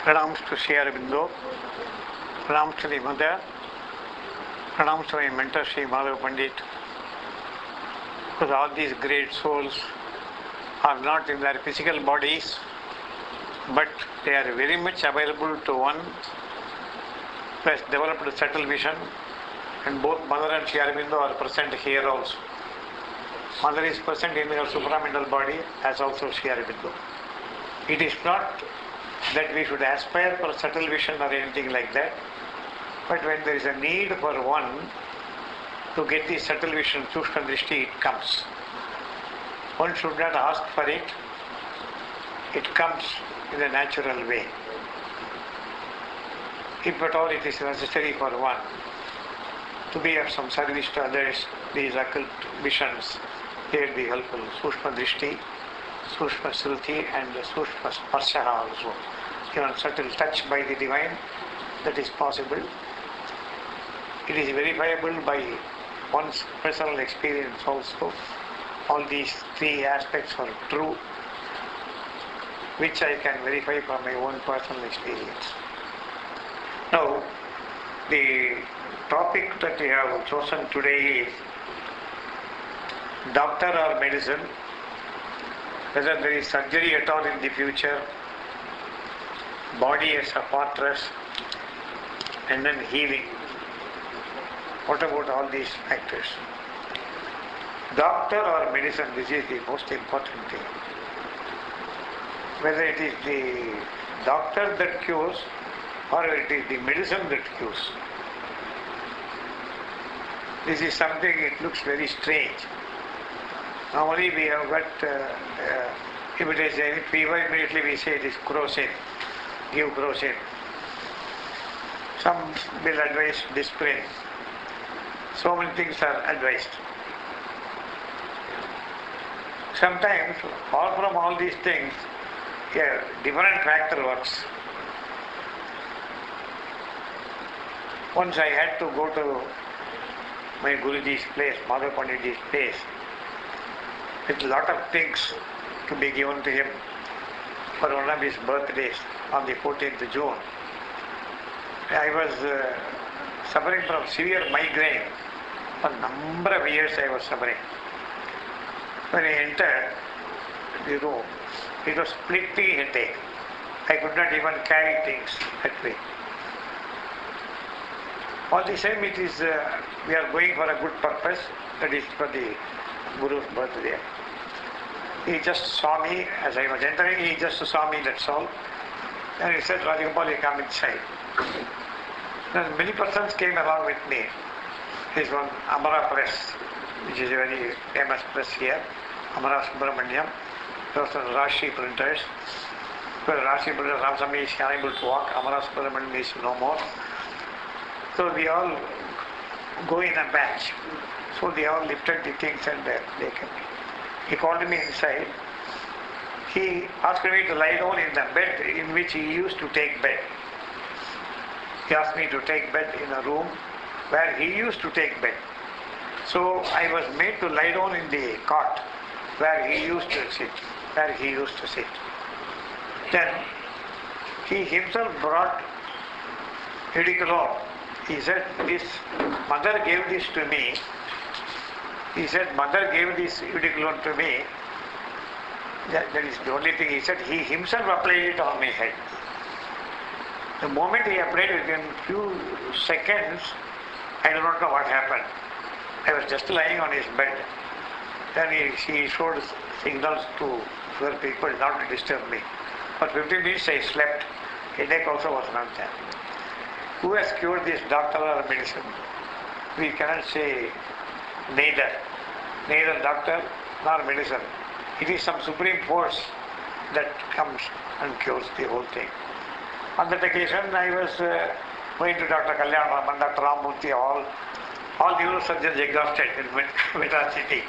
Pranams to Sri Aurobindo, pranams to the mother, pranams to my mentor Sri Madhav Pandit, because all these great souls are not in their physical bodies, but they are very much available to one who has developed a subtle vision, and both Mother and Sri Aurobindo are present here also. Mother is present in her supramental body as also Sri Aurobindo. It is not that we should aspire for subtle vision or anything like that, but when there is a need for one to get the subtle vision, Sukshma Drishti, it comes. One should not ask for it, it comes in a natural way. If at all it is necessary for one to be of some service to others, these occult visions, they will be helpful. Sukshma Drishti, Sukshma Shruti and Sukshma Sparsha also. Even subtle touch by the divine, that is possible. It is verifiable by one's personal experience also. All these three aspects are true, which I can verify from my own personal experience. Now, the topic that we have chosen today is doctor or medicine, whether there is surgery at all in the future, body as a fortress, and then healing. What about all these factors? Doctor or medicine, this is the most important thing. Whether it is the doctor that cures or it is the medicine that cures. This is something, it looks very strange. Normally we have got, if it is any fever, immediately we say it is crocin, give crocin. Some will advise disprin. So many things are advised. Sometimes, all from all these things, a different factor works. Once I had to go to my Guruji's place, Madhav Panditji's place, with a lot of things to be given to him for one of his birthdays on the 14th June. I was suffering from severe migraine. For a number of years I was suffering. When I entered the room, it was splitting headache. I could not even carry things that way. All the same, it is, we are going for a good purpose, that is for the Guru's birthday. He just saw me as I was entering, he just saw me, that's all. And he said, Rajagopal, you come inside. Then many persons came along with me. There is one Amara Press, which is a very famous press here, Amara Subramaniam. There was Rashi printers. Well, Rashi printers, Ramsamy is unable to walk, Amara Subramaniam is no more. So we all go in a batch. So they all lifted the things and they came. He called me inside. He asked me to lie down in the bed in which he used to take bed. He asked me to take bed in a room where he used to take bed. So I was made to lie down in the cot where he used to sit. Then he himself brought Udicolone. He said, this mother gave this to me. He said, mother gave this Udicolone to me. That is the only thing. He said, he himself applied it on my head. The moment he applied it, within few seconds, I do not know what happened. I was just lying on his bed. Then he showed signals to other people not to disturb me. For 15 minutes I slept. Headache also was not there. Who has cured this, doctor or medicine? We cannot say neither doctor nor medicine. It is some supreme force that comes and cures the whole thing. On that occasion, I was going to Dr. Kalyan Raman, Dr. Ramamurthy, all neurosurgeons exhausted in Madras city.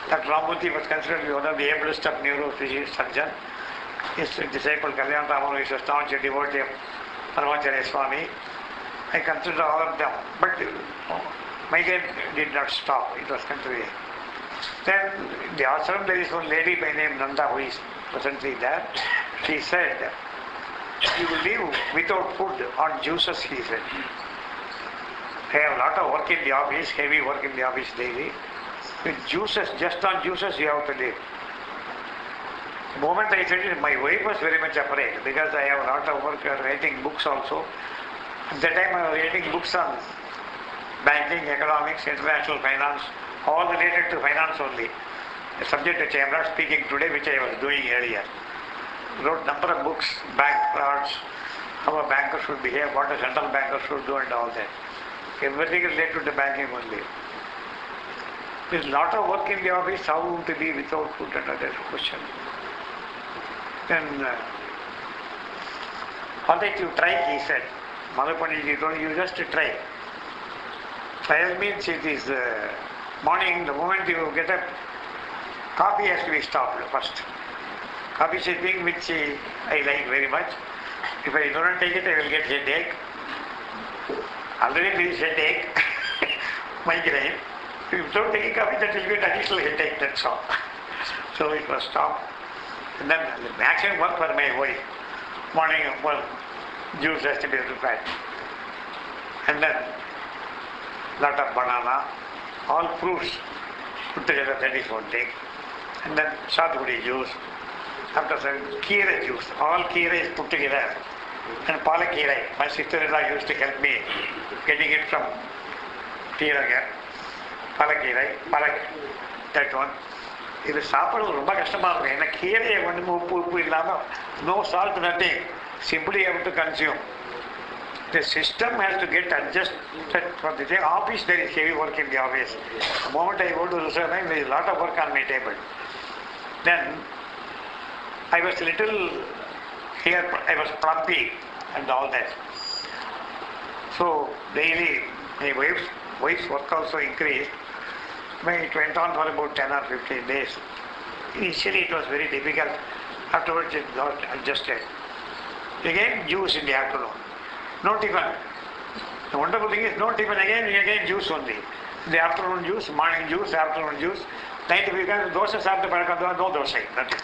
Dr. Ramamurthy was considered to be one of the ablest of neurosurgeons. His disciple Kalyan Raman is a staunch devotee of Paramacharya Swami. I considered all of them, but migraine did not stop. It was continuing. Then in the ashram there is one lady by name Nanda who is presently there. She said, you will live without food on juices, he said. I have a lot of work in the office, heavy work in the office daily. With juices, just on juices you have to live. The moment I said it, my wife was very much afraid because I have a lot of work writing books also. At that time I was writing books on banking, economics, international finance, all related to finance only. A subject which I am not speaking today, which I was doing earlier. Wrote number of books, bank frauds, how a banker should behave, what a central banker should do and all that. Everything related to banking only. There is a lot of work in the office, how to be without food and other question. Then, all that you try, he said. Mother Panditji told you just try. Trial means it is morning, the moment you get up, coffee has to be stopped first. Coffee is a thing which I like very much. If I do not take it, I will get headache. Already there is headache, migraine. If you don't take coffee, that will get additional headache, that's all. So it was stopped. And then the maximum work for my wife. Morning, well, juice has to be prepared. And then lot of banana, all fruits put together, that is one thing. And then sathugudi juice. After some keera juice, all keera is put together. And palakkeera, my sister-in-law used to help me getting it from Tiragar. Palakkeera, that one. இது சாப்பிடுறது ரொம்ப கஷ்டமா இருக்கும். ஏன்னா கீரையை ஒன்றும் உப்பு இல்லாமல், no salt, nothing. Simply able to consume. The system has to get adjusted for the day. Office, there is heavy work in the office. The moment I go to reserve time, there is a lot of work on my table. Then I was little here, I was plumpy and all that. So daily my wife's work also increased. It went on for about 10 or 15 days. Initially it was very difficult. Afterwards it got adjusted. Again juice in the afternoon. No tiffin. The wonderful thing is no tiffin, again juice only. The afternoon juice, morning juice, afternoon juice. Night if you can dosa after no dosa, nothing.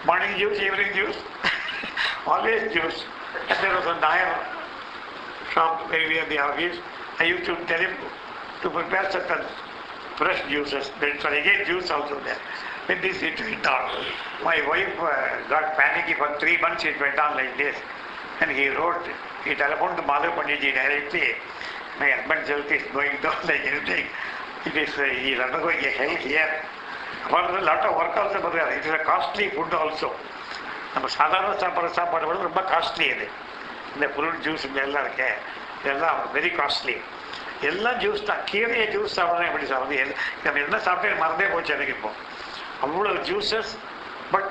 Morning juice, evening juice. Always juice. And there was a Nair shop very near the office. I used to tell him to prepare certain fresh juices. So again juice also there. With this it went on. My wife got panicky for 3 months, it went on like this. And he telephoned to Madhav Panditji directly. My husband's health is going down like anything. He is undergoing a hell here. For a lot of work also, but it is a costly food also. நம்ம சாதாரண சாப்பாடு விட ரொம்ப costly இது. இந்த fruit juice எல்லாம் இருக்கே, இதெல்லாம் வெரி காஸ்ட்லி. எல்லாம் ஜூஸ் தான். கீரையை ஜூஸ் சாப்பிட்றேன் எப்படி சாப்பிட்றது? நம்ம என்ன சாப்பிட்டே மறந்தே போச்சு எனக்கு இப்போ. அவ்வளோ juices. But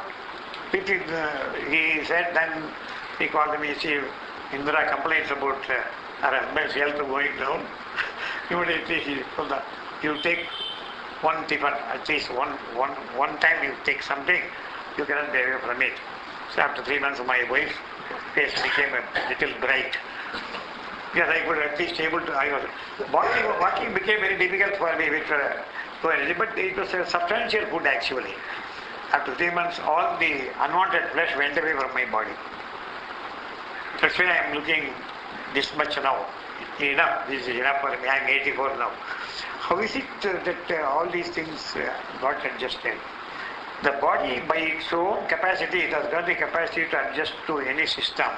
he said then he called me, see, Indira complains about her husband's health going down. Immediately he told her, you take one tiffin, at least one time you take something, you cannot be away from it. So after 3 months my wife's face became a little bright. Yes, I could at least able to, walking became very difficult for me with energy, but it was a substantial food actually. After 3 months all the unwanted flesh went away from my body. That's why I am looking this much now. Enough, this is enough for me. I am 84 now. How is it that all these things got adjusted? The body by its own capacity, it has got the capacity to adjust to any system,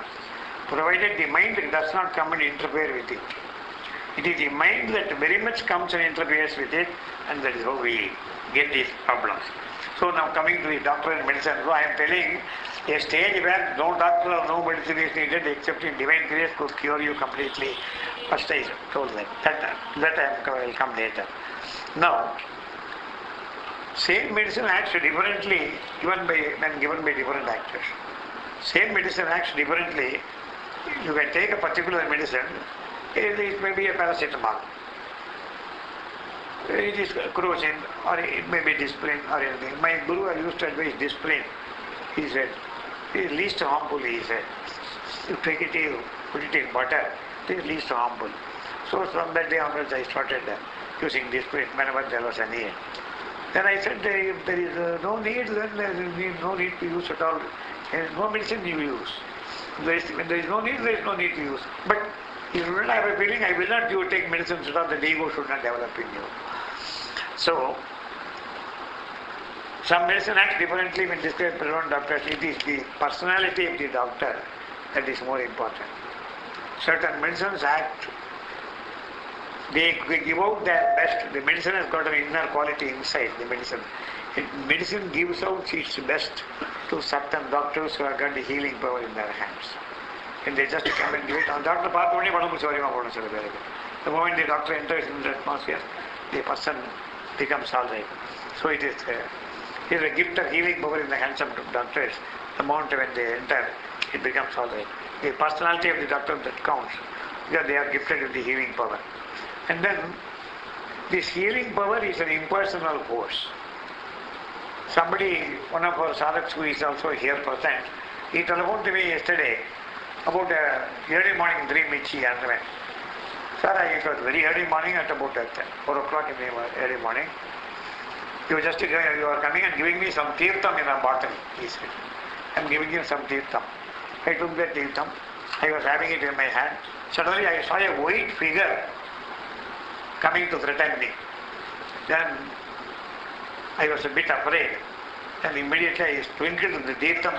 provided the mind does not come and interfere with it. It is the mind that very much comes and interferes with it, and that is how we get these problems. So now coming to the doctor and medicine, so I am telling a stage where no doctor or no medicine is needed except in divine grace could cure you completely. First I told them. That I will come later. Now, same medicine acts differently when given by different actors. Same medicine acts differently. You can take a particular medicine, it may be a paracetamol. It is crocin, or it may be discipline or anything. My guru used to advise discipline. He said, it is least harmful, he said. You take it, you put it in butter, it is least harmful. So from that day onwards I started using discipline whenever there was a need. Then I said, if there is no need, then there is no need to use at all. There is no medicine you use. When there is no need, there is no need to use. But if you don't have a feeling, I will not take medicine so that the ego should not develop in you. So, some medicine acts differently when described by one doctor. It is the personality of the doctor that is more important. Certain medicines act, they give out their best. The medicine has got an inner quality inside the medicine. Medicine gives out its best to certain doctors who have got the healing power in their hands. And they just come and give it. Doctor the moment the doctor enters into the atmosphere, the person becomes all right. So it is a gift of healing power in the hands of doctors. The moment when they enter, it becomes all right. The personality of the doctor that counts, because they are gifted with the healing power. And then, this healing power is an impersonal force. Somebody, one of our sadhaks who is also here present, he telephoned to me yesterday about early morning dream which he underwent. Sir, it was very early morning at about 4 o'clock in the early morning. You are coming and giving me some tirtham in a bottle, he said. I am giving you some tirtham. I took that tirtham. I was having it in my hand. Suddenly I saw a white figure coming to threaten me. Then I was a bit afraid. And immediately I sprinkled the tirtham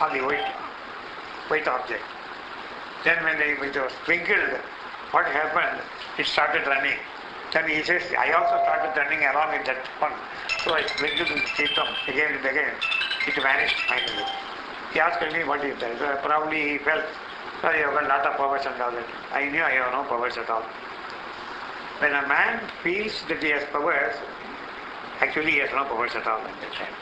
on the white object. Then when it was sprinkled, what happened? It started running. Then he says, I also started running along with that one. So I sprinkled the tirtham again and again. It vanished finally. He asked me what is that. So probably he felt, sorry, you have got a lot of powers and all that. I knew I have no powers at all. When a man feels that he has powers, actually he has no powers at all at that time.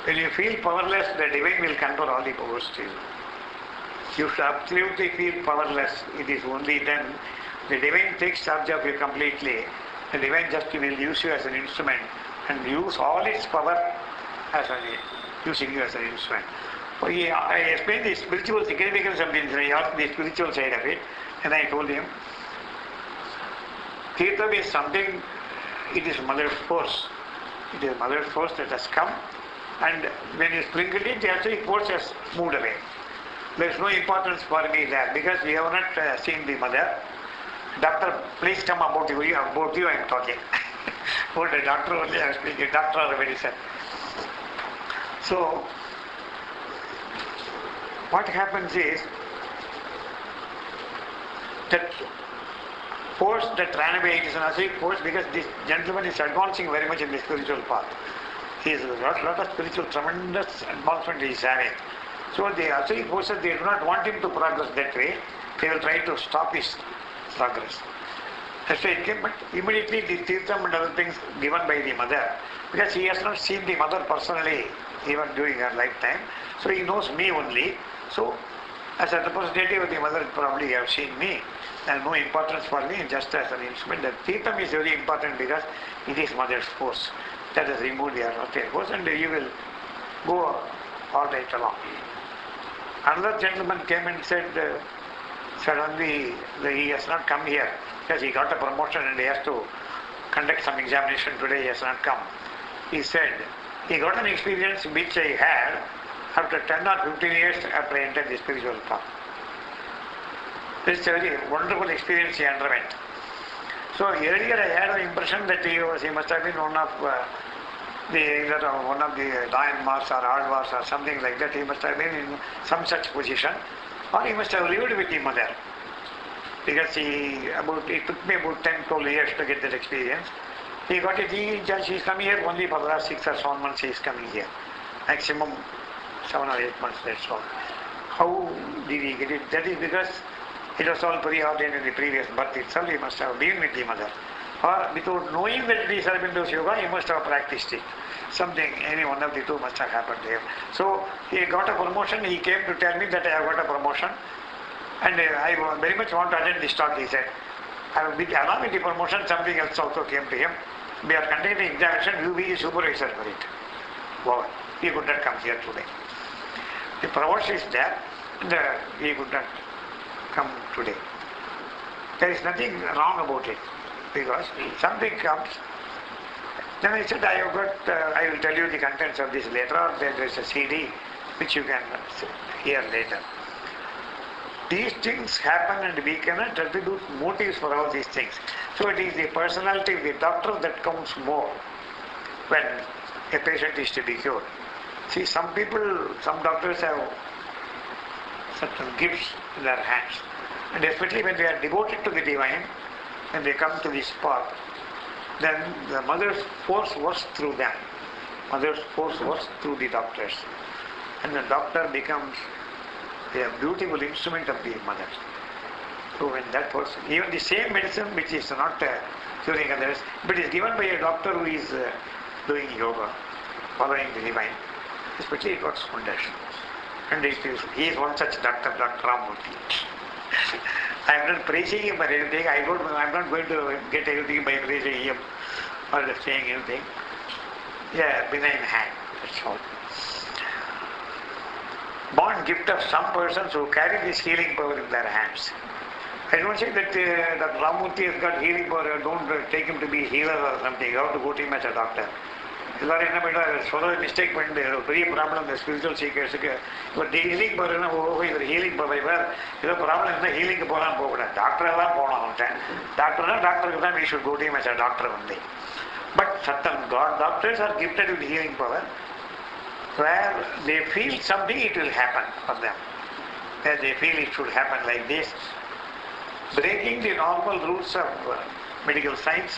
When you feel powerless, the divine will control all the powers to you. You should absolutely feel powerless. It is only then the divine takes charge of you completely. The divine just will use you as an instrument and use all its power as using you as an instrument. I explained the spiritual significance of this. I asked the spiritual side of it, and I told him, Tirtham is something, it is Mother's force. It is Mother's force that has come, and when you sprinkle it, the actual force has moved away. There is no importance for me there, because we have not seen the Mother. Doctor, please come about you I am talking. About the doctor only I am speaking, doctor or medicine. So, what happens is, that force that ran away, it is an asleep force because this gentleman is advancing very much in the spiritual path. He is a lot of spiritual, tremendous advancement he is having. So the asleep forces, they do not want him to progress that way. They will try to stop his progress. That's why it came, but immediately the tirtham and other things given by the mother, because he has not seen the mother personally even during her lifetime, so he knows me only. So, as a representative of the mother, probably you have seen me. There is no importance for me, just as an instrument. The tirtham is very important because it is mother's force that has removed the earthly force, and you will go all right along. Another gentleman came and said, suddenly he has not come here because he got a promotion and he has to conduct some examination today, he has not come. He said, he got an experience which I had after 10 or 15 years after I entered the spiritual path. This is a very wonderful experience he underwent. So earlier I had the impression that he must have been one of the Lion Mars or Aardvarks or something like that. He must have been in some such position, or he must have lived with the mother. Because it took me about 10-12 years to get that experience. He got it, she is coming here only for the last 6 or 7 months, he is coming here. Maximum 7 or 8 months, that's all. How did he get it? That is because it was all preordained in the previous birth itself, he must have been with the mother. Or without knowing that it is Aurobindo's yoga, he must have practiced it. Something, any one of the two must have happened to him. So he got a promotion, he came to tell me that I have got a promotion, and I very much want to attend this talk, he said. Along with the promotion, something else also came to him. We are conducting examination, you be the supervisor for it. Wow, he could not come here today. The promotion is there, and he could not come today. There is nothing wrong about it, because something comes. Then I said, I will tell you the contents of this later, or there is a CD which you can hear later. These things happen and we cannot attribute motives for all these things. So it is the personality of the doctor that counts more when a patient is to be cured. See, some doctors have certain gifts in their hands. And especially when they are devoted to the divine, when they come to this path, then the mother's force works through them. Mother's force works through the doctors. And the doctor becomes a beautiful instrument of the mother. So when that person, even the same medicine which is not curing others, but is given by a doctor who is doing yoga, following the divine, especially it works wonders. And he is one such doctor, Dr. Ramamurthy. I am not praising him for anything. I am not going to get anything by praising him or saying anything. Yeah, benign hand, that's all. Born gift of some persons who carry this healing power in their hands. I don't say that Dr. Ramamurthy has got healing power, don't take him to be a healer or something. You have to go to him as a doctor. எல்லாரும் என்ன பண்ணுவாங்க, சொல்ல mistake பண்ணிட்டு பெரிய problem இந்த spiritual சீக்கர்ஸுக்கு இப்போ healing போகிறதுன்னா இவர் ஹீலிங் போவார், ஏதோ ப்ராப்ளம் இருந்தால் ஹீலிங்கு போகலாம் போகக்கூடாது, டாக்டராக தான் போகணும் அவன்கிட்ட. டாக்டருக்கு தான் we should go to him as a doctor வந்து. But certain God doctors are gifted with healing power. Where they feel something, it will happen for them. Where they feel it should happen like this. Breaking the normal rules of medical science,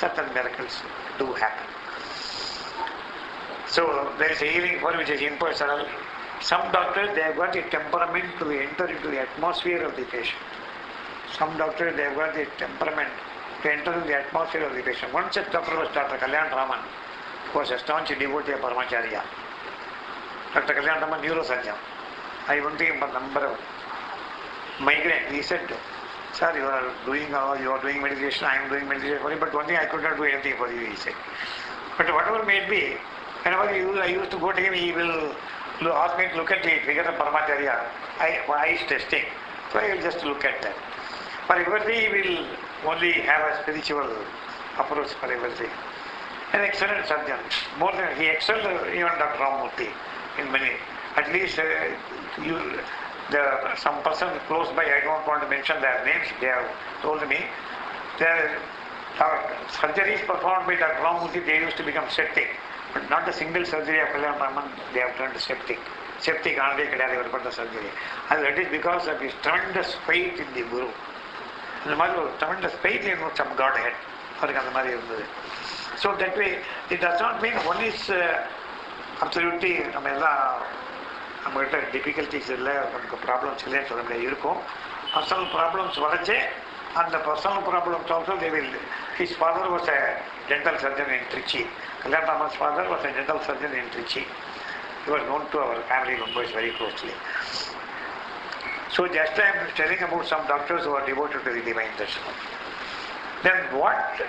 certain miracles do happen. So there is a healing power which is impersonal. Some doctors, they have got a temperament to enter into the atmosphere of the patient. Some doctors, they have got the temperament to enter into the atmosphere of the patient. One such doctor was Dr. Kalyan Raman, who was a staunch devotee of Paramacharya. Dr. Kalyan Raman, neurosurgeon. I went to him for a number of migraine. He said, sir, you are doing meditation, I am doing meditation for you, but one thing I could not do anything for you, he said. But whatever may be, whenever I used to go to him, he will ask me to look at the figure of Paramacharya, eyes testing. So I will just look at that. For everything, he will only have a spiritual approach for everything. An excellent surgeon. More than he excelled even Dr. Ramamurthy in many. At least some person close by, I don't want to mention their names, they have told me, their surgeries performed by Dr. Ramamurthy, they used to become septic. But not a single surgery of Kalyan Raman, they have turned septic. Septic already cadaver for the surgery. And that is because of his tremendous faith in the Guru. And the tremendous faith in some Godhead. So that way, it does not mean one is absolutely, நம்மகிட்ட difficulties இல்லை, நமக்கு problems இல்லைன்னு சொல்ல முடியாது, இருக்கும். Personal problems வரைச்சே அந்த personal problems also they will. His father was a dental surgeon in Trichy. Kalyan Raman's father was a dental surgeon in Trichy. He was known to our family members very closely. So just I am telling about some doctors who are devoted to the divine darshan. Then what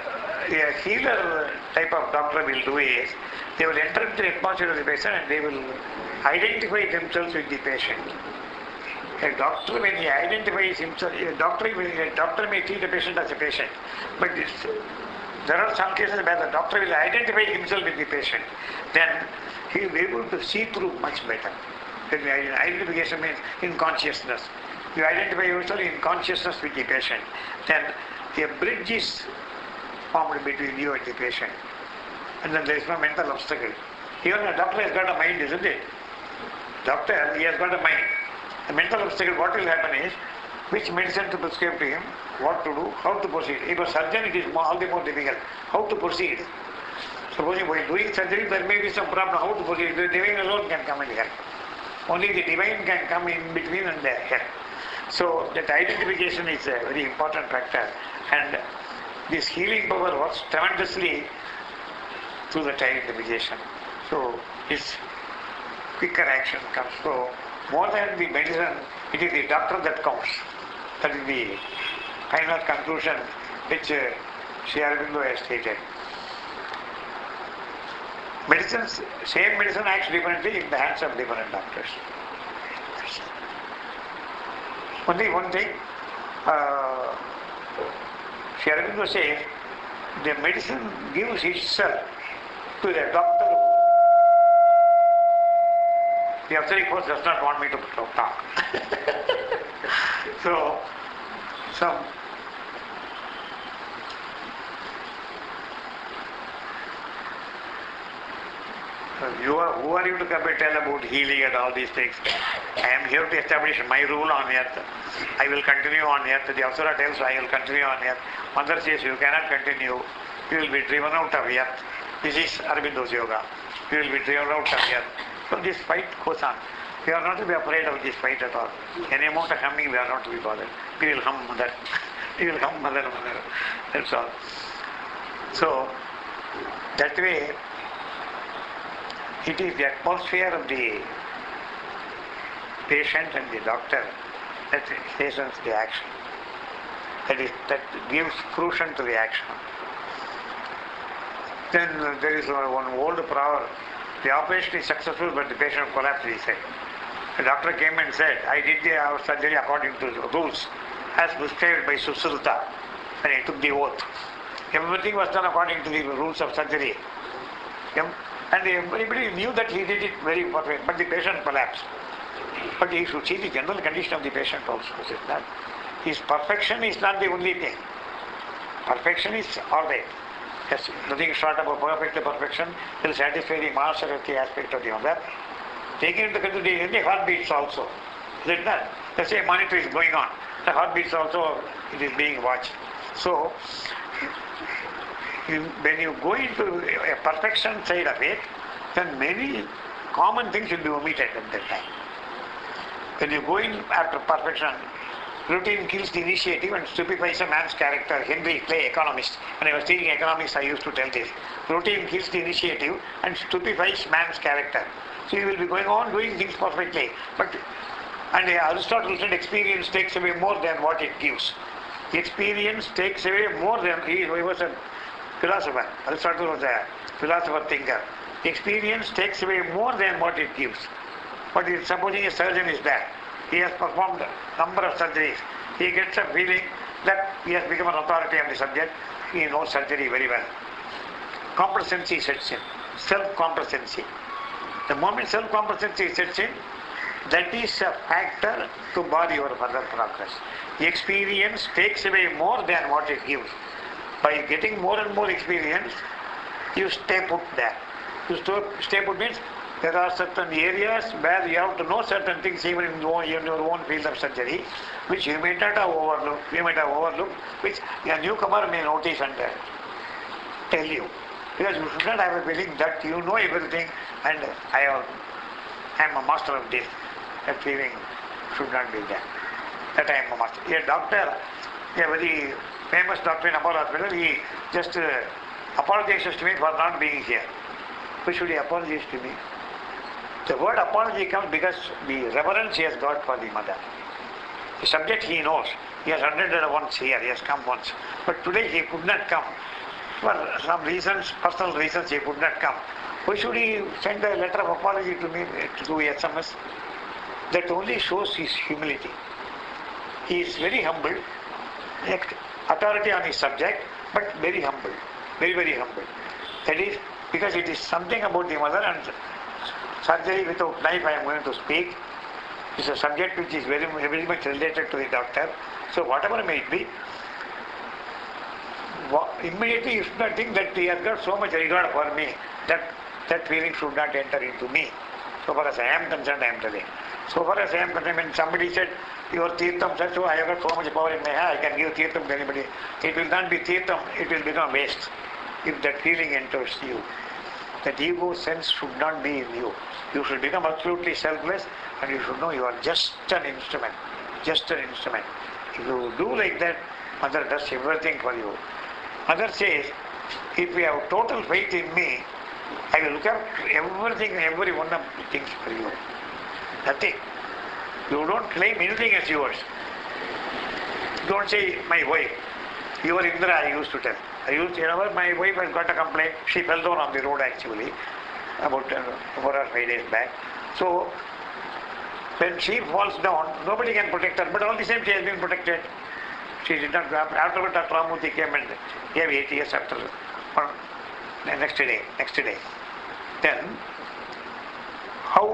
a healer type of doctor will do is, they will enter into the atmosphere of the patient and they will identify themselves with the patient. A doctor, when he identifies himself, a doctor may treat the patient as a patient, but there are some cases where the doctor will identify himself with the patient. Then he will be able to see through much better. Identification means in consciousness. You identify yourself in consciousness with the patient. Then a bridge is formed between you and the patient. And then there is no mental obstacle. Even a doctor has got a mind, isn't it? Doctor, he has got a mind. The mental obstacle, what will happen is, which medicine to prescribe to him, what to do, how to proceed. If a surgeon, it is all the more difficult. How to proceed? Supposing while doing surgery, there may be some problem. How to proceed? The divine alone can come and help. Only the divine can come in between and help. So that identification is a very important factor. And this healing power works tremendously through that identification. So its quicker action comes. So more than the medicine, it is the doctor that counts. That is the final conclusion which Sri Aurobindo has stated. Same medicine acts differently in the hands of different doctors. Only one thing, Sri Aurobindo says, the medicine gives itself to the doctor The obstetric course does not want me to talk. So, some who are you to come and tell about healing and all these things? I am here to establish my rule on earth. I will continue on earth. The Apsara tells I will continue on earth. Mother says you cannot continue. You will be driven out of earth. This is Aurobindo's yoga. You will be driven out of earth. So this fight goes on. We are not to be afraid of this fight at all. Any amount of humming, we are not to be bothered. We will hum mother. We will hum mother. That's all. So, that way, it is the atmosphere of the patient and the doctor that hastens the action. That gives fruition to the action. Then there is one old proverb. The operation is successful, but the patient collapsed, he said. The doctor came and said, I did the surgery according to the rules, as prescribed by Susruta, and he took the oath. Everything was done according to the rules of surgery. And everybody knew that he did it very perfect, but the patient collapsed. But he should see the general condition of the patient also. His perfection is not the only thing. Perfection is all right. Yes, nothing short of perfect perfection will satisfy the masterity aspect of the mother. Taking into consideration the heartbeats also. Is it not? The same monitor is going on. The heartbeats also, it is being watched. So, when you go into a perfection side of it, then many common things will be omitted at that time. When you go in after perfection, routine kills the initiative and stupefies a man's character. Henry Clay, economist. When I was teaching economics, I used to tell this. Routine kills the initiative and stupefies man's character. So you will be going on doing things perfectly. And Aristotle said experience takes away more than what it gives. Experience takes away more than, he was a philosopher. Aristotle was a philosopher thinker. Experience takes away more than what it gives. But supposing a surgeon is there, he has performed a number of surgeries. He gets a feeling that he has become an authority on the subject. He knows surgery very well. Complacency sets in. Self-complacency. The moment self-complacency sets in, that is a factor to bar your further progress. The experience takes away more than what it gives. By getting more and more experience, you stay put there. You stay put means there are certain areas where you have to know certain things even in your own field of surgery, which you may not have overlooked, which a newcomer may notice and tell you. Because you should not have a feeling that you know everything and I am a master of this. That feeling should not be there. That I am a master. A doctor, a very famous doctor in Apollo Hospital, he just apologizes to me for not being here. Why should he apologize to me? The word apology comes because the reverence he has got for the mother. The subject he knows. He has attended once here, he has come once. But today he could not come. For some reasons, personal reasons, he could not come. Why should he send a letter of apology to me through SMS? That only shows his humility. He is very humble, authority on his subject, but very humble, very, very humble. That is because it is something about the mother and surgery without knife I am going to speak. It's a subject which is very, very much related to the doctor. So whatever may it be, immediately you should not think that he has got so much regard for me, that feeling should not enter into me. So far as I am concerned, I am telling. So far as I am concerned, when somebody said, your Tirtham, so I have got so much power in my hand, I can give Tirtham to anybody. It will not be Tirtham, it will become waste if that feeling enters you. That ego sense should not be in you. You should become absolutely selfless and you should know you are just an instrument. Just an instrument. If you do like that, Mother does everything for you. Mother says, if you have total faith in me, I will look after everything, every one of the things for you. Nothing. You don't claim anything as yours. Don't say, my wife. Your Indra, I used to tell. My wife has got a complaint. She fell down on the road actually, about 4 or 5 days back. So, when she falls down, nobody can protect her, but all the same she has been protected. She did not go up. Afterwards, Dr. Ramurthy came and gave 8 years after, next day. Then, how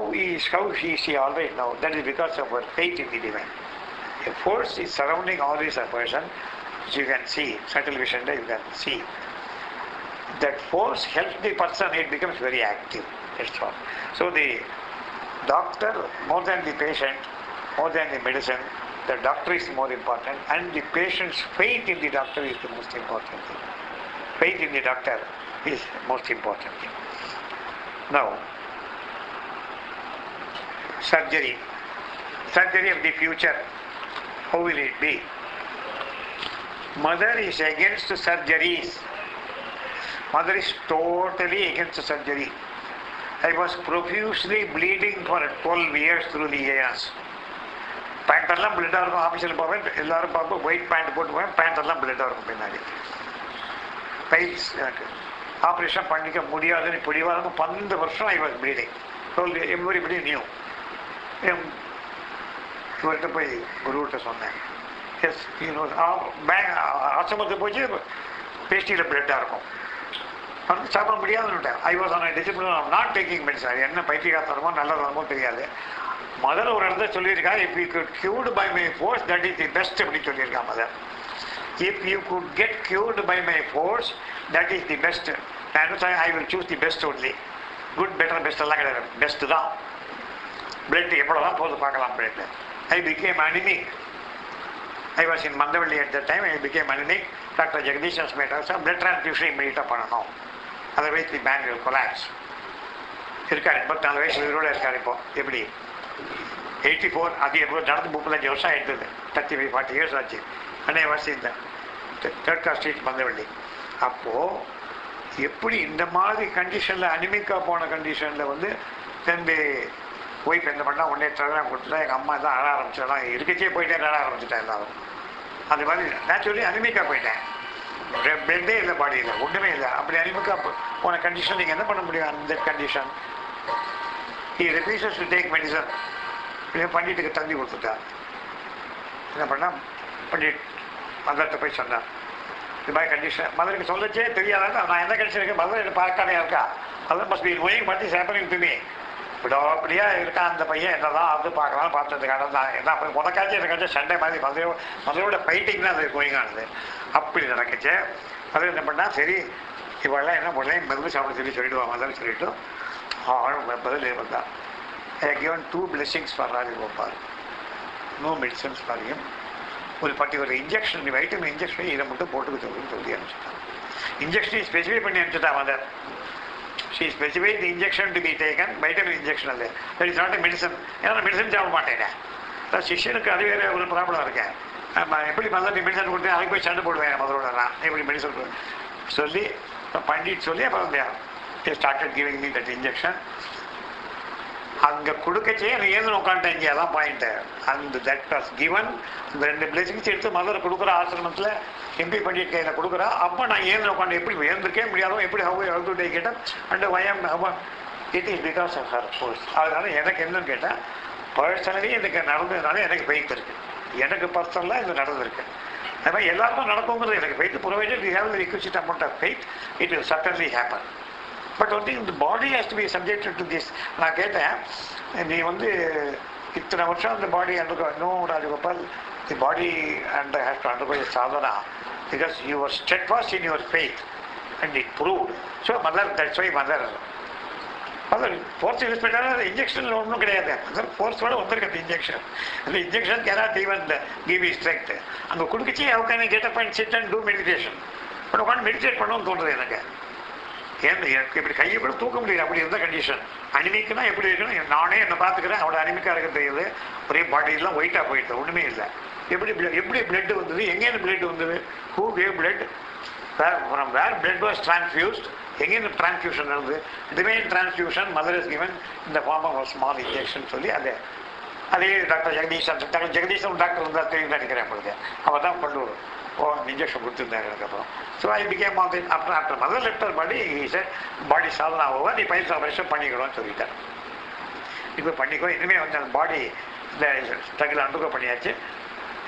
she always knows? That is because of her faith in the divine. A force is surrounding always a person, which you can see, subtle vision, you can see. That force helps the person, it becomes very active. That's all. So the doctor, more than the patient, more than the medicine, the doctor is more important, and the patient's faith in the doctor is the most important thing. Faith in the doctor is most important thing. Now, surgery of the future, how will it be? Mother is against surgeries. Mother is totally against surgery. I was profusely bleeding for 12 years through the years. பேண்டெல்லாம் பிளட்டாக இருக்கும். ஆஃபீஸில் போவேன், எல்லோரும் பார்ப்போம், white pant போட்டு போவேன், பேண்டெல்லாம் பிளட்டாக இருக்கும் பின்னாடி. Files எனக்கு ஆப்ரேஷன் பண்ணிக்க முடியாதுன்னு பிடிவாதம் 12 வருஷம் I was bleeding. Everybody new. இவர்கிட்ட போய் குருகிட்ட சொன்னேன். எஸ் ஆசிரமத்துக்கு போச்சு, பேஸ்டியில் பிளட்டாக இருக்கும், வந்து சாப்பிட முடியாதுன்னு. I was on discipline of not taking medicine. என்ன பைத்தியகாரமோ நல்லதோ தெரியாது. மதர் ஒரு இடத்துல சொல்லியிருக்கா, if you could cured by my force that is the best அப்படின்னு சொல்லியிருக்கா mother. If you could get cured by my force that is the best. I will choose the best only. Good better best எல்லாம் கிடையாது, best தான். Blood எவ்வளோதான் போது பார்க்கலாம் blood. I became anaemic. I was in மந்தவள்ளி at the time. I became anaemic. Doctor Jagadeesan ஸ்மேட் blood transfusion இமீடியட்டாக பண்ணணும். Otherwise the bank will collapse. இருக்காரு 84 வயசு உயிரோடு இருக்காரு. இப்போ எப்படி 84, அது எப்போ நடந்து 35 வருஷம் ஆயிடுது. 35-40 இயர்ஸ் ஆச்சு. அன்னை வாசி இந்த தேர்ட் காஸ்ட் ஸ்ட்ரீட் மந்தவள்ளி. அப்போது எப்படி இந்த மாதிரி கண்டிஷனில் அனிமிக்காக போன கண்டிஷனில் வந்து தம்பி ஒய்ஃப் என்ன பண்ணால் உடனே ட்ரெல்லாம் கொடுத்துட்டா. எங்கள் அம்மா தான் அழ ஆரம்பிச்சிடலாம், இருக்கச்சே போயிட்டே அழ ஆரம்பிச்சிட்டேன் எல்லாரும். அது மாதிரி நேச்சுரலி அனிமிக்காக போயிட்டேன். பிளட்டே இல்லை, பாடியில் ஒன்றுமே இல்லை. அப்படி அனிமிக்காக போன கண்டிஷன் நீங்கள் என்ன பண்ண முடியும்? அந்த condition he refuses to take medicine. பண்டிட்டுக்கு தந்தி கொடுத்துட்டா. என்ன பண்ணால் பண்டிட் மதர்கிட்ட போய் சொன்னான், இது மாதிரி கண்டிஷன். மதருக்கு சொல்லச்சே தெரியாதா நான் என்ன கண்டிஷன் இருக்கேன், மதர் என்ன பார்க்கானே இருக்கா. Other must be knowing but is happening to me. அப்படியா இருக்கான் அந்த பையன், என்னதான் அது பார்க்கலாம் பார்த்ததுக்கான தான். என்ன உனக்காச்சும் எனக்காச்சும் சண்டை மாதிரி மதரோட ஃபைட்டிங் தான் அது கோயிங் ஆனது. அப்படி நடக்குச்சு. மதர் என்ன பண்ணால், சரி இவெல்லாம் என்ன பண்ணேன், மருந்து சாப்பிட சொல்லிடுவான் மதர் சொல்லிவிட்டு பதில் வந்தா. I have given 2 blessings for Rajagopal. No medicines for him. ஒரு பர்டிகுலர் இன்ஜெக்ஷன், வைட்டமின் இன்ஜெக்ஷன் இதை மட்டும் போட்டுக்க சொல்லி அனுப்பிச்சிட்டான். இன்ஜெக்ஷன் ஸ்பெசிஃபை பண்ணி அனுப்பிச்சிட்டான் mother. She specify the injection to be taken, vitamin injection. அது that is not a medicine. ஏன்னா நான் மெடிசன் சாப்பிட மாட்டேன். அதான் சிஷியனுக்கு அது வேறு ஒரு ப்ராப்ளம் இருக்கேன். எப்படி மதர் நீ மெடிசன் கொடுத்து அதுக்கு போய் சண்டை போடுவேன் மதரோட. நான் எப்படி மெடிசன் சொல்லி பண்டிட் சொல்லி அப்புறம் they started giving me that injection. அங்கே கொடுக்கச்சே எனக்கு ஏந்து உட்காந்துட்டேன். இங்கே அதான் பாயிண்ட்டு. அந்த தட் வாஸ் கிவன். அந்த 2 பிளேசிங்ஸ் எடுத்து மதரை கொடுக்குற ஆசிரமத்தில் எம்பி பண்ணிட்டு கையில் கொடுக்குறா. அப்போ நான் ஏந்து உட்காந்து எப்படி ஏந்திருக்கே முடியாதோ, எப்படி how to take it and வயம் it is because of her force. அதனால எனக்கு என்னன்னு கேட்டால், பர்சனலி எனக்கு நடந்ததுனால எனக்கு ஃபெய்த் இருக்குது. எனக்கு பர்சனலாக இது நடந்திருக்கு. அது மாதிரி எல்லாருக்கும் நடக்குங்கிறது எனக்கு faith. Provided we have the request amount of faith, it will certainly happen. But one thing, the body has to be subjected to this. நான் கேட்டேன், நீ வந்து இத்தனை வருஷம் அந்த body undergo, no Rajagopal, the body and has to undergo a sadhana because you are steadfast in your faith and it proved. So mother, that's why mother force use பண்ணாலும் இன்ஜெக்ஷனில் ஒன்றும் கிடையாது. மதர் ஃபோர்ஸோடு வந்திருக்கு அந்த இன்ஜெக்ஷன். அந்த injection cannot even give you strength. அங்கே கொடுக்கச்சி how can get up and sit and do meditation. But உட்காந்து மெடிடேட் பண்ணணும்னு தோன்றுது எனக்கு. ஏன் இப்படி கையை கூட தூக்க முடியல, அப்படி இருந்த கண்டிஷன். அனிமிக்குன்னா எப்படி இருக்குன்னா, நானே என்னை பார்த்துக்கிறேன், அவளை அனிமிக்காக இருக்க தெரியுது. ஒரே பாடியெல்லாம் ஒயிட்டாக போயிடுது, ஒன்றுமே இல்லை. எப்படி பிளட் வந்தது, எங்கேருந்து பிளட் வந்தது, who gave blood, from where blood was transfused, எங்கேருந்து டிரான்ஸ்ஃபியூஷன் நடந்தது. Divine transfusion mother is given இந்த ஃபார்ம் ஆஃப் ஸ்மால் இன்ஜெக்ஷன் சொல்லி அதே டாக்டர் ஜெகதீஷன் டாக்டர் இருந்தால் தெரியும் நினைக்கிறேன் உங்களுக்கு. அவர் தான் கொண்டு வரும் இன்ஜெக்ஷன் கொடுத்துருந்தாங்க அதுக்கப்புறம். So I became all thin after mother letter body body சாதனை ஆகுவா, நீ பயிற்சி ஆபரேஷன் பண்ணிக்கணும்னு சொல்லிட்டார். இப்போ பண்ணிக்கோ, இனிமேல் வந்து அந்த பாடி இந்த ஸ்ட்ரகிள் அண்டுகோ பண்ணியாச்சு.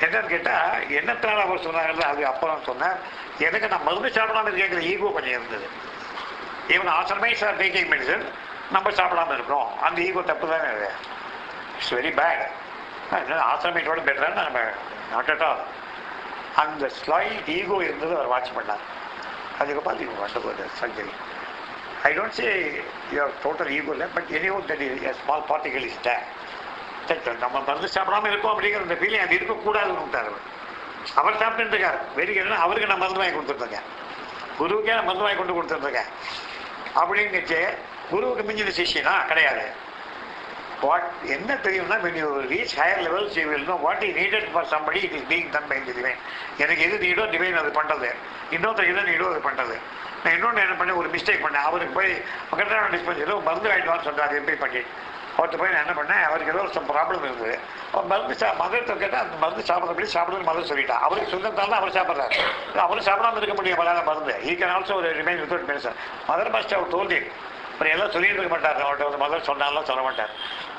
என்னன்னு கேட்டால், என்னத்தினால அவர் சொன்னாங்கல்ல, அது அப்புறம் சொன்னார். எனக்கு நான் மருந்து சாப்பிடாமல் இருக்கேங்கிற ஈகோ கொஞ்சம் இருந்தது. ஈவன் ஆசர்மைஸ் ஆர் டேக்கிங் மெடிசன், நம்ம சாப்பிடாம இருக்கோம். அந்த ஈகோ தப்பு தானே அது. It's very bad. ஆசிரமேட்டோட பெட்டரான நம்ம நாட் அட் ஆல். அந்த ஸ்லைட் ஈகோ இருந்தது அவர் வாட்ச் பண்ணார். அதுக்கப்புறம் நீங்கள் கொண்டு போகுது surgery. I don't say you have total ego left, but anyhow that is, a small particle is there. நம்ம மருந்து சாப்பிடாம இருக்கோம் அப்படிங்கிற அந்த ஃபீலிங் அது இருக்கக்கூடாதுன்னு விட்டார். அவர் சாப்பிட்டு இருக்கார். வெறி அவருக்கு நான் மருந்து வாங்கி கொடுத்துருக்கேன், குருவுக்கே நான் மருந்து வாங்கி கொண்டு கொடுத்துருக்கேன் அப்படின்னு குருவுக்கு மிஞ்சின சிஷியனா கிடையாது. வாட் என்ன தெரியும்னா, when you reach higher levels you will know what is needed for somebody, it is being done by the divine. எனக்கு எது நீடோ டிவைன் அது பண்ணுறது, இன்னொருத்தர் எது நீடோ அது பண்ணுறது. நான் இன்னொன்று என்ன பண்ணேன், ஒரு மிஸ்டேக் பண்ணேன். அவருக்கு போய் கரெக்டான டிஸ்பென்ஸ் ஏதோ மருந்து வாங்கிட்டு சொல்கிறார் எம்பி பண்ணி. அவர்கிட்ட போய் நான் என்ன பண்ணேன், அவருக்கு ஏதோ ஒரு ப்ராப்ளம் இருந்தது. அவர் மருந்து மதத்தை கேட்டால் அந்த மருந்து சாப்பிட்றபடி சாப்பிடுறது மருந்து சொல்லிட்டா. அவருக்கு சொன்னதால தான் அவர் சாப்பிட்றாரு. அவரும் சாப்பிடாம இருக்க முடியும் வராத மருந்து. I can also remain without medicine. Mother must have told it. அவர் எல்லாம் சொல்லிட்டு இருக்க மாட்டார். அவர்கிட்ட ஒரு மதர் சொன்னாலும் சொல்ல மாட்டார்.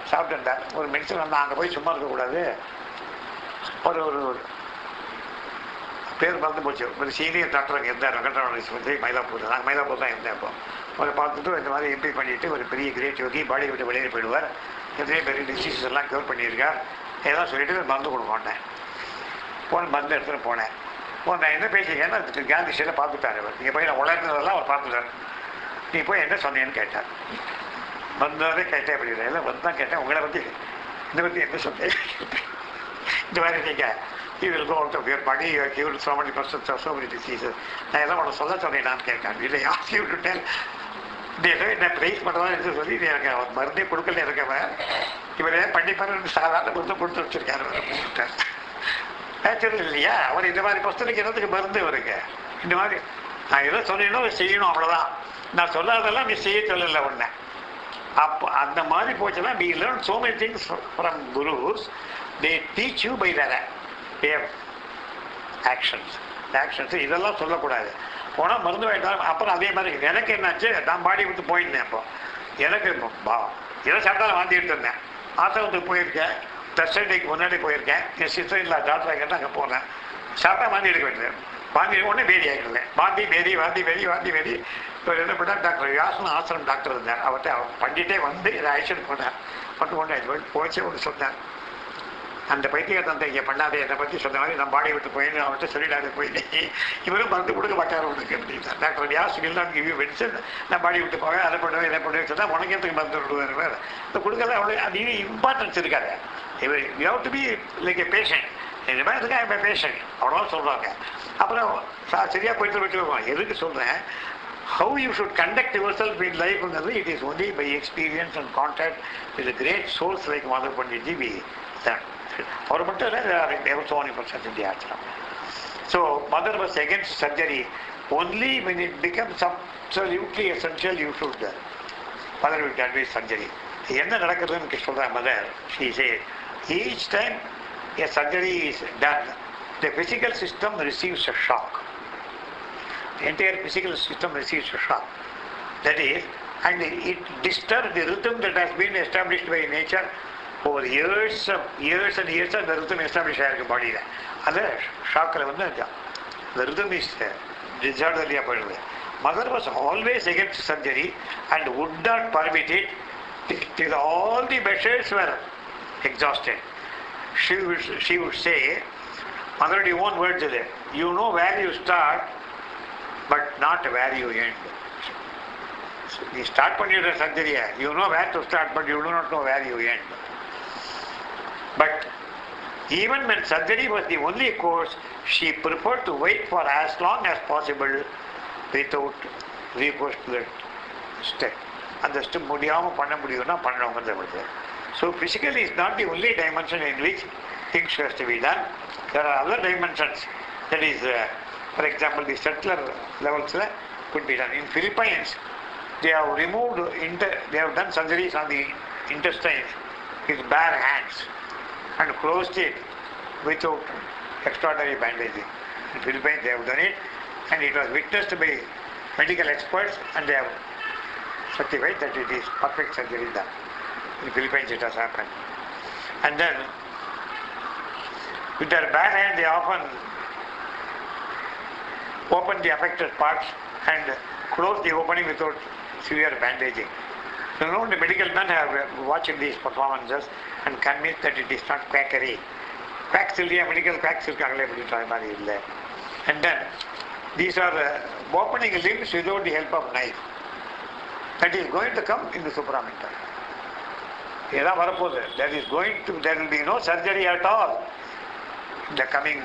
சாப்பிட்டு இருந்தார். ஒரு மெடிசன் வந்து அங்கே போய் சும்மா இருக்கக்கூடாது. ஒரு ஒரு பேர் மறந்து போச்சு. ஒரு சீனியர் டாக்டர் அங்கே இருந்தார், வெங்கட்ராமன் மயிலாப்பூர். நாங்கள் மயிலாப்பூர் தான் இருந்தேன். அப்போ அவரை பார்த்துட்டு இந்த மாதிரி எம்பி பண்ணிவிட்டு ஒரு பெரிய கிரேட் யோகி, பாடி விட்டு வெளியே போயிடுவார், எத்தனையோ பெரிய டிசீசஸ் எல்லாம் க்யூர் பண்ணியிருக்கார் எல்லாம் சொல்லிட்டு மருந்து கொடுக்கோன்னேன். போன மருந்து எடுத்துகிட்டு போனேன். நான் என்ன பேசிக்கேன்னா அதுக்கு காந்தி ஸ்டேட்டில் பார்த்துட்டார். அவர் நீங்கள் போய் நான் உலர்ந்ததெல்லாம் அவர் பார்த்துட்டார். நீ போய் என்ன சொன்னேன்னு கேட்டார். மருந்தாவே கேட்டேன் அப்படிங்கிற இல்லை வந்து தான் கேட்டேன். உங்களை பற்றி இதை பற்றி என்ன சொன்னேன், இந்த மாதிரி நீங்கள் you will go out of your body, you are cured so many persons of so many diseases. நான் எல்லாம் உனக்கு சொல்ல சொன்னேன் நான் கேட்கேன். இல்லை ask you to tell. என்ன ப்ரைஸ் பண்ணுறதா என்று சொல்லி எனக்கு அவர் மருந்தே கொடுக்கல இருக்கவன். இவரே பண்ணிப்பாரு சாதாரண மருந்து கொடுத்து வச்சிருக்காரு. நேச்சுரல் இல்லையா அவர் இந்த மாதிரி பர்சனுக்கு என்னத்துக்கு மருந்து இவருக்கு. இந்த மாதிரி நான் எதோ சொன்னேனோ செய்யணும், அவ்வளோதான். நான் சொல்லாதெல்லாம் நீ செய்ய சொல்லலை ஒன்று. அப்போ அந்த மாதிரி போச்சுன்னா we learn so many things from gurus. They teach you by their actions. இதெல்லாம் சொல்லக்கூடாது. போனால் மருந்து வாங்கிட்டாலும் அப்புறம் அதே மாதிரி எனக்கு என்னாச்சு, நான் பாடி விட்டு போயிருந்தேன். அப்போ எனக்கு இதை சாப்பிட்டாலும் வாந்தி எடுத்துருந்தேன். ஆசிரமத்துக்கு போயிருக்கேன், தர்ஸ்டேக்கு முன்னாடி போயிருக்கேன். என் சிஸ்டர் இல்லை டாக்டர் ஆகிட்டு அங்கே போனேன். சாப்பிட்டா வாந்தி எடுக்க வேண்டியது. வாந்தி உடனே பேதி ஆகிடுவேன். வாந்தி பேதி. இப்போ என்ன பண்ணால் டாக்டர் வியாசன் ஆசிரம் டாக்டர் இருந்தார். அவர்கிட்ட அவர் பண்ணிகிட்டே வந்து இதை ஆக்ஷன் போனார். கொண்டு போச்சு ஒன்று சொன்னார். அந்த பைத்தியத்தை இங்கே பண்ணாதே, என்னை பற்றி சொன்ன மாதிரி நான் பாடி விட்டு போயின்னு அவர்கிட்ட சொல்லிடாது போயிட்டேன். இவரும் மருந்து கொடுக்க மாட்டார் உனக்கு அப்படின்னா. Doctor Vyas will not give you medicine. நான் பாடி விட்டு போவேன், அதை பண்ணுவேன், இதை பண்ணுவேன் சொன்னால் உனக்கு எதுக்கு மருந்து விடுவார் வேறு. இந்த கொடுக்கல அவ்வளோ அது இம்பார்ட்டன்ஸ் இருக்காது. இவர் you have to be like a patient. இந்த மாதிரி இருக்கா இப்போ பேஷண்ட் அவ்வளோவா சொல்கிறாங்க. அப்புறம் சரியாக போயிட்டு விட்டு வருவாங்க. எதுக்கு சொல்கிறேன், how you should conduct yourself in life, it is only by experience and contact with the great souls like Mother Panditji we learn. Or மட்டும் இல்லை, there were so many persons in the ashram. So Mother was against surgery. Only when it becomes absolutely essential you should Mother will advise surgery. என்ன நடக்குதுன்னு சொல்ற Mother, she said each time a surgery is done, the physical system receives a shock. The entire physical system receives a shock. That is, and it disturbs the rhythm that has been established by nature over years and years. The rhythm established in the body. That shock the rhythm is disorderly. Mother was always against surgery and would not permit it till all the measures were exhausted. She would say, Mother, your own words are there. You know where you start, but not where you end. So you start பண்ணிடுற surgery, you know where to start, but you do not know where you end. But even when surgery was the only course, she preferred to wait for as long as possible without recourse to that step. அந்த step முடியாமல் பண்ண முடியும்னா பண்ணவங்க. So physically is not the only dimension in which things has to be done. There are other dimensions. That is, for example, the settler levels could be done. In Philippines, they have removed, they have done surgeries on the intestines with bare hands and closed it without extraordinary bandaging. In Philippines, they have done it, and it was witnessed by medical experts, and they have certified that it is perfect surgery done. In Philippines, it has happened. And then, with their bare hand, they often open the affected parts and close the opening without severe bandaging. You know, the medical men have watched these performances and convinced that it is not quackery. Quacks இல்லையா, medical quacks இருக்காங்களே அப்படின்ற மாதிரி இல்லை. And then these are opening limbs without the help of knife. That is going to come in the supramental. இதான் வரப்போகுது. There will be no surgery at all in the coming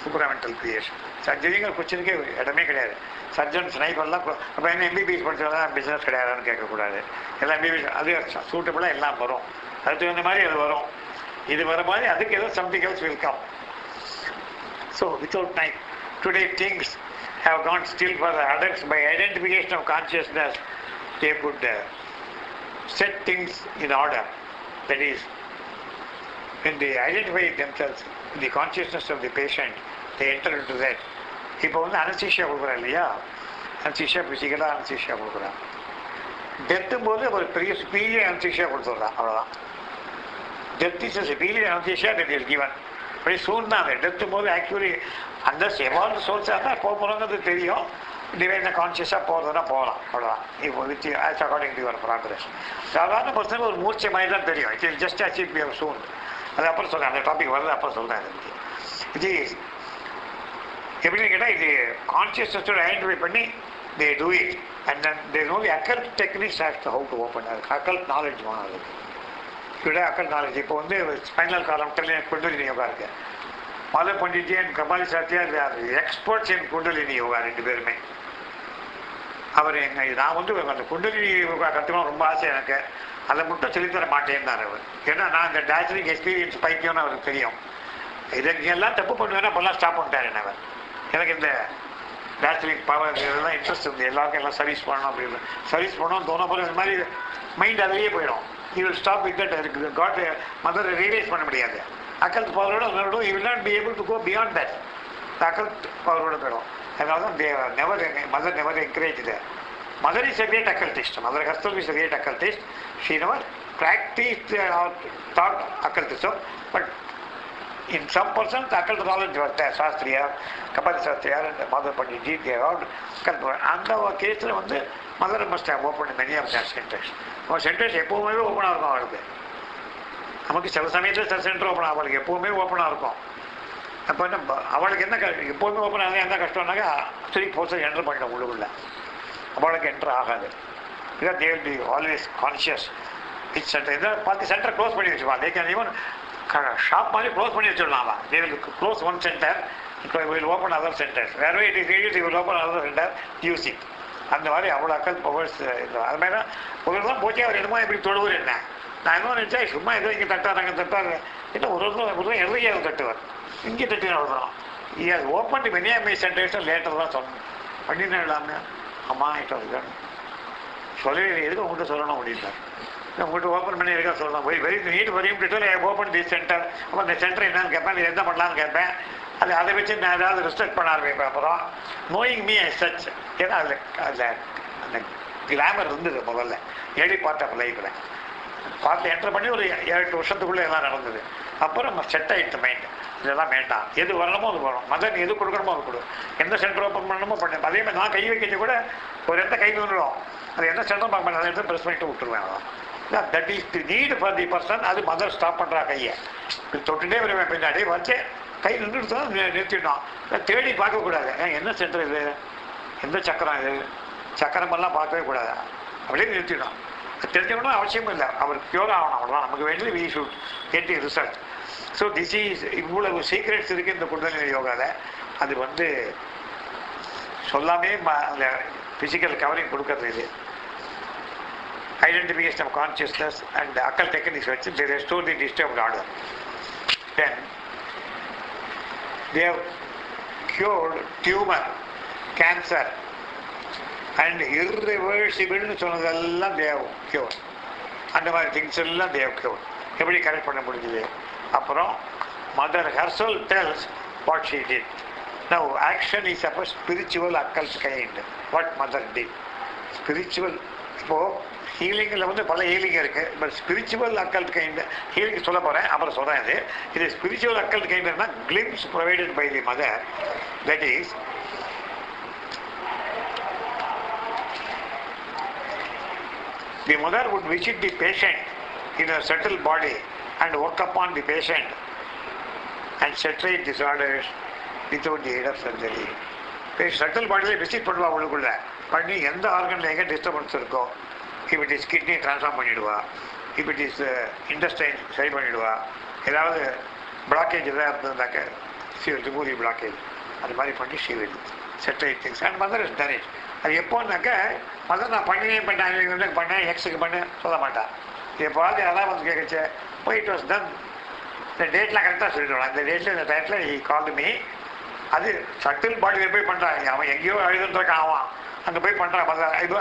supramental creation. சர்ஜரிங்கிற கொஸ்டினுக்கே இடமே கிடையாது. Surgeons knife எல்லாம் அப்போ என்ன MBBS படிச்சவங்க business கிடையாதுன்னு கேட்கக்கூடாது. எல்லாம் எம்பிபிஎஸ் அது சூட்டபுளாக எல்லாம் வரும். அதுக்கு தகுந்த மாதிரி அது வரும். இது வர மாதிரி அதுக்கு ஏதோ something else will come. So without knife today things have gone still further. Adults, by identification of consciousness, they could set things in order. That is, when they identify themselves in the consciousness of the patient, they enter into that. இப்போ வந்து anaesthesia கொடுக்குறா இல்லையா, anaesthesia பிசிக்கலாக anaesthesia கொடுக்குறான். டெத்தும் போது ஒரு பெரிய ஸ்பீரியர் anaesthesia கொடுத்துட்றான், அவ்வளோதான். Death is superior anaesthesia that is given. அப்படி சூன் தான் அது. டெத்தும் போது ஆக்சுவலி அந்த எவால்வ் சோர்ஸாக இருந்தால் போகிறோங்கிறது தெரியும். டிவைன் கான்சியஸாக போகிறதுனா போகலாம், அவ்வளோதான். இப்போ with as according to your progress. சாதாரண பர்சனுக்கு ஒரு மூர்ச்சை மாதிரி தான் தெரியும். It is just achieve your soon. அது அப்புறம் சொல்கிறேன், அந்த டாபிக் வருது அப்புறம் சொல்கிறேன். இது எப்படின்னு கேட்டால் இது கான்சியஸ்னஸோட ஐடென்டிஃபை பண்ணி they do it. And then they know the occult techniques as to how to open. அதுக்கு அக்கல்ட் நாலேஜ் வேணும். அதுக்கு டுடே அக்கல்ட் நாலேஜ். இப்போ வந்து ஸ்பைனல் காலம் குண்டலினி யோகா இருக்கு. Mother Panditji and Kapali Sathiya experts in kundalini yoga ரெண்டு பேருமே. அவர் நான் வந்து அந்த குண்டலினி யோகா கற்றுக்கணும் ரொம்ப ஆசை எனக்கு. அதை மட்டும் சொல்லித்தர மாட்டேன்னார் அவர். ஏன்னா நான் இந்த டார்ஜிலிங் எக்ஸ்பீரியன்ஸ் பைத்தியம்னு அவருக்கு தெரியும். இதுக்கு எல்லாம் தப்பு பண்ணுவேன்னா அப்போல்லாம் ஸ்டாப் பண்ணிட்டார் என்ன அவர். எனக்கு இந்த டார்ஜிலிங் பவர் இதெல்லாம் இன்ட்ரெஸ்ட் இருந்து எல்லாருக்கும் எல்லாம் சர்வீஸ் பண்ணணும் அப்படின்னு. சர்வீஸ் பண்ணணும் தோண போகிற இந்த மாதிரி மைண்ட் அதிலேயே போயிடும். You will stop with that. இருக்குது காட் மதரை ரியலைஸ் பண்ண முடியாது. அக்கல்ட் பவரோட விடும். You will not be able to go beyond that. Occult பவரோட போயிடும். அதனால தான் மதர் நெவர் என்கரேஜ் இது. Mother is a great occultist. Mother herself is a great occultist. She never practiced or taught occultism, but in some persons the occult knowledge was there. Shastriya, Kapali Shastriya and Mother Panditji, they are occult. அந்த கேஸில் வந்து mother must have opened many of their centers. அவன் centres எப்போவுமே ஓப்பனாக இருக்கும் அவளுக்கு. நமக்கு சில சமயத்தில் சில சென்டர் ஓப்பன் அவளுக்கு எப்போவுமே ஓப்பனாக இருக்கும். அப்போ என்ன அவளுக்கு என்ன எப்போவுமே ஓப்பன் ஆகுது என்ன கஷ்டம்னாக்கா ஸ்ரீ ஃபோர்ஸை என்டர் பண்ணிடும் உள்ளுக்குள்ள. அவளுக்கு என்டர் ஆகாது. Because they will be always conscious which centre. இதை பார்த்து சென்டர் க்ளோஸ் பண்ணி வச்சுருவான். தே கேன் ஈவன் ஷாப் மாதிரி க்ளோஸ் பண்ணி வச்சுடலாம். அவன் they will close one centre, will open other centres. வேறு it is it will open other centre use it. அந்த மாதிரி அவ்வளோ அக்கல் பவர்ஸ். அது மாதிரி தான் ஒரு தான் போச்சு. அவர் என்னமோ இப்படி தொழுவர் என்ன. நான் என்ன நினச்சா சும்மா ஏதோ இங்கே தட்டார் அங்கே தட்டார். என்ன ஒரு தான் எதையே தட்டுவார். இங்கே தட்டினா விடுறோம். அது ஓப்பன் மெனியாமை சென்டர்ஸ் லேட்டர் தான் சொல்லணும். பண்ணினா இல்லாமல் அம்மா கிட்ட இருக்கணும் சொல்லவே எதுக்கு உங்கள்கிட்ட சொல்லணும் அப்படின்ட்டார். உங்கள்கிட்ட ஓப்பன் பண்ணி இருக்கா சொல்லணும். வெரி நீட் வெரி இம்ப்ளிட்டர் ஓப்பன் தி சென்டர். அப்போ அந்த சென்டர் என்னன்னு கேட்பேன், இது என்ன பண்ணலான்னு கேட்பேன். அதை வச்சு நான் ஏதாவது ரெஸ்ட்ரிக்ட் பண்ண ஆரம்பிப்பேன். அப்புறம் நோயிங் மீ சச். ஏன்னா அதில் அந்த கிளாமர் இருந்தது முதல்ல ஏழி பார்ட் ஆஃப் லைஃப்பில். பார்த்து என்டர் பண்ணி ஒரு 7-8 வருஷத்துக்குள்ளே எல்லாம் நடந்தது. அப்புறம் செட் ஆகிடுச்சு மைண்ட். இதெல்லாம் வேண்டாம், எது வரணுமோ அது வரும். மதன் எது கொடுக்கணுமோ அது கொடு. எந்த சென்டர் ஓப்பன் பண்ணணுமோ பண்ணு. அதே மாதிரி நான் கை வைக்கிறது கூட ஒரு இடத்த கை வந்துடும். அது என்ன சென்டர் பார்க்க மாட்டேன், அதை எடுத்து ப்ரெஸ் பண்ணிட்டு விட்டுருவேன். அதான் that is the need for the person. அது மதர் ஸ்டாப் பண்ணுறா கையை. தொட்டுட்டே வருவேன் பின்னாடி வச்சு கை நின்றுட்டு தான் நிறுத்திட்டோம். தேடி பார்க்கக்கூடாது. என்ன சென்டர் இது, எந்த சக்கரம் இது, சக்கரமெல்லாம் பார்க்கவே கூடாது. அப்படியே நிறுத்திடும். தெரிஞ்சுக்கணும் அவசியமும் இல்லை. அவர் பியூர் ஆகணும், அவ்வளோதான் நமக்கு வேண்டியது. We should get the result. So this is இவ்வளவு சீக்ரெட்ஸ் இருக்குது இந்த குண்டலினி யோகாவில். அது வந்து சொல்லாமே அந்த ஃபிசிக்கல் கவரிங் கொடுக்கறது. இது identification of consciousness and occult techniques வச்சு they restore the disturbed order. Then they have cured tumor, cancer and irreversible சொன்னதெல்லாம் they have cured. அந்த மாதிரி திங்ஸ் எல்லாம் they have cured. எப்படி கரெக்ட் பண்ண முடியுது? அப்புறம் mother herself tells what she did. Now action is of a spiritual occult kind. What mother did. Spiritual. இப்போ ஹீலிங்கில் வந்து பல ஹீலிங் இருக்குது. But spiritual occult kind healing சொல்ல போகிறேன், அப்புறம் சொல்கிறேன். இது ஸ்பிரிச்சுவல் அக்கல்ட் கைண்ட்னா glimpse provided by the mother. That is The mother would visit the patient in a settled body and work upon the patient and settle disorders without the aid of surgery. Settled body visit பண்ணுவா உள்ளுக்குள்ள பண்ணி எந்த ஆர்கனில் எங்கே disturbance இருக்கோ, இப்போ it is kidney transform பண்ணிவிடுவா, இப்போ it is intestine சரி பண்ணிவிடுவா, ஏதாவது பிளாக்கேஜ் எதாவது இருந்ததுனாக்க ரிமூவ் பிளாக்கேஜ் அது மாதிரி பண்ணி she will settle things and mother is done it. அது எப்போன்னாக்க மதர் நான் பண்ணேன் எக்ஸுக்கு பண்ணேன் சொல்ல மாட்டான். எப்போது அதான் வந்து கேட்கச்சு போய் இட் வாஸ் டன் இந்த டேட்லாம் கரெக்டாக சொல்லிடுவான். இந்த டேட்டில் இந்த டைத்தில் ஹி கால்டு மீ. அது சட்டில் பாடியில் போய் பண்ணுறாங்க, அவன் எங்கேயோ எழுதுன்றான், அவன் அங்கே போய் பண்ணுறான் மதர். இது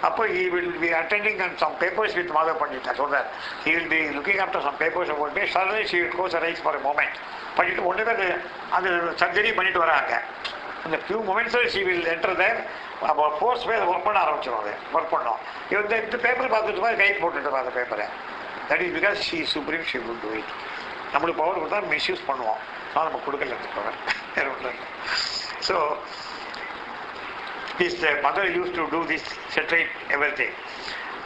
அப்போ he will be attending and some papers with mother பண்ணிட்டேன் சொல்கிறார். He will be looking after some papers about me. Suddenly she will close eyes for a moment பண்ணிட்டு ஒன்றுமே அது சர்ஜரி பண்ணிட்டு வராங்க. அந்த ஃபியூ மொமெண்ட்ஸில் ஷி வில் என்டர் தேர் அப்போ ஃபோர்ஸ் போய் அதை ஒர்க் பண்ண ஆரம்பிச்சிடும். அது ஒர்க் பண்ணோம். இந்த பேப்பர் பார்த்துட்டு மாதிரி கைட் போட்டுட்டு அந்த பேப்பரை. That is because she supreme she would do it. நம்மளுக்கு பவர் கொடுத்தா மிஸ்யூஸ் பண்ணுவோம், ஆனால் நம்ம கொடுக்கல power. So this mother used to do this, separate everything.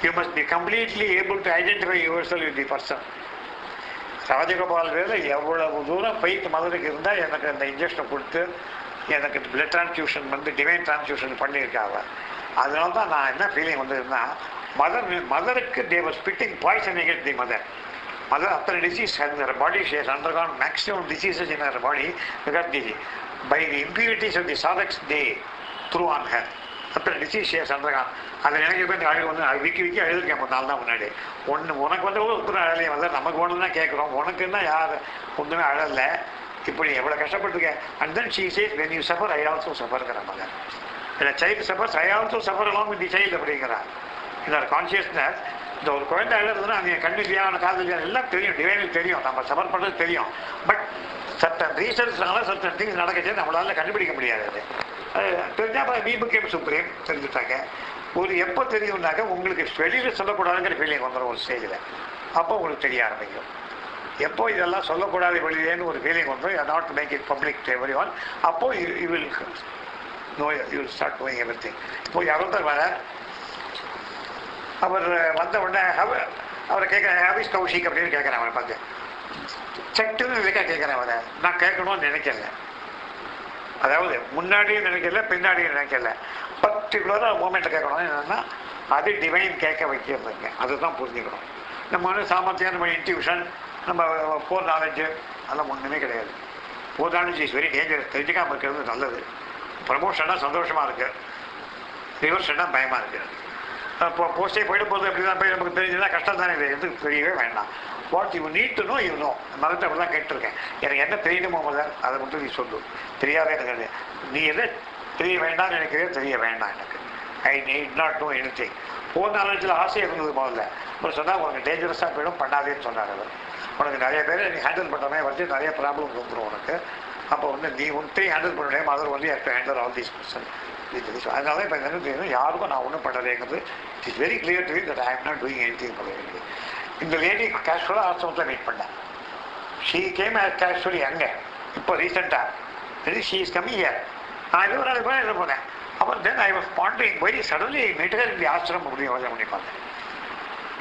You must be completely able to identify yourself with the person. Rajagopal வேலை எவ்வளவு தூரம் fight மதருக்கு இருந்தால் எனக்கு அந்த இன்ஜெக்ஷனை கொடுத்து எனக்கு பிளட் டிரான்ஸ்ஃபியூஷன் வந்து டிவைன் டிரான்ஸ்ஃபியூஷன் பண்ணியிருக்காங்க. அதனால தான் நான் என்ன ஃபீலிங் வந்ததுன்னா மதருக்கு they were spitting poison against the mother. Mother after disease in her body, she has undergone maximum diseases in her body because by the impurities of the sadhaks they threw on her. After disease she has undergone. அதை எனக்கு போய் அழுகு வந்து விக்கி அழுதுருக்கேன் 3 நாள் தான் முன்னாடி. உனக்கு வந்து ஒருத்தர் அழலையே வந்து நமக்கு ஒன்று தான் கேட்குறோம், உனக்குன்னா யார் ஒன்றுமே அழலை, இப்படி எவ்வளோ கஷ்டப்பட்டுருக்கேன். And then she says when you suffer I also sufferங்கிற மகன். இந்த child suffers I also suffer along with the child அப்படிங்கிறார். இந்த கான்சியஸ்னஸ் இந்த ஒரு குழந்தை அழுதுன்னா அவங்க கண்ணுலையா காதலியா எல்லாம் தெரியும், டிவைனுக்கு தெரியும், நம்ம சஃபர் பண்ணுறது தெரியும். பட் சர்டன் ரீசன்ஸ்னால சர்டன் திங்ஸ் நடக்கச்சு நம்மளால கண்டுபிடிக்க முடியாது. அது தெரிஞ்சால் அப்புறம் we became supreme தெரிஞ்சுட்டாங்க. ஒரு எப்போ தெரியும்னாக்க உங்களுக்கு வெளியில் சொல்லக்கூடாதுங்கிற ஃபீலிங் வந்துடும் ஒரு ஸ்டேஜில். அப்போ உங்களுக்கு தெரிய ஆரம்பிக்கும். எப்போ இதெல்லாம் சொல்லக்கூடாது வெளியேன்னு ஒரு ஃபீலிங் வந்துடும், not make it public to everyone. அப்போ you will know, you will start knowing everything. இப்போ யாரோ வர அவர் வந்த உடனே அவரை கேட்குறேன் ஹாபிஸ் கௌஷிக் அப்படின்னு கேட்குறேன். அவரை பார்த்து சட்டுன்னு இல்லைக்கா கேட்குறேன். அவரை நான் கேட்கணும்னு நினைக்கல, அதாவது முன்னாடியும் நினைக்கல பின்னாடியும் நினைக்கல, பர்டிகுலராக மூமெண்ட்டை கேட்கணும். என்னென்னா அது டிவைன் கேட்க வைக்கிறதுங்க, அதுதான் புரிஞ்சுக்கணும். நம்ம வந்து சாமர்த்தியம், நம்ம இன்ட்யூஷன், நம்ம போர் நாலேஜு அதெல்லாம் ஒன்றுமே கிடையாது. போர் நாலேஜ் இஸ் வெரி டேஞ்சரஸ். தெரிஞ்சுக்காமல் இருக்கிறது நல்லது. ப்ரமோஷனாக சந்தோஷமாக இருக்குது, ரிவர்ஷனாக பயமாக இருக்குது. இப்போ போஸ்டே போயிட்டு போகிறது அப்படி தான் போய் நமக்கு தெரிஞ்சுன்னா கஷ்டம் தானே. இது எதுக்கு தெரியவே வேண்டாம். What you need to know you know. மதத்தை அப்படி தான் கேட்டிருக்கேன். எனக்கு என்ன தெரியணுமோ முதல் அதை மட்டும் நீ சொல்லு. தெரியாத எனக்கு நீ எதை தெரிய வேண்டாம்னு நினைக்கிறதே தெரிய வேண்டாம் எனக்கு. I need not know anything. போர் நாலேஜில் ஆசை இருந்தது முதல்ல. அப்புறம் சொன்னால் உனக்கு டேஞ்சரஸாக போயிடும், பண்ணாதேன்னு சொன்னார் அவர். உனக்கு நிறைய பேர் நீ ஹேண்டில் பண்ணுறமே வந்து நிறைய ப்ராப்ளம் வந்துடும் உனக்கு. அப்போ வந்து நீ ஒன்றையும் ஹேண்டில் பண்ண முடியாது. மதர் வந்து to handle all these person. அதனால இப்போ என்ன தெரியும், யாருக்கும் நான் ஒன்றும் பண்ணலைங்கிறது it is very clear to me that I am not doing anything பண்ணுறது. இந்த லேடி கேஷுவலாக ஆசிரமத்தில் மீட் பண்ணேன். ஷீ கேம் கேஷுவலி அங்கே இப்போ ரீசெண்டாக ஷீ இஸ் கம்மிங் ஹியர். நான் இது ஒரு நாள் கூட இது போனேன். அப்புறம் தென் ஐ வாஸ் பாண்டிங் very suddenly meet her in the ஆசிரமம் அப்படின்னு யோசனை பண்ணி பார்த்தேன்.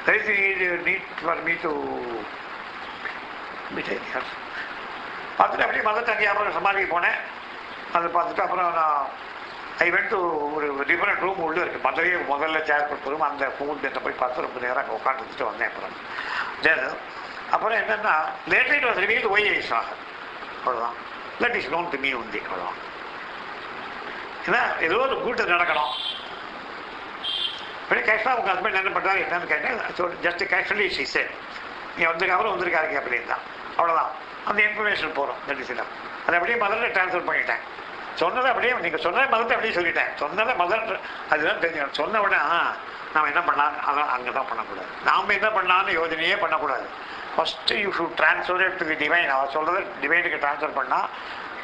there is a need for me to meet her. பார்த்துட்டு அப்படியே மதத்தை அங்கே அப்புறம் சமாளிக்கு போனேன். அதை பார்த்துட்டு அப்புறம் நான் ஐ வென்ட் டு ஒரு டிஃப்ரெண்ட் ரூம் உள்ளே இருக்குது. மதுரையே முதல்ல சேர் கொடுத்துரும் அந்த ஃபோன் போய் பார்த்து ரொம்ப நேரம் அங்கே உட்காந்துட்டு வந்தேன். அப்புறம் தென் அப்புறம் என்னென்னா later it was revealed why I சாக. அவ்வளோதான். That is known to me உண்டி. அவ்வளோதான். ஏன்னா ஏதோ ஒரு கூட்டு நடக்கணும். அப்படியே கேஷுவலாக உங்கள் ஹஸ்பண்ட் என்ன பண்ணுறாரு என்னன்னு கேட்டேன். So just casually she said நீ அப்புறம் வந்திருக்காருங்க அப்படின்னு தான். அவ்வளோதான். அந்த இன்ஃபர்மேஷன் போகிறோம். தட் இஸ் இடம். அதை அப்படியே மதரில் ட்ரான்ஸ்ஃபர் பண்ணிட்டேன். சொன்னதை அப்படியே நீங்கள் சொன்ன மதத்தை அப்படியே சொல்லிட்டேன். சொன்னதை மதர் அதுதான் தெரிஞ்சுக்கணும். சொன்ன உடனே நாம் என்ன பண்ணலாம் அதான் அங்கே தான் பண்ணக்கூடாது. நாம் என்ன பண்ணலான்னு யோஜனையே பண்ணக்கூடாது. First you should transfer to the divine. அவர் சொல்கிறத டிவைனுக்கு ட்ரான்ஸ்ஃபர் பண்ணால்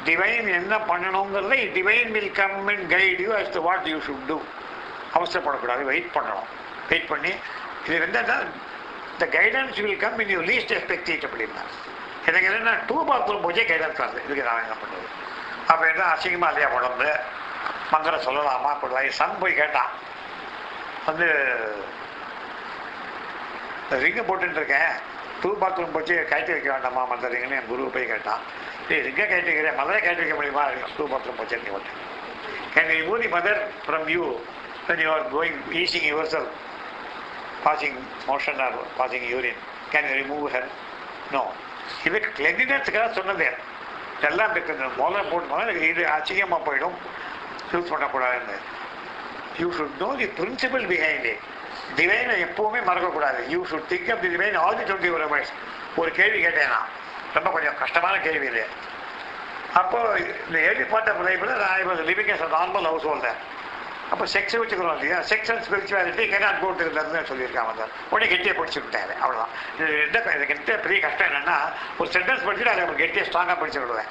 டிவைன் என்ன பண்ணணுங்கிறத divine will come and guide you as to what you should do. அவசரப்படக்கூடாது, வெயிட் பண்ணணும். வெயிட் பண்ணி இது என்னன்னா the guidance will come in you least expect it அப்படின்னா. எனக்கு என்னென்னா 2 பாத்ரூம் போச்சே கைடன்ஸ் ஆகுது. இதுக்கு நான் என்ன பண்ணுறது? அப்போ என்ன அசிங்கமாக இல்லையா உடம்பு மந்திரம் சொல்லலாமா? அப்படி சன் போய் கேட்டான் வந்து ரிங்கை போட்டுருக்கேன், டூ பாத்ரூம் போச்சு கழட்டி வைக்க வேண்டாமா அந்த ரிங்குன்னு என் குருவை போய் கேட்டான். ரிங்கை கழட்டி வைக்கிறேன், மதரை கழட்டி வைக்க முடியுமா, டூ பாத்ரூம் போச்சுன்னு போட்டேன். Can you remove the mother from you when you are going eating yourself, passing motion or passing urine? Can you remove her? No. இது கிளென்லினஸ்க்காக சொன்னது. எல்லாம் மோதிரம் போட்டு இது அச்சிங்கமாக போயிடும், யூஸ் பண்ணக்கூடாதுன்னு. You should know the principle behind it. டிவைனை எப்பவுமே மறக்கக்கூடாது. You should think of the divine all the 24 hours. ஒரு கேள்வி கேட்டேன் நான், ரொம்ப கொஞ்சம் கஷ்டமான கேள்வி இது. அப்போ இந்த ஏர்லி பார்ட் ஆஃப் லைஃப்ல நான் living as normal householder. அப்போ செக்ஸ் வச்சுக்கிறோம் இல்லையா, sex and spirituality cannot go to the சொல்லியிருக்காங்க சார். உடனே கெட்டியை படிச்சு விட்டாரு, அவ்வளோதான். இது கெட்ட பெரிய கஷ்டம் என்னென்னா, ஒரு சென்டென்ஸ் படிச்சுட்டு அதை கெட்டியை ஸ்ட்ராங்காக படிச்சு விடுவேன்.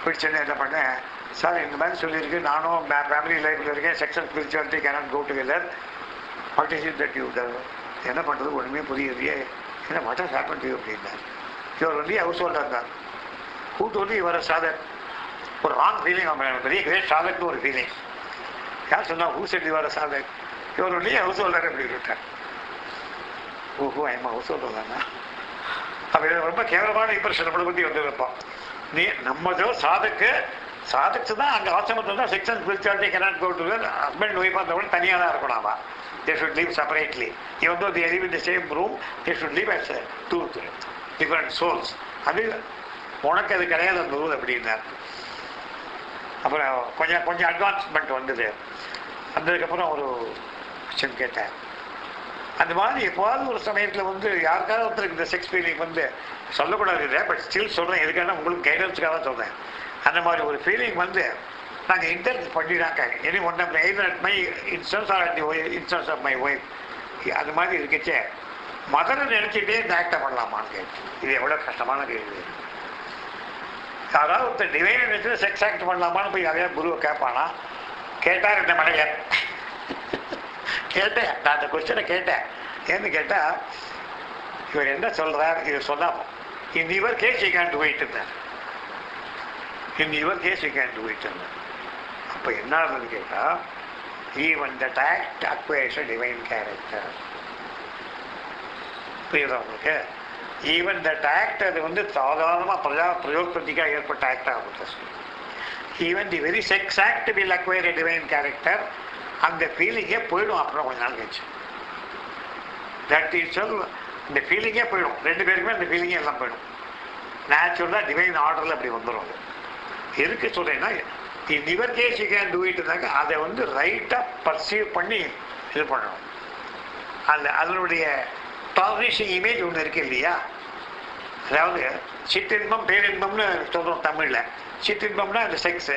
பிடிச்சோன்னு என்ன பண்ணேன், சார் இந்த மாதிரி சொல்லியிருக்கு, நானும் ஃபேமிலி லைஃப்பில் இருக்கேன், sex and spirituality cannot go together, what is it that you என்ன பண்ணுறது ஒன்றுமே புரியுது, என்ன what has happen to you அப்படின்னார். இவர் ஒன்லி ஹவுஸ் ஹோல்டர் தான். Who told you are sadhak? ஒரு ராங் ஃபீலிங், பெரிய கிரேட் சாதக்னு ஒரு ஃபீலிங். யார் சொன்னா who said you are sadhak? இவர் ஒன்லி ஹவுஸ் ஹோல்டர் அப்படி விட்டார். ஓஹோ ஐமா ஹவுஸ் ஹோல்டர் தானே. அப்போ ரொம்ப கேவலமான இம்ப்ரெஷன் நம்மளை பற்றி வந்து வைப்போம். நீ நம்மதோ சாதக்கு தான் அங்கே ஆசிரமத்தில் தான் sex and spirituality cannot go to husband wife இருந்தவங்க தனியாக தான் இருக்கணும். அவன் they should live separately. Even though they live in the same room, they should live as two different souls. அது உனக்கு அது கிடையாது அந்த ரூல் அப்படின்னார். அப்புறம் கொஞ்சம் அட்வான்ஸ்மெண்ட் வந்தது. வந்ததுக்கப்புறம் ஒரு கொஸ்டின் கேட்டேன். அந்த மாதிரி எப்போவாவது ஒரு சமயத்தில் வந்து யாருக்காவது ஒருத்தருக்கு இந்த செக்ஸ் ஃபீலிங் வந்து சொல்லக்கூடாது இல்லை, பட் ஸ்டில் சொல்கிறேன், எதுக்காக உங்களுக்கு கைடன்ஸுக்காக தான் சொல்கிறேன். அந்த மாதிரி ஒரு ஃபீலிங் வந்து நாங்கள் இன்டர்வியூ பண்ணிடாங்க any one of either at my instance or at the instance of my wife. அது மாதிரி இருக்கச்சே மதரை நினச்சிட்டே இந்த ஆக்டை பண்ணலாமான்னு கேட்டு, இது எவ்வளோ கஷ்டமான கேள்வி. யாராவது ஒருத்தர் டிவைனை நினச்சி செக்ஸ் ஆக்ட் பண்ணலாமான்னு போய் நிறையா குருவை கேட்பானா? கேட்டார் இந்த மனைவியர். கேட்டேன், நான் அந்த கொஸ்டினை கேட்டேன். ஏன்னு கேட்டால் இவர் என்ன சொல்கிறார், இவர் சொன்னால் in your case you can do it இருந்தார். In your case you can do it இருந்தார். அப்போ என்ன ஆகுதுன்னு கேட்டால், even that act acquires a divine character. புரியுதா உங்களுக்கு? ஈவன் தட் ஆக்ட் அது வந்து சாதாரணமாக பிரயோகத்திக்காக ஏற்பட்ட ஆக்ட் ஆகும். Even the very sex act will acquire a divine character. அந்த ஃபீலிங்கே போயிடும் அப்புறம் கொஞ்ச நாள் கழிச்சு. தட் இஸ் சொல் இந்த ஃபீலிங்கே போயிடும். ரெண்டு பேருக்குமே அந்த ஃபீலிங்கே எல்லாம் போயிடும். நேச்சுரலாக டிவைன் ஆர்டரில் அப்படி வந்துடும். அது எதுக்கு சொல்கிறேன்னா, in your case you can do இட்னாக்க அதை வந்து ரைட்டாக பர்சீவ் பண்ணி இது பண்ணணும். அதனுடைய டார்னிஷிங் இமேஜ் ஒன்று இருக்கு இல்லையா? அதாவது சிற்றின்பம் பேரின்பம்னு சொல்கிறோம் தமிழில். சிற்றின்பம்னா இந்த செக்ஸு,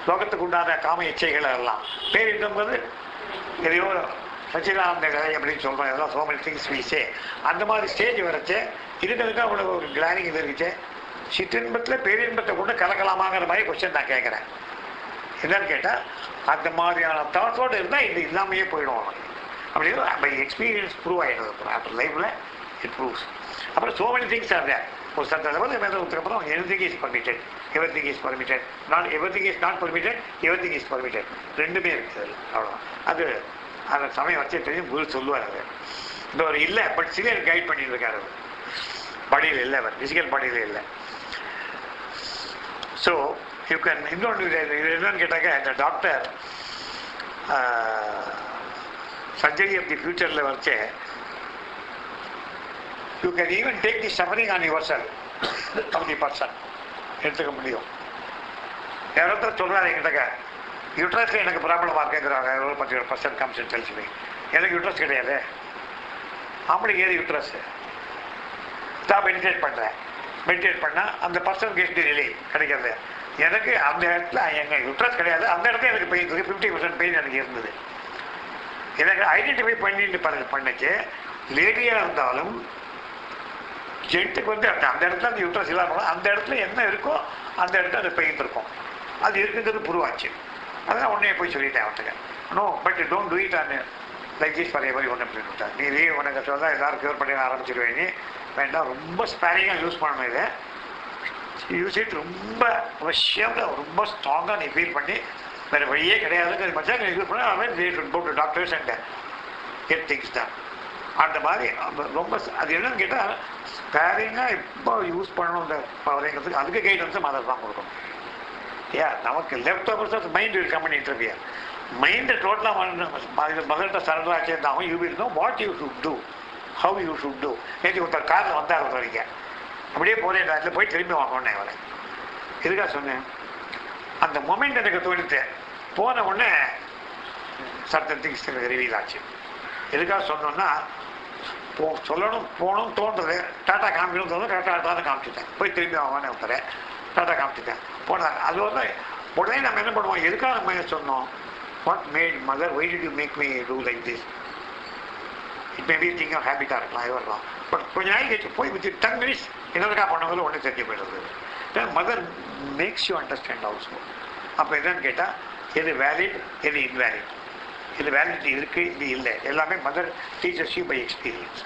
லோகத்துக்கு உண்டான காம இச்சைகள் எல்லாம். பேரின்பம்ங்கிறது எதையோ சச்சிதானந்த கதை அப்படின்னு சொல்கிறோம். இதெல்லாம் so many things we say. அந்த மாதிரி ஸ்டேஜ் வரைச்சு இருக்கிறதுக்கு அவ்வளோ ஒரு கிளானிங் இது இருந்துச்சு. சிற்றின்பத்தில் பேரின்பத்தை கொண்டு கலக்கலாமாங்கிற மாதிரி கொஸ்டின் நான் கேட்குறேன். என்னன்னு கேட்டால், அந்த மாதிரியான தாட்ஸோடு இருந்தால் இது இல்லாமையே போயிடும். அப்படின்னு பை எக்ஸ்பீரியன்ஸ் ப்ரூவ் ஆகிடுது. ஆஃப்டர் லைஃப்பில் இட் ப்ரூவ்ஸ். அப்புறம் so many things are there. ஒரு சட்ட லெவல் மேலும் everything is permitted, everything is permitted, not everything is not permitted, everything is permitted. ரெண்டுமே இருக்குது. அவ்வளோதான். அது அந்த சமயம் வச்சு தெரியும் குரு சொல்லுவார். அது இந்த ஒரு இல்லை, பட் சிவியர் கைட் பண்ணிட்டு இருக்காரு. அவர் பாடியில் இல்லை, அவர் ஃபிசிக்கல் பாடியில் இல்லை. ஸோ யூ கேன் இன்னொன்று என்னன்னு கேட்டாக்க, இந்த டாக்டர் சர்ஜரி ஆஃப் தி ஃபியூச்சரில் வச்சு you can even take the suffering on yourself of the person எடுத்துக்க முடியும். யாரோ சொல்கிறாரு என்கிட்ட, யூட்ரஸில் எனக்கு ப்ராப்ளமாக இருக்குங்கிறாங்க. 10% கம்ஸ் இன் டெல்ஸ் மீ. எனக்கு யூட்ரஸ் கிடையாது. ஆம்பளைக்கு ஏது யூட்ரஸ்? நான் மெடிடேட் பண்ணுறேன். மெடிடேட் பண்ணால் அந்த பர்சன் கெட் தி ரிலீஃப் கிடைக்கிறது. எனக்கு அந்த இடத்துல எங்கள் யூட்ரஸ் கிடையாது, அந்த இடத்துல எனக்கு பெயின் இருக்குது. 50% பெயின் எனக்கு இருந்தது. எனக்கு ஐடென்டிஃபை பண்ணிட்டு பண்ணிச்சு. லேடியாக இருந்தாலும் ஜென்ட்டுக்கு வந்து அந்த இடத்துல அந்த யூட்ரஸ் இல்லாமல் அந்த இடத்துல என்ன இருக்கோ அந்த இடத்துல அந்த பெயின் இருக்கும். அது இருக்குங்கிறது புருவாச்சு. அதெல்லாம் உடனே போய் சொல்லிட்டேன் அவர்கிட்ட. No but don't do it on like this for everyone அப்படின்னு விட்டார். நீ இதே உனக்கு சொன்னால் எல்லோரும் க்யூர் பண்ணி ஆரம்பிச்சிருவேன். நீ வேண்டாம், ரொம்ப ஸ்பேரிங்காக யூஸ் பண்ணணும். இதை யூஸ் இட் ரொம்ப அவசியமாக ரொம்ப ஸ்ட்ராங்காக நீ ஃபீல் பண்ணி வேறு வழியே கிடையாதுங்கிற மச்சா நீ யூஸ் பண்ண. அவன் டாக்டர்ஸ் அண்ட் கெட் திங்ஸ் தான். அந்த மாதிரி ரொம்ப அது என்னன்னு கேட்டால் ஸ்பேரிங்காக இப்போ யூஸ் பண்ணணும் இந்த பவரைங்கிறதுக்கு அதுக்கு கைடன்ஸை மதர் தான் கொடுக்கணும். ஏன் நமக்கு leftovers mind will come and interfere. மைண்டை டோட்டலாக மதர்கிட்ட சரண்டர் ஆச்சுருந்தாலும் you will know what you should do, how you should do. நேற்று ஒருத்தர் காரில் வந்தார் ஒரு வரைக்கும் அப்படியே போகிறேன் அதில் போய் திரும்பி வாங்கணுன்னே அவரை எதுக்காக சொன்னேன், அந்த மொமெண்ட் எனக்கு தோணித்து போன உடனே சட்டத்துக்கு ரிவீல் ஆச்சு. எதுக்காக சொன்னோன்னா சொல்லணும் போகணும் தோன்றது, டாட்டா காமிக்கணும் தோணும், டாட்டா தான் காமிச்சிட்டேன், போய் திரும்பி வாங்கன்னு ஒருத்தரை டாட்டா காமிச்சிட்டேன் போனேன். அது வந்து உடனே நம்ம என்ன பண்ணுவோம், எதுக்காக நம்ம சொன்னோம், what made Mother, why did you make me do like this. It may be thing of ஹேபிட்டாக இருக்கலாம், இது வரலாம். பட் கொஞ்ச நாள் கழிச்சு போய் வித் 10 minutes என்னதுக்காக பண்ணவங்களும் ஒன்று தெரிஞ்சு போயிடுறது. Mother makes you understand also. அப்போ என்னன்னு கேட்டால் எது வேலிட் எது இன்வேலிட், இது வேலிடிட்டி இருக்குது இது இல்லை, எல்லாமே mother teachers you by experience.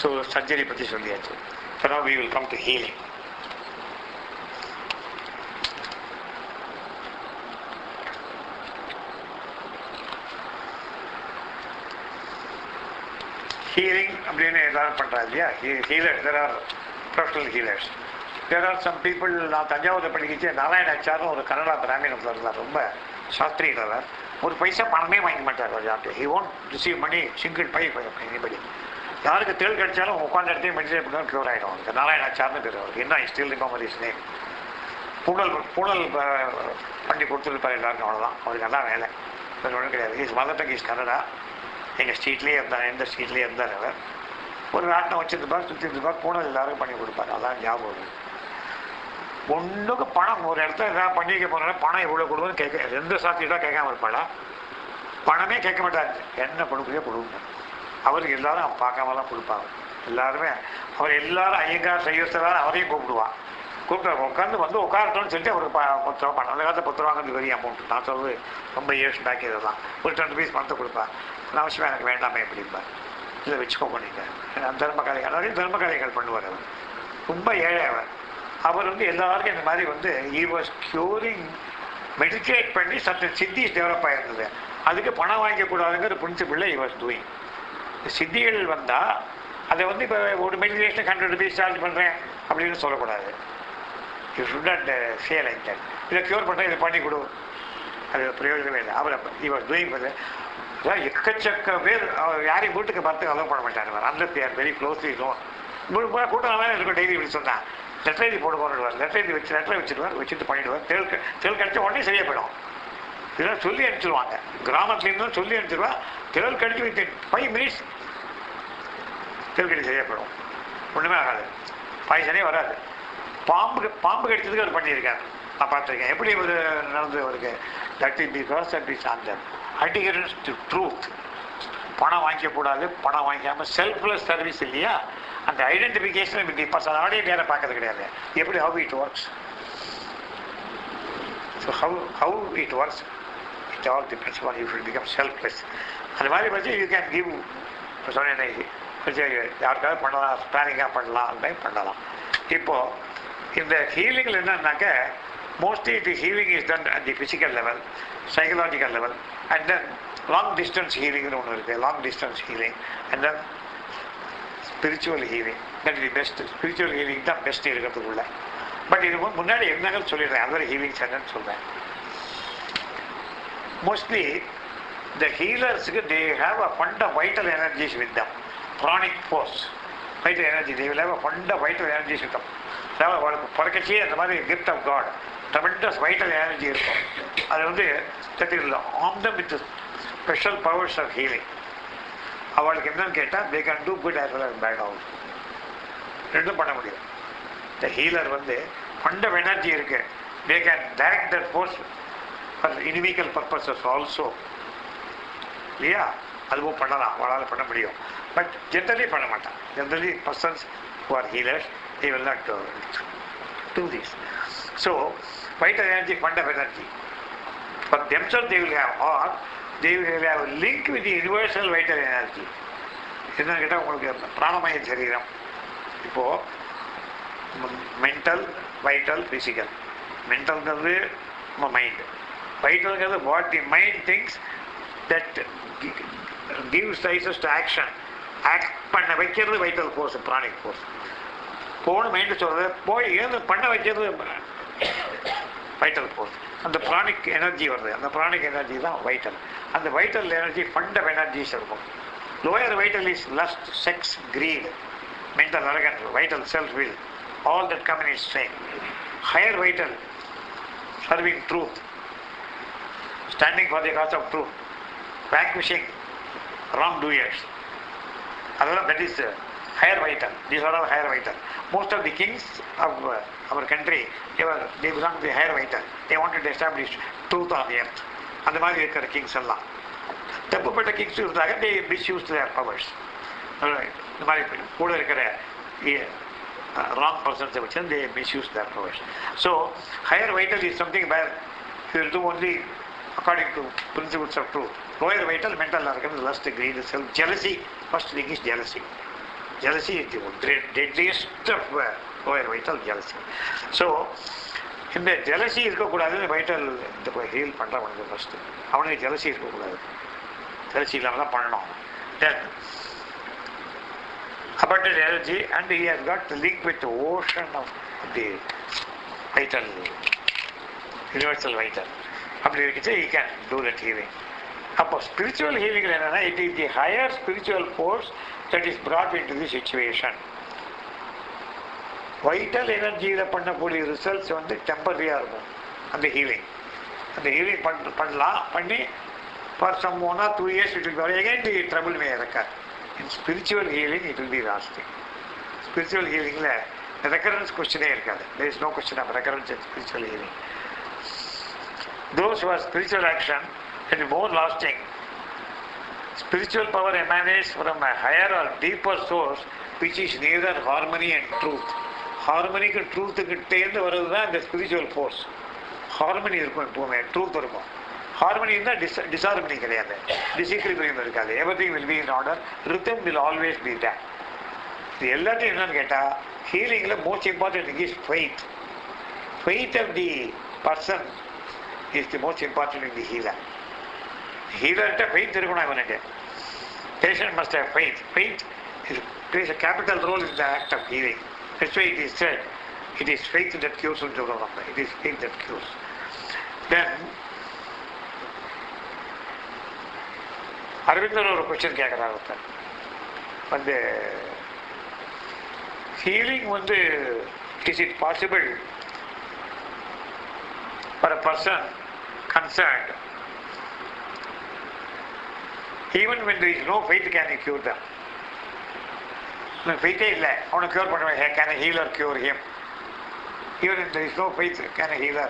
So surgery பற்றி சொல்லியாச்சு. So now we will come to healing. Healing அப்படின்னு ஏதாவது பண்ணுறா இல்லையா, healers, there are professional healers. There are some people, நான் தஞ்சாவூரில் படிக்கிச்சு நாராயணாச்சார்னு ஒரு கன்னடா பிராமின் இருந்தார், ரொம்ப சாஸ்திரியில் ஒரு பைசா பணமே வாங்க மாட்டார் அவர் யார்ட்டு. He won't receive money, single pay from anybody. யாருக்கு தேள் கிடைச்சாலும் உட்காந்து இடத்தையும் மெடிசேட் பண்ணாலும் க்யூர் ஆகிடும். அவருக்கு நாராயணாச்சார்னு பேர் அவருக்கு. என்ன ஸ்டில் ரிமெம்பர் இஸ் நேம். பூனல் பண்ணி கொடுத்துருப்பார் எல்லாருக்கும், அவ்வளோதான் அவருக்கு அதான் வேலை, வேறு ஒன்றும் கிடையாது. Is mother tongue is Kannada. எங்கள் ஸ்ட்ரீட்லேயே இருந்தார், எந்த ஸ்ட்ரீட்லேயே இருந்தார் அவர். ஒரு நாட்டில் வச்சுருப்பார், சுற்றி இருப்பார், பூனல் எல்லாருக்கும் பண்ணி கொடுப்பார். அதான் ஞாபகம். ஒன்றுக்கு பணம் ஒரு இடத்துல ஏதாவது பண்ணிக்க போனால பணம் எவ்வளோ கொடுக்குன்னு கேட்க எந்த சாத்தியத்தான் கேட்காம இருப்பாடா, பணமே கேட்க மாட்டார், என்ன கொடுக்குறே கொடுங்க. அவருக்கு எல்லாரும் பார்க்காமலாம் கொடுப்பாங்க எல்லாருமே. அவர் எல்லாரும் ஐயங்கார் செய்யறதுலாம் அவரையும் கூப்பிடுவான். கூப்பிட்டு உட்காந்து வந்து உட்காரட்டோன்னு சொல்லிட்டு அவருக்கு 10 ரூபா பணம், அந்த காலத்தில் 10 ரூபாங்கிறது பெரிய அமௌண்ட். நான் சொல்வது ரொம்ப இயர்ஸ் பேக் இதை தான். ஒரு 10 பீஸ் பணத்தை கொடுப்பேன். அவசியமாக எனக்கு வேண்டாமே எப்படிப்பார், இல்லை வச்சுக்கோ பண்ணிட்டேன். தர்மகாரிகள் நிறைய தர்மகாரிகள் பண்ணுவார் அவர். ரொம்ப ஏழை அவர். அவர் வந்து எல்லாருக்கும் இந்த மாதிரி வந்து ஈ வாஸ் க்யூரிங், மெடிடேட் பண்ணி சற்று சித்திஸ் டெவலப் ஆகிருந்தது. அதுக்கு பணம் வாங்கிக்கூடாதுங்கிற பிரின்சிபிளில் ஈ வாஸ் டூயிங். சித்திகள் வந்தால் அதை வந்து இப்போ ஒரு மெடிடேஷனுக்கு 100 rupees சார்ஜ் பண்ணுறேன் அப்படின்னு சொல்லக்கூடாது. You should not say like that. இதை க்யூர் பண்ணுறேன், இதை பண்ணி கொடு, அது பிரயோஜனமே இல்லை. அவர் ஈ வாஸ் டூயிங் பண்ணு. அதான் எக்கச்சக்க பேர் அவர் யாரையும் வீட்டுக்கு பார்த்து அலோவ் பண்ண மாட்டார். Unless they are very closely known. கூட்டம் நல்லா இருக்கும். டெய்லி இப்படி சொன்னால் லெட்டர் எழுதி போடுவார், லெட்டர் எழுதி வச்சுட்டு பண்ணிவிடுவார். தேள் கடிச்ச உடனே சரியாக போயிடும். இதெல்லாம் சொல்லி அனுப்பிச்சிடுவாங்க, கிராமத்துலேருந்து சொல்லி அனுப்பிச்சிடுவா. தேள் கடிச்சு வித் 5 minutes தேள் கடி சரியாக போயிடும், ஒன்றுமே ஆகாது, பாய்சனே வராது. பாம்பு கடிச்சதுக்கு அவர் பண்ணியிருக்காரு, நான் பார்த்துருக்கேன். எப்படி ஒரு நடந்தது அவருக்கு. That is because that is answer adherence to truth. பணம் வாங்கிக்கக்கூடாது, பணம் வாங்கிக்காமல் செல்ஃப்லெஸ் சர்வீஸ் இல்லையா, அந்த identification with the person. Audio நேரம் பார்க்கறது கிடையாது. எப்படி how it works. So how it works, it all depends on you should become selfless. அந்த மாதிரி வச்சு யூ கேன் கிவ் சொன்னேன் வச்சு யாருக்காவது பண்ணலாம், ஸ்பேனிங்காக பண்ணலாம், அந்த மாதிரி பண்ணலாம். இப்போது இந்த ஹீலிங்கில் என்னன்னாக்க mostly the healing is done at the physical level, psychological level, and then long distance ஹீலிங்னு ஒன்று இருக்குது. Long distance healing and then spiritual healing. That is best. Spiritual healing தான் பெஸ்ட் இருக்கிறதுக்குள்ள. பட் இது முன்னாடி என்னங்கன்னு சொல்லிடுறேன், அதர் ஹீலிங்ஸ் என்னன்னு சொல்கிறேன். மோஸ்ட்லி த ஹீலர்ஸுக்கு they have a fund of vital energies with them, pranic force, vital energy. They will have a fund of vital energies with them. அதாவது அவளுக்கு பிறக்கச்சியே அந்த மாதிரி gift of God, tremendous vital energy இருக்கும். அது வந்து that'll arm them with special powers of healing. அவளுக்கு என்னன்னு கேட்டால் they can do good as well as bad also. ரெண்டும் பண்ண முடியும். இந்த ஹீலர் வந்து ஃபண்ட் ஆஃப் எனர்ஜி இருக்குது, they can direct that force for inimical purposes also இல்லையா. அதுவும் பண்ணலாம், அவளால் பண்ண முடியும். பட் ஜென்ரலி பண்ண மாட்டான். Generally persons who are healers, they will not do this. So vital energy, fund of energy, for themselves they will have, or they will have a link with the universal vital energy. என்னன்னு கேட்டால் உங்களுக்கு பிராணமய சரீரம். இப்போது mental, vital, physical. மென்டல்ங்கிறது நம்ம mind, வைட்டல்ங்கிறது what the mind thinks that gives rises to action. Act பண்ண வைக்கிறது வைட்டல் ஃபோர்ஸ், பிராணிக் ஃபோர்ஸ். போன மைண்ட் சொல்றது போய் ஏது பண்ண வைக்கிறது வைட்டல் ஃபோர்ஸ். அந்த பிராணிக் எனர்ஜி வருது, அந்த பிராணிக் எனர்ஜி தான் வைட்டல். அந்த vital energy fund of energies இருக்கும். Lower vital is lust, sex, greed, mental arrogance, vital self-will, all that come in its train. Higher vital, serving truth, standing for the cause of truth, vanquishing wrongdoers. That is higher vital. These are all higher vital. Most of the kings of our country, they belong to the higher vital. They wanted to establish truth on the earth. அந்த மாதிரி இருக்கிற Kings எல்லாம் தப்புப்பட்ட Kings இருந்தாங்க. they misused their powers. இந்த மாதிரி கூட இருக்கிற wrong பர்சன்ஸை வச்சு they misuse their powers. So higher vital is something where you will do only according to principles of truth. Lower vital, mental arrogance, lust, greed, self, jealousy. First thing is jealousy. Jealousy is the deadliest of lower vital, jealousy. So இந்த jealousy இருக்கக்கூடாது. Vital இந்த heel பண்ணுறவனுக்கு first அவனுக்கு jealousy இருக்கக்கூடாது. jealousy இல்லாமல் தான் பண்ணணும். Then abundant energy, and he has got the link with the ocean of the vital, universal vital. அப்படி இருந்துச்சு he can do that healing. அப்போ ஸ்பிரிச்சுவல் ஹீலிங் என்னன்னா, it is the higher spiritual force that is brought into the situation. Vital எனர்ஜியில் பண்ணக்கூடிய results வந்து டெம்பரரியாக இருக்கும். அந்த ஹீலிங் பண்ணலாம், பண்ணி for some 1 or 2 years it will be again the trouble may occur. In spiritual healing it will be lasting. Spiritual healingல recurrence questionே இருக்காது. There is no question of recurrence in spiritual healing. Those who are spiritual action will be more lasting. Spiritual power emanates from a higher or deeper source which is neither harmony and truth. ஹார்மனிக்கு ட்ரூத்துக்கு தேர்ந்து வர்றது தான் இந்த spiritual force. Harmony இருக்கும், எப்பவுமே truth இருக்கும். Harmony இருந்தால் disharmony கிடையாது, disequilibrium இருக்காது. Everything will be in order, rhythm will always be there. இது எல்லாத்தையும் என்னன்னு கேட்டால், ஹீலிங்கில் most important thing is faith. Faith of the person is the most important in the healer. ஹீலர்கிட்ட ஃபெய்த் இருக்கணும் அவனுக்கு. Patient must have faith. Faith plays a capital role in the act of healing. That's why it is said, it is faith that cures and it is faith that cures. Then அரவிந்தர் ஒரு question கேட்குறாரு. வந்து healing வந்து is it possible for a person concerned even when there is no faith can you cure them? ஃபெய்த்தே இல்லை, அவனை cure பண்ணுவேன். Can a healer cure him? Even if there is no faith, can a healer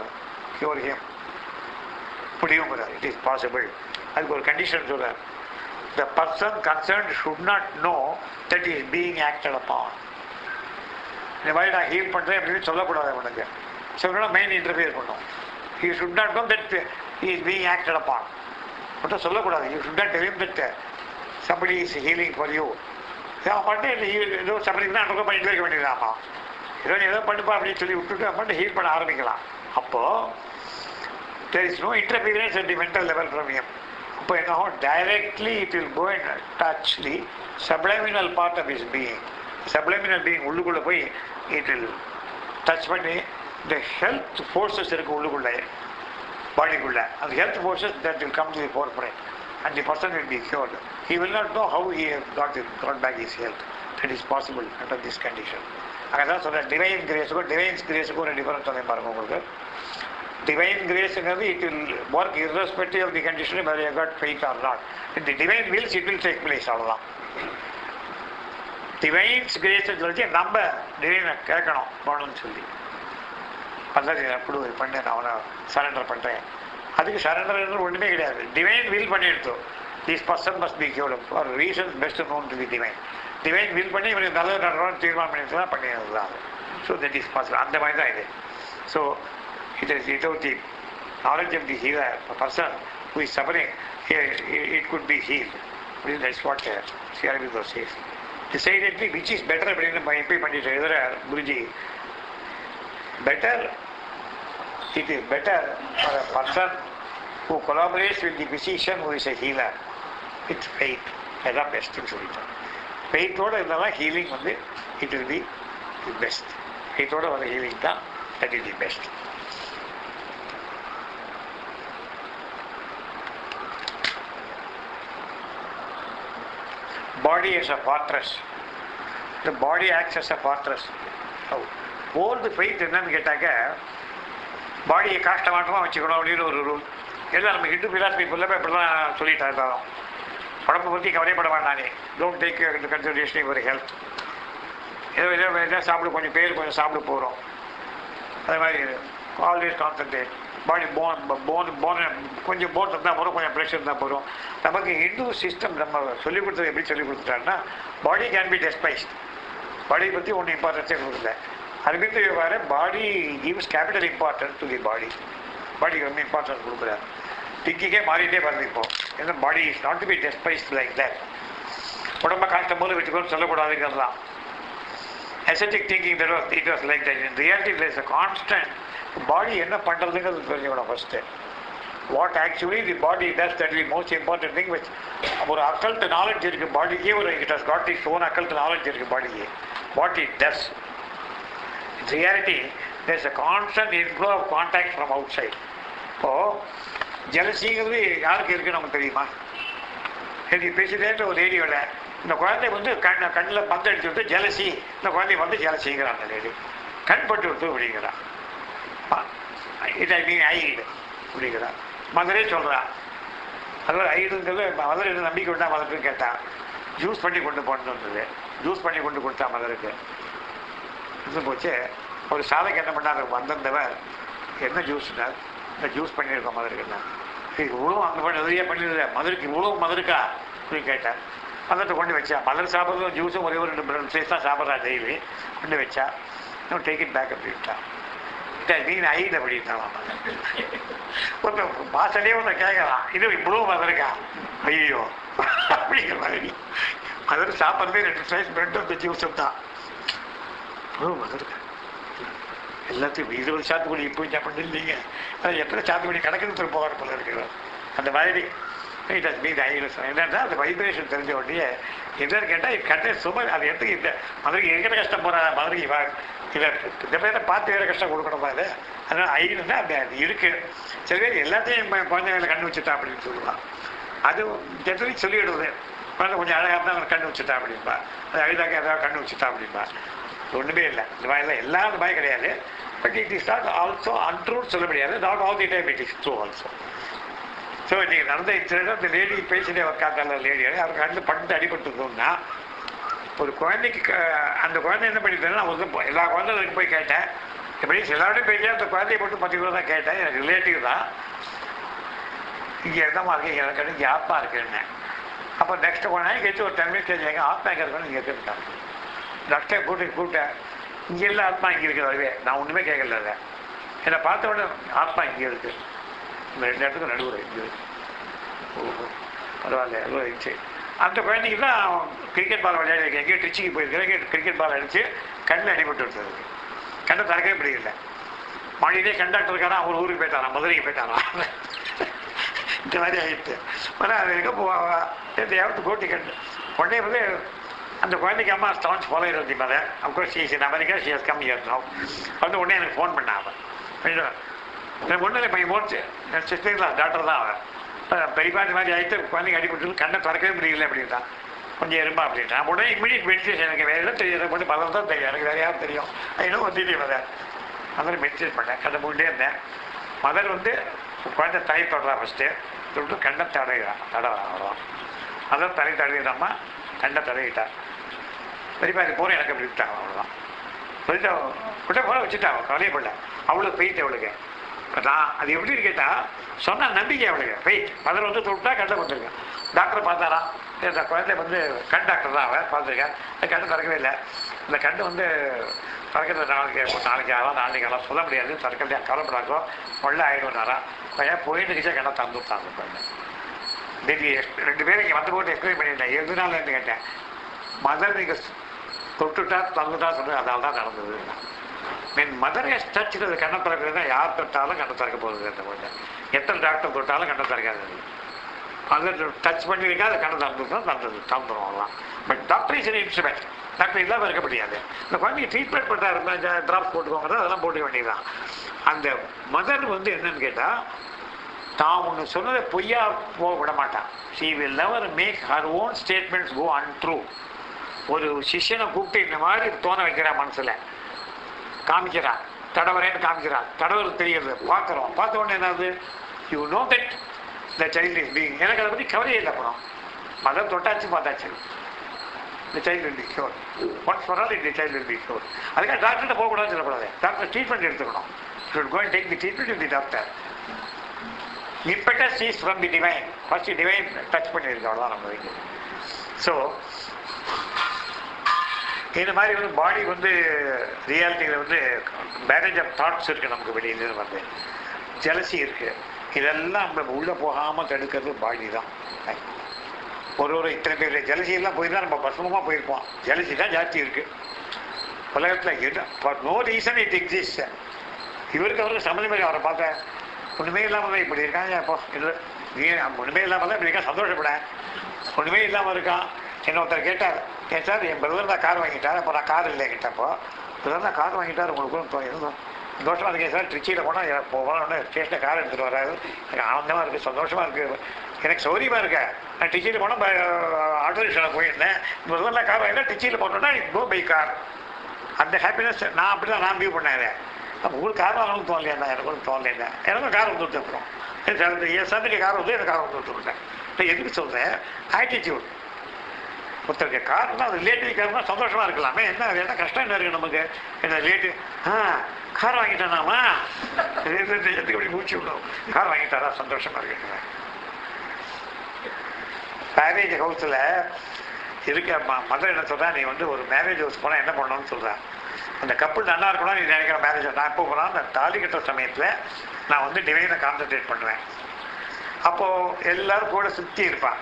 cure him? முடியுங்கிறார். It is possible. அதுக்கு ஒரு condition சொல்கிறார். The person concerned should not know that he is being acted upon. இந்த மாதிரி நான் heel பண்ணுறேன் அப்படின்னு சொல்லக்கூடாது. அவனுக்கு சொல்லணும், மெயின் இன்டர்ஃபியர் பண்ணும். He should not know that he is being acted upon. மட்டும் சொல்லக்கூடாது. You should not tell him that somebody is healing for you. பண்ணிட்டு ஏதோ சப்பரிக்கு தான் அனுப்ப பண்ணிட்டு வைக்க வேண்டியதாமா, ஏதோ பண்ணுப்பா அப்படின்னு சொல்லி விட்டுட்டு அம்மாட்டு ஹீல் பண்ண ஆரம்பிக்கலாம். அப்போது there is no interference at the mental level from him. அப்போ என்ன directly it will go and touch the subliminal part of his being. Subliminal being உள்ளுக்குள்ளே போய் it will touch பண்ணி the health forces இருக்கு உள்ளுக்குள்ளே, பாடிக்குள்ளே. அந்த health forces that will come to the forefront and the person will be cured. He will not know how he got back his health. That is possible under this condition. அங்கே தான் சொல்கிறேன், divine கிரேஸுக்கும் ஒரு difference சொன்னேன் பாருங்க உங்களுக்கு. Divine கிரேஸுங்கிறது it will work irrespective of the condition whether you got faith or not. In the divine wills it will take place. அவ்வளோதான். Divine's grace சொல்லி நம்ம டிவைனை கேட்கணும் போகணும்னு சொல்லி பல்லது எப்படி பண்ணேன், நான் அவனை சரண்டர் பண்ணுறேன். அதுக்கு சரண்டர் ஒன்றுமே கிடையாது. டிவைன் வில் பண்ணி எடுத்தோம். This person must be cured for reasons best known to the divine. Divine will பண்ணி இவனுக்கு நல்லது நடக்கணும்னு தீர்மானம் பண்ணிட்டு தான் பண்ணிடுறது தான். So that is possible. அந்த மாதிரி தான் இது. So it is without the knowledge of the healer, a person who is suffering, it could be healed. That's what Sri Aurobindo says. Decidedly, which is better அப்படின்னு எப்படி பண்ணிட்டு எழுதுறார் Guruji. Better, it is better for a person who collaborates with the physician who is a healer with faith. அதுதான் பெஸ்ட்டுன்னு சொல்லிட்டோம். ஃபெய்த்தோடு இருந்தாலும் healing வந்து it will be the best. ஃபெய்த்தோடு வர ஹீலிங் தான் that is the best. Body as a fortress. The body acts as a fortress. Old faith என்னன்னு கேட்டாக்க, பாடியை காஷ்டமாட்டமாக வச்சுக்கணும் அப்படின்னு ஒரு ரூல். எல்லாம் நம்ம ஹிந்து பிலாசபி ஃபுல்லாக இப்படி தான் சொல்லிட்டா இருந்தாலும், உடம்பை பற்றி கவலைப்பட வேண்டானே, டோன்ட் டேக் இந்த கன்சிடரேஷன் ஒரு ஹெல்த். ஏதோ சாப்பிட கொஞ்சம் பேர் கொஞ்சம் சாப்பிட போகிறோம். அதே மாதிரி ஆல்வேஸ் கான்சன்ட்ரேட். பாடி போன் கொஞ்சம் போன் இருந்தால் போகிறோம், கொஞ்சம் ப்ரெஷர் இருந்தால் போகிறோம். நமக்கு ஹிந்து சிஸ்டம் நம்ம சொல்லிக் கொடுத்தது எப்படி சொல்லிக் கொடுத்துட்டாங்கன்னா, பாடி கேன் பி டெஸ்பைஸ்ட். பாடியை பற்றி ஒன்றும் இம்பார்ட்டன்ஸே கொடுக்கல. அரவிந்த் வேறு body gives capital importance to the body. பாடிக்கு ரொம்ப இம்பார்ட்டன்ஸ் கொடுக்குறாரு. திங்கிங்கே மாறிட்டே வருது இப்போ. ஏன்னா body is not to be despised like that. உடம்பை காட்டும் போது விட்டுக்கொண்டு சொல்லக்கூடாதுங்கிறது தான் ascetic thinking. It was like that. In reality there is a constant. பாடி என்ன பண்ணுறதுங்கிறது தெரிஞ்சுக்கணும் first. What actually the body does, that is most important thing. Which ஒரு occult knowledge இருக்குது பாடிக்கே. ஒரு it has got its own occult knowledge இருக்குது பாடிக்கு. What it does. In reality there is a constant inflow of contact from outside. இப்போது ஜெலசிங்கிறது யாருக்கு இருக்குது நமக்கு தெரியுமா? எனக்கு பேசிட்டே ஒரு ரேடியோவில் இந்த குழந்தை வந்து கண்ணில் பந்து அடிச்சு விட்டு ஜெலசி, இந்த குழந்தை வந்து ஜெலசிங்கிறான். அந்த லேடி கண் பட்டு விட்டு அப்படிங்கிறான். இட் ஐ மீன் ஐடு அப்படிங்கிறான். மதரே சொல்கிறான். அதாவது ஐடுங்கிறது மதர் என்ன நம்பிக்கை விட்டா மதருக்கு கேட்டான். ஜூஸ் பண்ணி கொண்டு போட்டு வந்தது. ஜூஸ் பண்ணி கொண்டு கொடுத்தா மதருக்கு. இது போச்சு. ஒரு சாலைக்கு என்ன பண்ணார் வந்திருந்தவர், என்ன ஜூஸ்னார்? இந்த ஜூஸ் பண்ணியிருக்கோம் மதருக்குன்னா. இவ்வளோ அந்த பண்ணி நிறைய பண்ணிடுற மதருக்கு இவ்வளோ மதருக்கா அப்படின்னு கேட்டார். மதத்தை கொண்டு வச்சா. மதர் சாப்பிட்றதும் ஜூஸும் ஒரே ஒரு 2 பிளேஸ் தான் சாப்பிட்றா டெய்லி. கொண்டு வச்சா. இன்னும் டேக் இட் பேக் அப்படின்ட்டா. மீன் ஐடு அப்படின்ட்டான். ஒருத்தன் வாசலே ஒருத்தன் கேட்கலாம், இது இவ்வளோ மதருக்கா? ஐயோ அப்படிங்கிற மாதிரி. மதர் சாப்பிட்றதே 2 ஸ்லைஸ் பிரெட் அந்த ஜூஸும் தான். இவ்வளோ மதருக்கா? எல்லாத்தையும் 20 சாத்துக்குடி இப்போ சாப்பிட்டு இல்லைங்க. அது எத்தனை சாத்துக்குடி கிடக்குன்னு போகிற போல இருக்கிறார். அந்த மாதிரி இட் ஹஸ் பீன் ஐலஸ். என்னன்னா அந்த வைப்ரேஷன் தெரிஞ்ச உடனே என்னன்னு கேட்டால் இது கட்ட சுமர். அது எடுத்து இந்த மதுரைக்கு இருக்கிற கஷ்டம் போகிற மதுரைக்கு இதை இந்த பேரை பார்த்து வேறு கஷ்டம் கொடுக்கணுமா? அது அதனால் ஐலுன்னா அந்த அது இருக்குது. சில பேர் எல்லாத்தையும் குழந்தைங்களை கண்ணு வச்சுட்டா அப்படின்னு சொல்லுவான். அது ஜெனரலி சொல்லிவிடுவது. குழந்தை கொஞ்சம் அழகாக இருந்தால் அவனை கண்ணு வச்சுட்டா அப்படின்பா. அது அழுதாக்க ஏதாவது கண்ணு வச்சுட்டா அப்படின்பா. ஒன்றுமே இல்லை. இந்த மாதிரிலாம் எல்லா இந்த மாதிரி கிடையாது. But it is not also அன்ட்ரூன்னு சொல்ல முடியாது. Not all the time it is true also. So இன்றைக்கி நடந்த இன்சிடென்ட் அந்த லேடி பேசிட்டே உட்காந்தால லேடி அவருக்கு கண்டு பட்டு அடிபட்டுருந்தோம்னா ஒரு குழந்தைக்கு அந்த குழந்தை என்ன பண்ணிட்டேன்னா நான் வந்து எல்லா குழந்தைகளுக்கு போய் கேட்டேன். எப்படி எல்லாருடையும் போயிட்டேன். அந்த குழந்தைய மட்டும் 10 பேர் தான் கேட்டேன். எனக்கு ரிலேட்டிவ் தான். இங்கே என்னமா இருக்கீங்க? எனக்கு இங்கே ஆத்மா இருக்குன்னு. அப்போ நெக்ஸ்ட் கொஞ்ச நாளைக்கு கழிச்சு ஒரு 10 மினிட்ஸ் கழிச்சு எங்கள் ஆத்மா எங்கே இருக்குன்னு இங்கே கேட்டாங்க. டாக்டரை கூப்பிட்டேன். இங்கே இல்லை ஆத்மா இங்கே இருக்குது. அதுவே நான் ஒன்றுமே கேட்கல. அதை என்னை பார்த்த உடனே ஆத்மா இங்கே இருக்குது. இந்த 2 இடத்துக்கு நடுவில் இங்கே இருக்குது. ஓஹோ பரவாயில்ல எவ்வளோ இருந்துச்சு. அந்த குழந்தைக்கு தான் கிரிக்கெட் பால் விளையாடி எங்கேயோ ட்ரிச்சிக்கு போயிருக்கிறேன். கிரிக்கெட் பால் அடித்து கண்ணில் அடிபட்டு விட்டுருக்கு. கண்ணை திறக்கவே முடியல. மழையிலே கண்டாக்டர் இருக்காரா, அவர் ஊருக்கு போயிட்டாரா, மதுரைக்கு போயிட்டாரா. இந்த மாதிரி ஆகிட்டு ஆனால் அது எங்கே போவா தேவத்து கோட்டி கண்டு உடனே வந்து அந்த குழந்தைக்கு அம்மா ஸ்டான்ஸ் ஃபாலோ இருந்தி mother. Of course she is in America. She has come here now. வந்து உடனே எனக்கு ஃபோன் பண்ணான். எனக்கு ஒன்றும் இல்லை. பையன் போச்சு. என் சிஸ்டர் டாக்டர் தான் அவன். பெரியப்பா இந்த மாதிரி ஆகிட்டு குழந்தைங்க அடிபட்டு கண்ணை திறக்கவே முடியல அப்படின்ட்டான். கொஞ்சம் இருமா அப்படின்ட்டான். உடனே இமீடியட் மெடிடேஷன். எனக்கு வேறு எல்லாம் தெரியும். மட்டும் மதம் தான் தெரியும். எனக்கு வேறு யாரும் தெரியும். இன்னும் வந்துட்டே மதர். மதர் மெடிடேட் பண்ணேன். கண்ணை மூடிட்டே இருந்தேன். மதர் வந்து குழந்தை தலை தொடரா ஃபஸ்ட்டு தொட்டு கண்ணை தடவான். மதர் தலை தடவிடாமா கண்ணை தடவிட்டான். பெரியப்பா இது போகிறேன் எனக்கு அப்படி விட்டாங்க. அவ்வளோதான் சொல்லிட்டு விட்ட போல வச்சுட்டான். கவலையப்படல. அவ்வளோ பெயிட் அவளுக்கு. நான் அது எப்படின்னு கேட்டால் சொன்ன நம்பிக்கை அவளுக்கு பெயிட். மதர் வந்து தொட்டா கண்ணை கொடுத்துருக்கேன். டாக்டரை பார்த்தாரா? இந்த குழந்தை வந்து கண் டாக்டர் தான் அவன் பார்த்துருக்கேன். அந்த கண்ணு திறக்கவே இல்லை. இந்த கண்ணு வந்து திறக்கிறது நாளைக்கு ஆகலாம் நாளைக்கு ஆகலாம் சொல்ல முடியாது. திறக்கிறதே கவலைப்படாதோ கொள்ள ஆகிடும்னாரா. பையன் போயிட்டு கிச்சா கண்ணை தந்து விட்டாங்க. குழந்தை டெல்லி 2 பேரும் இங்கே வந்து போட்டு எக்ஸ்பிளைன் பண்ணியிருந்தேன். எதுனாலன்னு கேட்டேன். மதர் நீங்கள் தொட்டுட்டா தந்துட்டா சொல்லுங்கள். அதனால தான் நடந்தது. when mother has touched அது கண்ணை திறக்கிறதுனா யார் தொட்டாலும் கண்ணை திறக்க போகுது அந்த குழந்தை. எத்தனை டாக்டர் தொட்டாலும் கண்ணை திறக்காது. அது டச் பண்ணியிருக்கா அது கண்ணை திறந்துடும் அவ்வளோதான். But doctor is instrument. Doctor இல்லாமல் இருக்க முடியாது. இந்த குழந்தைக்கு ட்ரீட்மெண்ட் பண்ணுறாரு, ட்ராப்ஸ் போட்டுக்கோங்க, அதெல்லாம் போட்டுக்க வேண்டியதுதான். அந்த மதர் வந்து என்னன்னு கேட்டால் தான் ஒன்று சொன்னதை பொய்யா போக விட மாட்டான். She will never make her own statements go untrue. ஒரு சிஷ்யனை கூப்பிட்டு இந்த மாதிரி தோண வைக்கிறான், மனசில் காமிக்கிறான், தடவரேன்னு காமிக்கிறான், தடவர் தெரியுது, பார்க்குறோம். பார்த்த உடனே என்னது, you know that the child is being. எனக்கு அதை பற்றி கவலையே இல்லை. அப்புறம் மதம் தொட்டாச்சு பார்த்தாச்சு, இந்த child will be cure. Once for all இந்த சைல்டு வில் பி க்யூர். அதுக்காக டாக்டர்கிட்ட போகக்கூடாதுன்னு சொல்லக்கூடாது. டாக்டர் ட்ரீட்மெண்ட் எடுத்துக்கணும். Should go and take the treatment with the doctor. impetus is from the divine. First divine touch பண்ணியிருக்கு, அவ்வளோதான் நம்ம வைக்கிறது. ஸோ இந்த மாதிரி வந்து பாடி வந்து ரியாலிட்டியில் வந்து மேரேஜ் ஆஃப் தாட்ஸ் இருக்குது நமக்கு வெளியிலேருந்து வந்து. ஜெலசி இருக்குது. இதெல்லாம் நம்ம உள்ளே போகாமல் தடுக்கிறது பாடி தான். ஒரு இத்தனை பேர் ஜெலசியெல்லாம் போய் தான் நம்ம பசுமமாக போயிருப்போம். ஜெலசி தான் ஜாஸ்தி இருக்குது உலகத்தில். என்ன for no reason it exist. இவருக்கு அவருக்கு சம்மந்தம் மாதிரி அவரை பார்த்தேன், ஒன்றுமே இல்லாமல் தான் இப்படி இருக்காங்க. அப்போ இல்லை நீ ஒன்றுமே இல்லாமல் தான் இப்படி இருக்கா, சந்தோஷப்பட. ஒன்றுமே இல்லாமல் இருக்கான். என்ன ஒருத்தர் கேட்டார், ஏன் சார் என் பிரதர் தான் கார் வாங்கிட்டார். அப்போ நான் கார் இல்லை கிட்டப்போ, பிரதர் தான் கார் வாங்கிட்டார், உங்களுக்கு இருந்தோம் சந்தோஷமாக இருக்கேன் சார். திருச்சியில் போனால் போகணுன்னு ஸ்டேஷனில் கார் எடுத்துகிட்டு வராது. எனக்கு ஆனந்தமாக இருக்குது, சந்தோஷமாக இருக்குது, எனக்கு சௌரியமாக இருக்கேன். நான் திருச்சியில் போனால் ஆட்டோ ரிக்ஷாவில் போயிருந்தேன். பிரதர் தான் கார் வாங்கிட்டா திருச்சியில் போனோன்னா கோ பை கார். அந்த ஹாப்பினஸ் நான் அப்படி தான் நான் வியூ பண்ணேன். அப்போ உங்களுக்கு கார் வாங்கணும்னு தோணலையா, எனக்கு ஒன்றும் தோணலையா, எனக்கும் கார் வந்து விட்டுருக்குறோம். என் சந்தைக்கு கார் வந்து எனக்கு கார் வந்து விட்டுருக்கேன். நான் எதுக்கு சொல்கிறேன், ஆட்டிடியூட். ஒருத்தருக்கு கார்னா அது ரிலேட்டிவ் கார்னா சந்தோஷமாக இருக்கலாமே. என்ன என்ன கஷ்டம் என்ன இருக்குது நமக்கு, என்ன ரிலேட்டிவ் கார் வாங்கிட்டானாமா எதுக்கு அப்படி மூச்சு விடும். கார் வாங்கிட்டாரா சந்தோஷமாக இருக்குங்க. மேரேஜ் ஹவுஸில் இருக்க மதர் என்ன சொல்கிறா, நீ வந்து ஒரு மேரேஜ் ஹவுஸ் போனால் என்ன பண்ணணும்னு சொல்கிறேன். அந்த கப்புள் நல்லா இருக்கணும் நீ நினைக்கிற மேரேஜ். நான் எப்போ போனால் அந்த தாலி கட்டுற சமயத்தில் நான் வந்து டிவைனை கான்சன்ட்ரேட் பண்ணுவேன். அப்போது எல்லோரும் கூட சுற்றி இருப்பான்.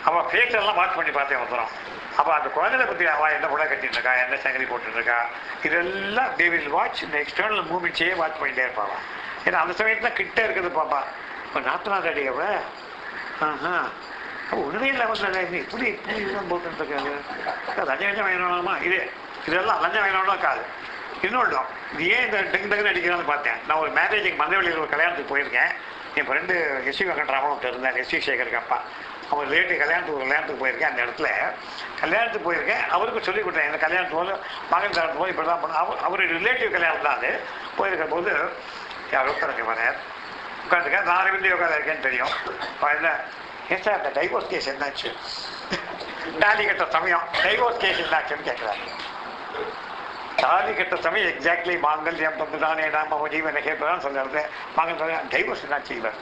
அவள் ஃபேஸெல்லாம் வாட்ச் பண்ணி பார்த்தேன் வந்துடும். அப்போ அந்த குழந்தைகளை பற்றி அவள் என்ன கூட கட்டிட்டு இருக்கா, என்ன சங்கரி போட்டுருக்கா, இதெல்லாம் தே வில் வாட்ச். இந்த எக்ஸ்டர்னல் மூமெண்ட்ஸே வாட்ச் பண்ணிகிட்டே இருப்பாள். ஏன்னா அந்த சமயத்தில் கிட்டே இருக்குது பாப்பா. இப்போ நாற்பதாம் அடி அவள் அப்போ ஒன்றுமே இல்லாமல் இப்படி இப்படி போட்டுருக்காது. லஞ்சம் வேணும்மா இதெல்லாம் லஞ்சம் வேணும்னா காது. இன்னொன்று இது ஏன் இந்த டெங்கு டங்குன்னு அடிக்கிறான்னு பார்த்தேன். நான் ஒரு மேரேஜுக்கு மந்தவெளியில் ஒரு கல்யாணத்துக்கு போயிருக்கேன். என் ஃப்ரெண்டு எஸ்வி வெங்கட்ராமன் இருந்தார், எஸ்வி சேகருக்கு அப்பா. அவர் ரிலேட்டிவ் கல்யாணத்துக்கு போயிருக்கேன். அந்த இடத்துல கல்யாணத்துக்கு போயிருக்கேன். அவருக்கு சொல்லிக் கொடுத்தேன், இந்த கல்யாணத்து போது மகன் கல்யாணத்து போது இப்படி தான் பண்ண. அவருடைய ரிலேட்டிவ் கல்யாணம் தான் அது. போயிருக்க போது யாரோ தரங்க வரேன் உட்காந்துருக்கேன். நான் அரவிந்த் யோகாவில் இருக்கேன்னு தெரியும். இல்லை ஏன் சார் அந்த டைவோர்ஸ் கேஸ் என்னாச்சு, தாலி கட்ட சமயம் டைவோர்ஸ் கேஸ் என்னாச்சுன்னு கேட்குறாங்க. தாலி கட்ட சமயம் எக்ஸாக்ட்லி மாங்கல்யம் தந்துதானே நாம ஜீவனை கேட்பதான் சொல்லுறது. மாங்கல் டைவோர்ஸ் என்னாச்சு இவர்.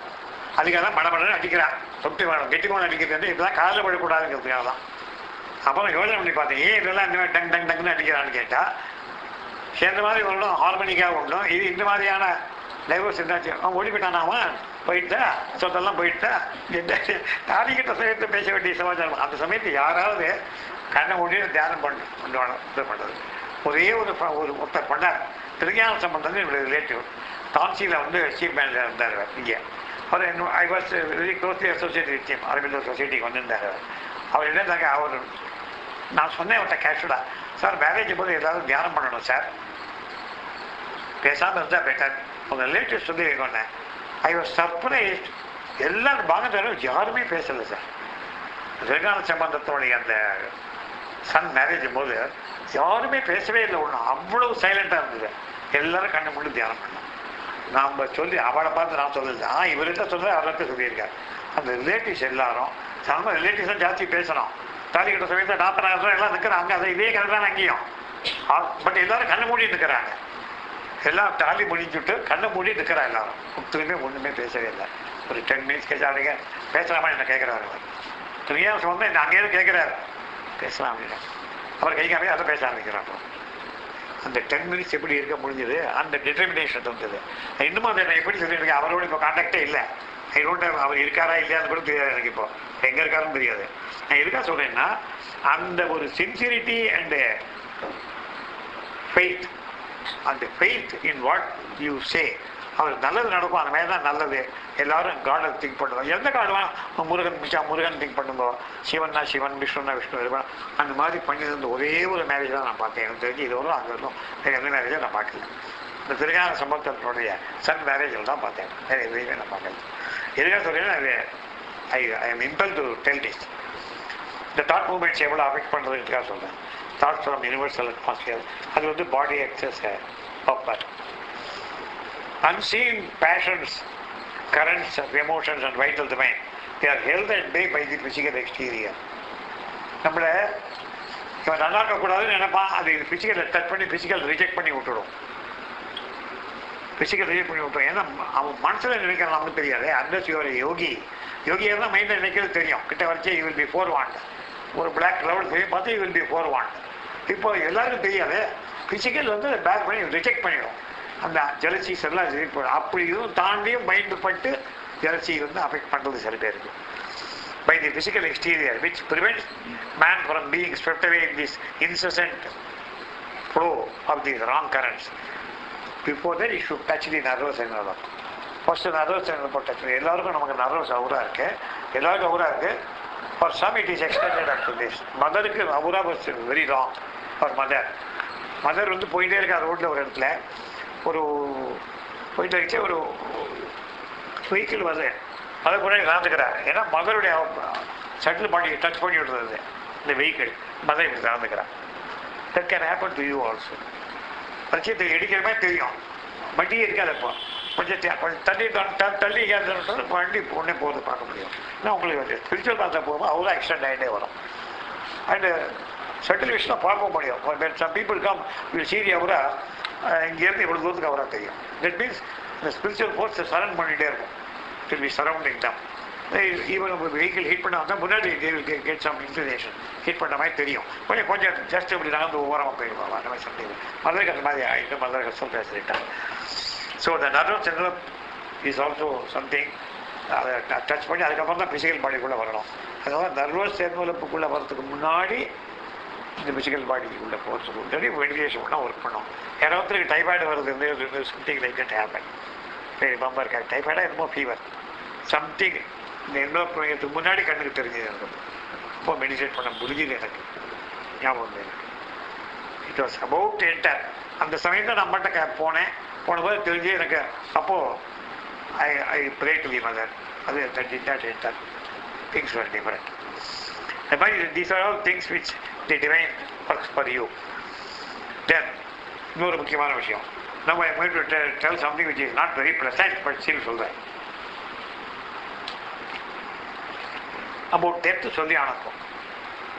அதுக்காக தான் மடமடன்னு அடிக்கிறான். தொட்டு வேணும் கெட்டிக்கோன்னு அடிக்கிறது இப்படிதான் காலில் விடக்கூடாதுங்கிறதுக்காக தான். அப்புறம் யோசனை பண்ணி பார்த்தேன், ஏன் இதெல்லாம் இந்த மாதிரி டங் டங் டங்குன்னு அடிக்கிறான்னு கேட்டால், சேர்ந்த மாதிரி ஒன்றும் ஹார்மோனிக்காக ஒன்றும் இது இந்த மாதிரியான டைவோர்ஸ் என்னாச்சு. அவன் ஓடி போயிட்டானாமா, போயிட்டா சொத்தெல்லாம் போயிட்டா. தாலிக்கிட்ட சமயத்தை பேச வேண்டிய சமாச்சாரம். அந்த சமயத்தில் யாராவது கண்ணை மூடி தியானம் பண்ணுவாங்க. இது பண்ணுறது ஒரே ஒருத்தர் பண்ணார். திருஞான சம்பந்தம் என்னுடைய ரிலேட்டிவ் டான்சியில் வந்து சீஃப் மேனேஜர் இருந்தார் இங்கே. அவர் I was very closely associate with him. அரவிந்தர் சொசைட்டிக்கு வந்திருந்தார். அவர் என்ன இருந்தாங்க, அவர் நான் சொன்னேன் அவர்கிட்ட கேஷுடா, சார் மேரேஜ் போது ஏதாவது தியானம் பண்ணணும் சார், பேசாமல் இருந்தால் பெட்டர். உங்கள் ரிலேட்டிவ் சொல்லி வைக்கணும். I was surprised. எல்லாரும் பாகத்தாரும் யாருமே பேசலை சார். திருஞான சம்பந்தத்தோடைய அந்த சன் மேரேஜ் போது யாருமே பேசவே இல்லை. ஒன்று அவ்வளவு சைலண்டாக இருந்தது. எல்லாரும் கண்ணு முன்னு தியானம் பண்ணோம். நாம் சொல்லி அவளை பார்த்து நான் சொல்லலை, இவர்கிட்ட சொல்ல அவர்கிட்ட சொல்லியிருக்காரு. அந்த ரிலேட்டிவ்ஸ் எல்லாரும் நம்ம ரிலேட்டிவ்ஸும் ஜாஸ்தி பேசணும். தாலி கட்ட சமயத்தில் 40,000 எல்லாம் நிற்கிறாங்க. அதை இதே கதை தான் அங்கேயும். பட் எல்லாரும் கண்ணு மூடிட்டு இருக்கிறாங்க. எல்லாம் தாலி முடிஞ்சுட்டு கண்ணை மூடி இருக்கிறா. எல்லாரும் ஒத்துலையுமே ஒன்றுமே பேசவே இல்லை. ஒரு 10 minutes கேட்காதீங்க, பேசலாமா என்ன கேட்குறாரு. அவர் திருஞான வந்து என்ன அங்கேயும் கேட்குறாரு, பேசலாம் அப்படின்னா அவர் கைக்காமே அதை பேச ஆரம்பிக்கிறார். அந்த 10 minutes எப்படி இருக்க முடிஞ்சது, அந்த டிட்டர்மினேஷன் இருந்தது. இன்னும் அதை நான் எப்படி சொல்லியிருக்கேன், அவரோட இப்போ கான்டாக்டே இல்லை. அவர் இருக்காரா இல்லையான்னு கூட தெரியாது எனக்கு. இப்போ எங்கே இருக்காருன்னு தெரியாது. நான் எதுக்காக சொல்கிறேன்னா, அந்த ஒரு சின்சியரிட்டி அண்டு ஃபெய்த் அந்த faith in what you say, அவருக்கு நல்லது நடக்கும், அந்த மாதிரி தான் நல்லது. எல்லாரும் காடை திங்க் பண்ணுவோம். எந்த காடெலாம் முருகன் மிச்சா முருகன் திங்க் பண்ணுங்கோ, சிவன்னா சிவன், விஷ்ணுன்னா விஷ்ணு, அந்த மாதிரி பண்ணியிருந்த ஒரே ஒரு மேரேஜ் தான் நான் பார்த்தேன். எனக்கு தெரிஞ்சு இது வரும் அங்கே இருக்கும் வேறு எந்த மேரேஜும் நான் பார்க்கல. இந்த திருஞான சம்பந்தனுடைய சன் மேரேஜில் தான் பார்த்தேன், வேறு எதுவுமே நான் பார்க்கல. எதுக்காக சொல்கிறேன், I am impel to tell this. இந்த தாட் மூமெண்ட்ஸ் எவ்வளோ அஃபெக்ட் பண்ணுறதுக்காக சொல்கிறேன். தாட்ஸ் ஃப்ரம் யூனிவர்சல் அட்மாஸ்பியர், அது வந்து body acts as buffer. Unseen passions, currents of emotions and vital domain, they are held at bay by the physical exterior. நம்மளை இவன் நல்லா இருக்கக்கூடாதுன்னு நினைப்பான், அது ஃபிசிக்கலை டச் பண்ணி ஃபிசிக்கல் ரிஜெக்ட் பண்ணி விட்டுடும். ஃபிசிக்கல் ரிஜெக்ட் பண்ணி விட்டுரும். ஏன்னா அவன் மனசில் நினைக்கிறான் நமக்கு தெரியாது. அன்லஸ் யுவர் யோகி, யோகியாக தான் மைண்டில் நினைக்கிறது தெரியும். கிட்ட வரைச்சே you will be forewarned, ஒரு பிளாக் கிளவுட் தெரியும் பார்த்து you will be forewarned. இப்போ எல்லாருக்கும் தெரியாது, ஃபிசிக்கல் வந்து பேக் பண்ணி ரிஜெக்ட் பண்ணிடும். அந்த ஜலசீஸ் எல்லாம் அப்படி இதுவும் தாண்டியும் மைண்டு பட்டு ஜலசி வந்து அஃபெக்ட் பண்ணுறது சில பேருக்கு. By the physical exterior which prevents man from being swept away in this incessant flow of these wrong currents. Before that it should touch the nervous centre. First nervous centre போட்டு touch. எல்லாருக்கும் நமக்கு nervous aura இருக்கு, எல்லாருக்கும் aura இருக்கு. For some it is extended up to this. மதருக்கு aura was very wrong for mother. Mother வந்து போயிட்டே இருக்கார் ரோட்டில் ஒரு இடத்துல, ஒரு போயிட்டு வச்சு ஒரு வெஹிக்கிள் வருது, அதை கூட நடந்துக்கிறார். ஏன்னா மதருடைய சட்டில் பாடி டச் பண்ணி விடுறது இந்த வெஹிக்கிள், மதர் இப்படி நடந்துக்கிறார். That can happen to you also. பட்சத்தை எடுக்கிற மாதிரி தெரியும், வண்டியே இருக்காது. இப்போ கொஞ்சம் தள்ளி தள்ளி வண்டி பொண்ணே போகிறது பார்க்க முடியும். ஏன்னா உங்களுக்கு ஸ்பிரிச்சுவல் பார்த்தா போகும்போது அவ்வளோ எக்ஸ்டெண்ட் ஆகிட்டே வரும். அண்டு சட்டில் விஷயம் பார்க்க முடியும். Some people come will see the aura, இங்கேருந்து இவ்வளோ தூரத்துக்கு அவராக தெரியும். தட் மீன்ஸ் இந்த ஸ்பிரிச்சுவல் ஃபோர்ஸை சரௌண்ட் பண்ணிகிட்டே இருக்கும். வில் பி சரௌண்டிங் தான். ஈவன் வெஹிக்கிள் ஹீட் பண்ண வந்தால் முன்னாடி கெட் சம் இன்க்ளினேஷன், ஹீட் பண்ண மாதிரி தெரியும். கொஞ்சம் ஜஸ்ட் இப்படி நடந்து ஓரமாக போயிடுவாங்க. அந்த மாதிரி சம்திங் மதருக்கு அந்த மாதிரி ஆகிட்டு மதர் கஷ்டம் பேசிட்டாங்க. So the nervous centre is also something. அதை டச் பண்ணி அதுக்கப்புறம் தான் ஃபிசிக்கல் பாடிக்குள்ளே வரணும். அதனால நர்வஸ் டெவலப்புக்குள்ளே வரதுக்கு முன்னாடி இந்த ஃபிசிக்கல் பாடிக்குள்ளே போகிறதுக்கு முன்னாடி மெடிடேஷன் பண்ணால் ஒர்க் பண்ணோம். யாராவது டைஃபாய்டு வருது, சம்திங் லைக் தட் ஹேப்பன். சரி பம்பா இருக்காது, டைஃபாய்டாக என்னமோ ஃபீவர் சம்திங் இந்த என்வலப்க்கு முன்னாடி கண்ணுக்கு தெரிஞ்சது. எனக்கு ரொம்ப மெடிடேட் பண்ண முடிஞ்சது. எனக்கு ஞாபகம் எனக்கு இட் வாஸ் அபவுட் என்டர். அந்த சமயத்தில் நான் மட்டும் போனபோது தெரிஞ்சு எனக்கு. அப்போது I pray to the mother. அது that it not enter. Things were different. The mind, these are all things which the divine works for you. Then, இன்னொரு முக்கியமான விஷயம். Now I am going to tell something which is not very pleasant, but still சொல்றேன். About death சொல்லி ஆனப்போம்.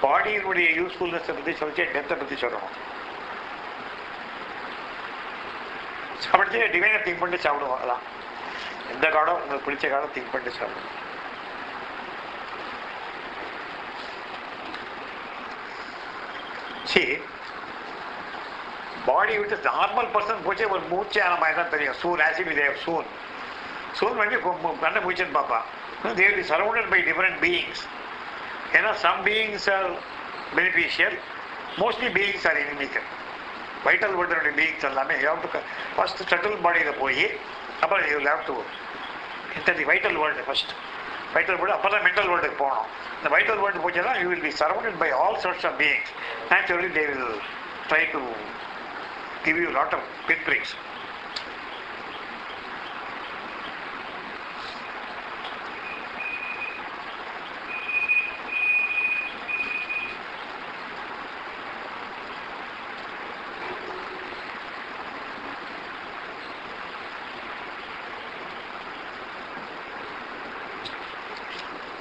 பாடியினுடைய யூஸ்ஃபுல்னஸை பற்றி சொல்லிச்சு, டெத்தை பற்றி சொல்லணும். சாப்பிட்டு டிவைனை திங்க் பண்ணிட்டு சாப்பிடுவோம். அதான் எந்த காலம் உங்களுக்கு பிடிச்ச காலம் திங்க் பண்ணிட்டு சாப்பிடுவோம். பாடி விட்டு நார்மல் பர்சன் போச்சு ஒரு மூச்சு ஆன மாதிரி தான் தெரியும். சூன் ஆசிட் தேவ் சூன் சூன் வந்து கண்ணை மூச்சுன்னு பார்ப்பா. they will be surrounded by different beings. ஏன்னா some beings are beneficial, mostly beings are inimical. Vital வேர்ல்டுடைய beings எல்லாமே you have to first settle பாடியில் போய் அப்புறம் you will have to enter the vital world first. Vital world அப்புறம் தான் mental வேர்ல்டுக்கு போகணும். இந்த வைட்டல் வேர்ல்டு போச்சுன்னா you will be surrounded by all sorts of beings. Naturally they will try to give you a lot of pinpricks.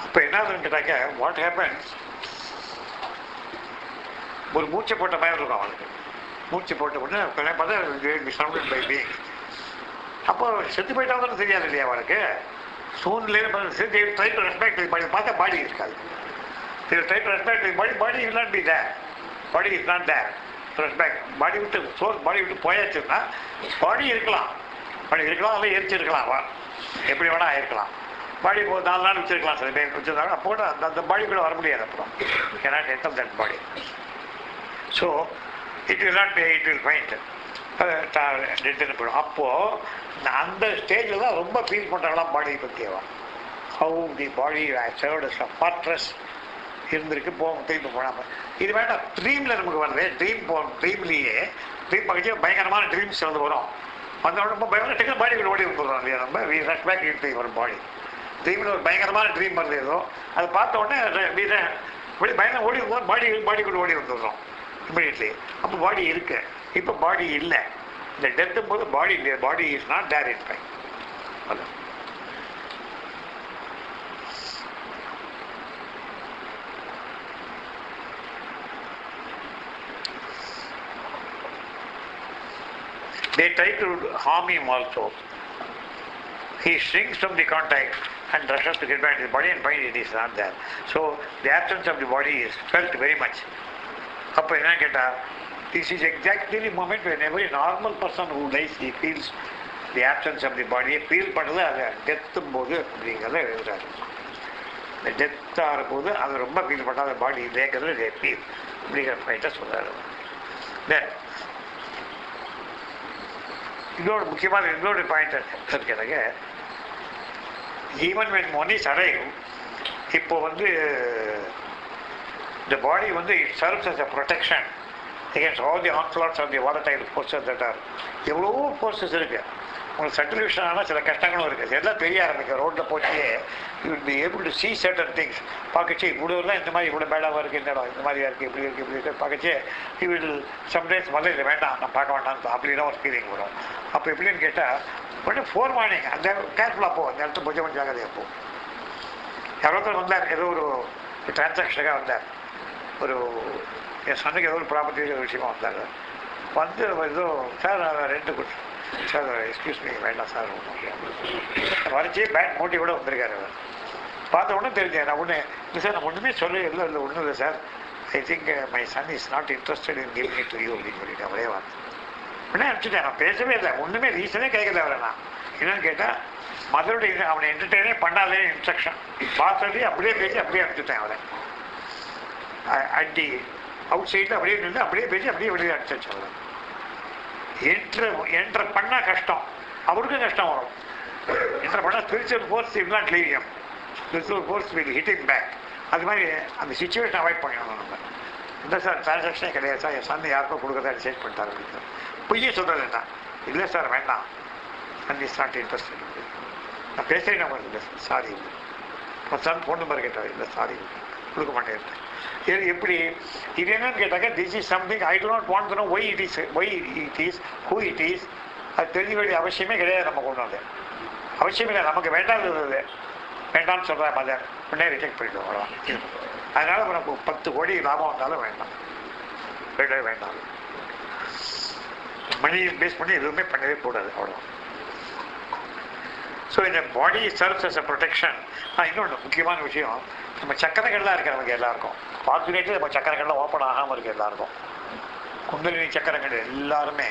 இப்போ என்ன கேட்டாக்க what happens, ஒரு மூச்சை போட்ட மாதிரி இருக்கும் அவனுக்கு. மூச்சு போட்ட உடனே பார்த்தா சரௌண்டட் பை பீயிங். அப்போ செத்து போயிட்டாங்கன்னு தெரியாது இல்லையா அவனுக்கு. சூழ்நிலையில் ட்ரை டு ரெஸ்பெக்ட் பாடி பார்த்தா பாடி இருக்காது. Try to respect body, body will not be there. Body is not there to respect. Body விட்டு பாடி விட்டு போயாச்சுன்னா பாடி இருக்கலாம், பாடி இருக்கலாம், அதில் எரிச்சிருக்கலாம், எப்படி வேணா இருக்கலாம். பாடி இப்போ 4 நாள் வச்சிருக்கலாம், சில பேர் வச்சிருந்தாங்க. அப்போ கூட அந்த பாடி கூட வர முடியாது. அப்புறம் cannot enter that body. So it will not be, it will find டெட்டுன்னு போயிடும். அப்போது அந்த ஸ்டேஜில் தான் ரொம்ப ஃபீல் பண்ணுறாங்களாம் பாடியை பற்றியவா. How the body served as a fortress இருந்திருக்கு திரும்பி போனாமல். இது வேண்டாம், ட்ரீமில் நமக்கு வருது. ட்ரீம்லேயே ட்ரீம் பக்கத்து பயங்கரமான ட்ரீம்ஸ் வந்து வரும். வந்த ரொம்ப பயங்கர டெக்னிக் பாடி ஓடி வந்துடுறோம் இல்லையா நம்ம. We rush back into your body. ட்ரீமில் ஒரு பயங்கரமான ட்ரீம் வருது ஏதோ, அதை பார்த்த உடனே பயங்கரம் ஓடி வரும்போது பாடிக்குள்ள ஓடி வந்துடுறோம் இமீடியட்லி. அப்போ பாடி இருக்கு. இப்போ பாடி இல்லை. இந்த டெத்தும் போது body is not there in fine. அது they try to harm him also. He shrinks from the contact and rushes to get back to the body and finds it is not there. So the absence of the body is felt very much. அப்போ என்ன கேட்டால், this is exactly the moment when every normal person who dies, he feels the absence of the body. Feel பண்ணுறது அது டெத்தும் போது அப்படிங்கிறத எழுதுறாரு. இந்த death ஆகிற போது அது ரொம்ப ஃபீல் பண்ணாத பாடி இல்லைங்கிறது ஃபீல் அப்படிங்கிற பாயிண்ட்டை சொல்கிறாரு. தென் இன்னொரு பாயிண்ட் இருக்கு எனக்கு. Even when one is alive, இப்போ வந்து the body வந்து it serves as a protection against all the onslaughts of the volatile forces that are. எவ்வளோ ஃபோர்ஸஸ் இருக்கு. உங்களுக்கு சர்டிஃபிகேஷன் ஆனால் சில கஷ்டங்களும் இருக்குது. எல்லாம் தெரிய ஆரம்பிக்கும். ரோட்டில் போச்சு you will be able to see certain things. பார்க்கச்சு இவ்வளோலாம் இந்த மாதிரி இவ்வளோ பேடாக இருக்குது, இந்த இடம் இந்த மாதிரியாக இருக்குது, இப்படி இருக்குது, இப்படி இருக்குது பார்க்கச்சு யூ வில் சம்டைம்ஸ் முதல்ல இது வேண்டாம் நான் பார்க்க வேண்டாம் அப்படிலாம் ஒரு ஃபீலிங் வரும். அப்போ எப்படின்னு கேட்டால் உடனே ஃபோர் மார்னிங் அந்த கேர்ஃபுல்லாக போ, அந்த இடத்துல கொஞ்சம் ஜாகிரதையாக போ. யாரோ வந்தார், ஏதோ ஒரு டிரான்சாக்ஷனுக்காக வந்தார். ஒரு என் சன்னுக்கு ஏதோ ஒரு ப்ராப்பர்ட்டி விஷயமா வந்தார். வந்து ஏதோ சார் ரெண்டு கொடுத்து சார் எக்ஸ்கியூஸ் மீ வேண்டாம் சார் வரைச்சி பேட் மோட்டிவோட வந்திருக்காரு. அவர் பார்த்த உடனே தெரிஞ்சேன். நான் ஒன்று இல்லை சார், நான் ஒன்றுமே சொல்ல இல்லை ஒன்றும் இல்லை sir, I think my son is not interested in giving it to you அப்படின்னு சொல்லிட்டு அவரே வார்த்தை உடனே அனுப்பிச்சிட்டேன். நான் பேசவே இல்லை, ஒன்றுமே ரீசனே கேட்கல அவரை. நான் என்னன்னு கேட்டால் மதருடைய அவனை என்டர்டெயினே பண்ணாதே இன்ஸ்ட்ரக்ஷன் பார்த்ததே அப்படியே பேசி அப்படியே அனுப்பிச்சிட்டேன் அவரை. அடி அவுட் சைடில் அப்படியே நின்று அப்படியே பேசி அப்படியே வெளியே அடிச்சாச்சு அவரை. என்ட்ரு பண்ணால் கஷ்டம், அவருக்கும் கஷ்டம் வரும். என்ட்ரு பண்ணால் spiritual force will not leave him, spiritual force will hit him back. அது மாதிரி அந்த சிச்சுவேஷன் அவாய்ட் பண்ணிடணும் நம்ம. இல்லை சார் டிரான்சாக்ஷனே கிடையாது சார், என் சன் யாருக்கும் கொடுக்கறதா டிசைட் பண்ணிட்டாரு அப்படின்னு பொய்யே சொல்கிறது என்ன. இல்லை சார் வேண்டாம், சன் இஸ் நாட் இன்ட்ரெஸ்டட். நான் பேசுகிறேன் நம்பர் இல்லை சார், சாரி இல்லை. உன் சன் ஃபோன் நம்பர் கேட்டார், இல்லை சாரி கொடுக்க மாட்டேன். இது எப்படி இது என்னன்னு கேட்டாக்க, this is something I to not want to know why it is who it is. அது தெரிஞ்ச வேண்டிய அவசியமே கிடையாது. நம்ம கொண்டு வந்து அவசியம் இல்லை, நமக்கு வேண்டாம் வேண்டாம்னு சொல்கிற மதர் உடனே ரிஜெக்ட் பண்ணிவிடுவோம். அவ்வளோதான். அதனால் நமக்கு 10 கோடி லாபம் வந்தாலும் வேண்டாம், வேண்டவே வேண்டாம். மணி பேஸ் பண்ணி எதுவுமே பண்ணவே கூடாது. அவ்வளோ. ஸோ இந்த பாடி சர்வ்ஸ் அஸ் அ ப்ரொடெக்ஷன். இன்னொன்று முக்கியமான விஷயம், நம்ம சக்கரங்கள்லாம் இருக்குது நமக்கு எல்லாருக்கும். ஃபார்ச்சுனேட்லி நம்ம சக்கரங்கள்லாம் ஓப்பன் ஆகாமல் இருக்குது எல்லாருக்கும். குண்டலினி சக்கரங்கள் எல்லாருமே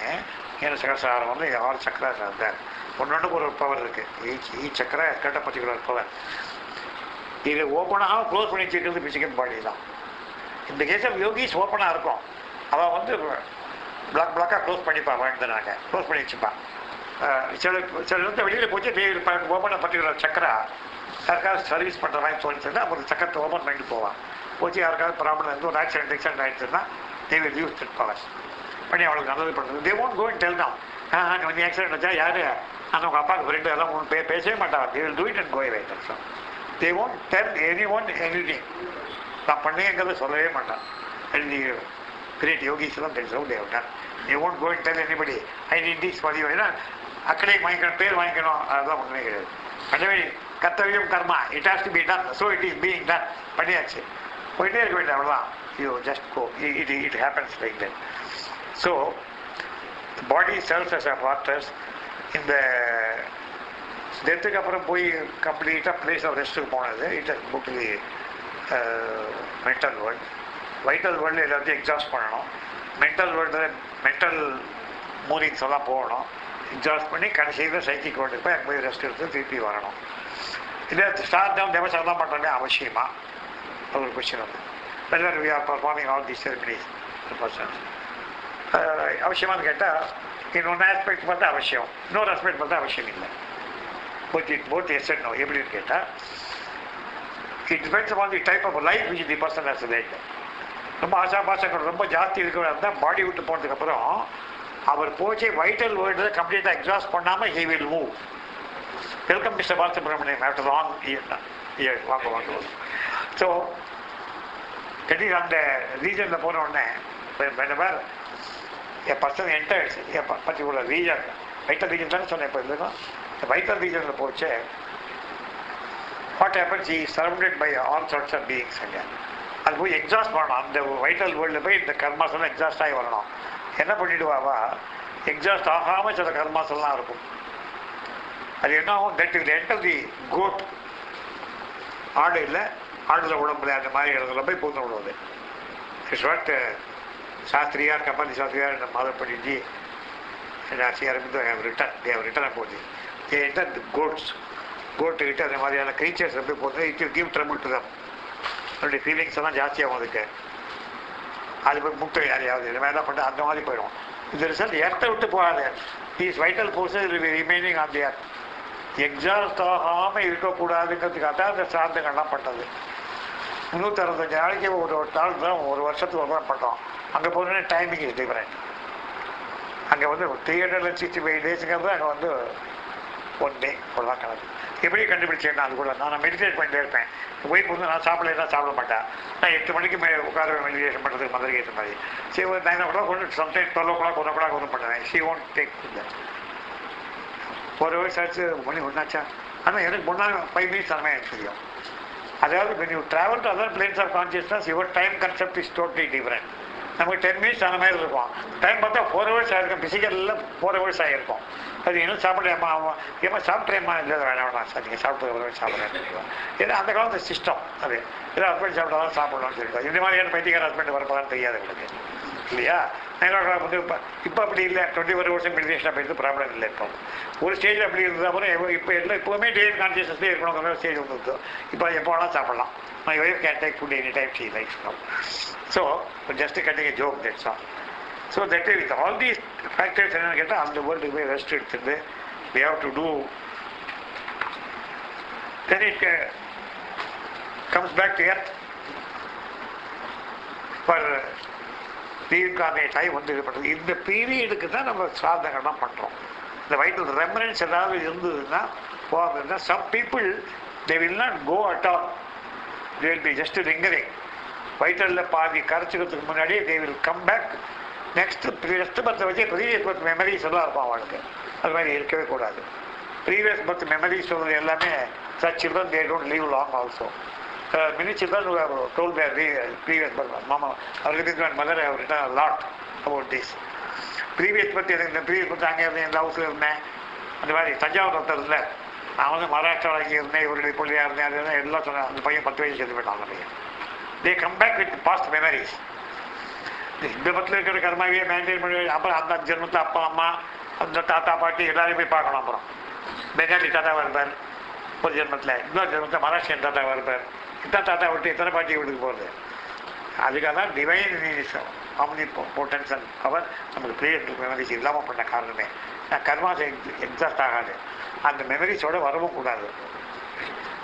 ஏன சகசாரம் வந்து 6 சக்கரம் இருந்தார். ஒன்னொன்றுக்கு ஒரு பவர் இருக்குது. ஈ சக்கரை கேட்ட பர்டிகுலர் பவர். இது ஓப்பனாக க்ளோஸ் பண்ணி வச்சுக்கிறது பிசிக்கல் பாடி தான். இந்த கேஸ் ஆஃப் யோகிஸ் ஓப்பனாக இருக்கும். அவள் வந்து பிளாக்காக க்ளோஸ் பண்ணிப்பான், வாழ்ந்துனாங்க க்ளோஸ் பண்ணி வச்சுப்பான். சில வந்து வெளியில் போச்சு ஓப்பனாக பர்டிகுலர் சக்கரா யாருக்காவது சர்வீஸ் பண்ணுற மாதிரி தோணுச்சுன்னா ஒரு சக்கரத்தை ஓப்பன் பண்ணிட்டு போவான். போச்சு யாருக்காவது ப்ராப்ளம் இருந்து ஒரு ஆக்சிடென்ட் ஆகிடுச்சுன்னா they will use that power பண்ணி அவளுக்கு நல்லது பண்ணுறது. they won't go and tell them நீ வந்து ஆக்சிடென்ட் வச்சா யார் அந்த உங்கள் அப்பாவுக்கு ஃப்ரெண்டு எல்லாம் ஒன்று பேசவே மாட்டாங்க. they will do it and go away. So they won't tell anyone anything. நான் பண்ணேங்கிறத சொல்லவே மாட்டான். and the great yogis எல்லாம் that's how they have done. they won't go and tell anybody I did this for you. ஏன்னா அக்கடை வாங்கிக்கணும், பேர் வாங்கிக்கணும், அதெல்லாம் ஒன்றுமே கிடையாது. பண்ணவே கர்த்தவியம் கர்மா, it has to be done, so it is being done. பண்ணியாச்சு, போயிட்டே இருக்க வேண்டிய அவ்வளோதான். You just go, it happens like that. So body serves as a fortress. இந்த டெத்துக்கு அப்புறம் போய் கம்ப்ளீட்டாக பிளேஸ் ஆஃப் ரெஸ்ட்டுக்கு போனது it has book the mental world. Vital world எல்லாத்தையும் எக்ஸாஸ்ட் பண்ணணும். மென்டல் வேர்ல்டில் மென்டல் மூவிங்ஸ் எல்லாம் போகணும். எக்ஸாஸ்ட் பண்ணி கடைசியில் சைக்கிக் வேர்ல்டு போய் அங்கே போய் ரெஸ்ட் எடுத்து திருப்பி வரணும். இல்லை ஸ்டார்ட் டவுன் டெமோஸ்ட்ரேட் பண்ணுறோமே அவசியமா ஒரு கொஸ்டின் வந்து whether we are performing all the ceremonies persons அவசியமானு கேட்டால் இன்னொன்று ஆஸ்பெக்ட் பார்த்தா அவசியம், இன்னொரு ஆஸ்பெக்ட் பார்த்தா அவசியம் இல்லை. Both yes and no. எப்படின்னு கேட்டால் it depends on the type of life which the person has led. ரொம்ப ஆசாபாசங்கள் ரொம்ப ஜாஸ்தி இருக்கிறதா இருந்தால் பாடி விட்டு போனதுக்கப்புறம் அவர் போச்சு வைட்டல் வேர்ல்டு கம்ப்ளீட்டாக எக்ஸாஸ்ட் பண்ணாமல் he will move. Welcome mister Balasubramaniam after long year வாங்க வாங்க. ஸோ அந்த ரீஜனில் போன உடனே whenever a person enters a particular region, vital region தானே சொன்னேன் இப்போ இருந்துக்கும், இந்த vital region போச்சு what happens, he is surrounded by all sorts of beings again. அது போய் எக்ஸாஸ்ட் பண்ணணும், அந்த வைட்டல் வேர்ல்டில் போய் இந்த கர்மாஸ் எல்லாம் எக்ஸாஸ்ட் ஆகி வரணும். என்ன பண்ணிடுவாவா, எக்ஸாஸ்ட் ஆகாமல் சில கர்மாஸ் எல்லாம் இருக்கும். அது என்ன ஆகும், that will enter the goat, ஆடு இல்லை ஆடுல உடம்புல அந்த மாதிரி இடத்துல போய் பூந்து விடுவது. It's what Sastriar Kapali Sastriar Madhav Panditji Sri Aurobindo have written about it. They enter the goats. கோட்டுக்கிட்டு அந்த மாதிரியான க்ரீச்சர்ஸ் எப்படி போகிறது, it will give trouble to them. அதனுடைய ஃபீலிங்ஸ் எல்லாம் ஜாஸ்தியாகும் அதுக்கு. அது போய் முட்டை யாரையாவது இந்த மாதிரிலாம் பண்ணிட்டு அந்த மாதிரி போயிடும். இது ரிசல்ட் எர்த்தை விட்டு போகாது. These vital forces will be remaining on the earth. Exhaust ஆகாமல் இருக்கக்கூடாதுங்கிறதுக்காக தான் அந்த சார்ந்தங்கள்லாம் பண்ணுறது. 365 நாளைக்கு ஒரு நாள் தான், ஒரு வருஷத்துக்கு ஒரு தான் பண்ணுறோம். அங்கே போனோடனே டைமிங் இஸ் டிஃப்ரெண்ட். அங்கே வந்து 365 டேஸுங்கிறது அங்கே வந்து 1 day அவ்வளோதான் கணக்கு. எப்படி கண்டுபிடிச்சேன்னா அது கூட நான் மெடிடேட் பண்ணிட்டே இருப்பேன். போய் வந்து நான் சாப்பிடலாம் சாப்பிட மாட்டேன். நான் 8 மணிக்கு உட்கார மெடிடேஷன் பண்ணுறதுக்கு மதுரை ஏற்ற மாதிரி. சரி ஒரு 9 o'clock ஒன்று சம்டைம் 12 o'clock 1 o'clock ஒன்றும் பண்ணுவேன். She won't take that. 4 hours ஆச்சு, மணி ஒன்றாச்சா. ஆனால் எனக்கு முன்னாள் 5 minutes அந்த மாதிரி எனக்கு தெரியும். அதாவது when you travel to other planes of consciousness, your time concept is totally different. நமக்கு 10 minutes அந்த மாதிரி இருக்கும். டைம் பார்த்தா 4 hours ஆகிருக்கும். பிசிக்கலில் 4 hours ஆகிருக்கும். அது இன்னும் சாப்பிட்றேம்மா ஏமா சாப்பிட்றேம்மா இல்லை வேணாம் சார் நீங்கள் சாப்பிட்டு சாப்பிட்றேன். ஏன்னா அந்த காலத்து சிஸ்டம் அது. ஏதோ ஹஸ்பண்ட் சாப்பிட்டாலும் சாப்பிடலாம்னு சொல்லிட்டு இந்த மாதிரியான பைத்தியக்கார ஹஸ்பண்ட் வரப்போதான்னு தெரியாது உங்களுக்கு இல்லையா. நாங்கள் வந்து இப்போ அப்படி இல்லை. 21 hours மெடிடேஷன் போயிட்டு ப்ராப்ளம் இல்லை. இப்போ ஒரு ஸ்டேஜில் அப்படி இருந்தது. அப்புறம் இப்போ எல்லாம் இப்போவுமே டெய்லி கான்சியஸ்னஸ்லேயே இருக்கணுங்கிற ஸ்டேஜ் வந்துருது. இப்போ எப்போ வேணால் சாப்பிடலாம். My wife can take food anytime she likes now. So, just cutting a joke, that's all. So that is all these factors and get on the world to be restricted. We have to do. Then it comes back to earth for reincarnate ஆகி வந்து இது பண்ணுறது. இந்த பீரியடுக்கு தான் நம்ம சாதனைகள்லாம் பண்ணுறோம். இந்த வயிற்று ரெமரன்ஸ் ஏதாவது இருந்ததுன்னா போகிறதுனா some people they will not go at all. They will be just lingering. வைட்டலில் பாதி கரைச்சிக்கிறதுக்கு முன்னாடி they will come back. Next பர்த்தை வச்சு ப்ரீவியஸ் பர்த் மெமரிஸ் எல்லாம் இருக்கும் அவளுக்கு. அது மாதிரி இருக்கவே கூடாது. ப்ரீவியஸ் பர்த் மெமரிஸ் சொல்கிறது எல்லாமே such children they don't live long also. Many children who have told their previous birth, Mama, Arvind and mother have written a lot about this. Previous birth எனக்கு இந்த ப்ரீவியஸ் பர்த் அங்கே இருந்தேன், இந்த ஹவுஸில் இருந்தேன், அந்த மாதிரி தஞ்சாவூர் ஒருத்தர் இல்லை, நான் வந்து மகாராஷ்டிராவில் அங்கே இருந்தேன், இவருடைய பிள்ளையாக இருந்தேன், அது எல்லாம் சொன்னேன். அந்த பையன் 10 வயசு சேர்த்து போயிட்டான். அந்த பையன் they come back with past memories. இந்த பத்தில் இருக்கிற கர்மாவே மெயின்டைன் பண்ணி அப்புறம் அந்த ஜென்மத்தில் அப்பா அம்மா அந்த தாத்தா பாட்டி எல்லாரையும் போய் பார்க்கணும். அப்புறம் பெங்காலி தாத்தாவாக இருப்பார் ஒரு ஜென்மத்தில், இன்னொரு ஜென்மத்தில் மகாராஷ்டிரியன் தாத்தாவாக இருப்பார். இத்தனை தாத்தா விட்டு இத்தனை பாட்டி வீட்டுக்கு போகிறது. அதுக்காக தான் டிவைன் ஆம்னி போட்டன்ஸ் அண்ட் பவர் நமக்கு பிளேயர் மெமரிஸ் இல்லாமல் பண்ண காரணமே. கர்மாஸ் எக்ஸாஸ்ட் ஆகாது, அந்த மெமரிஸோடு வரவும் கூடாது.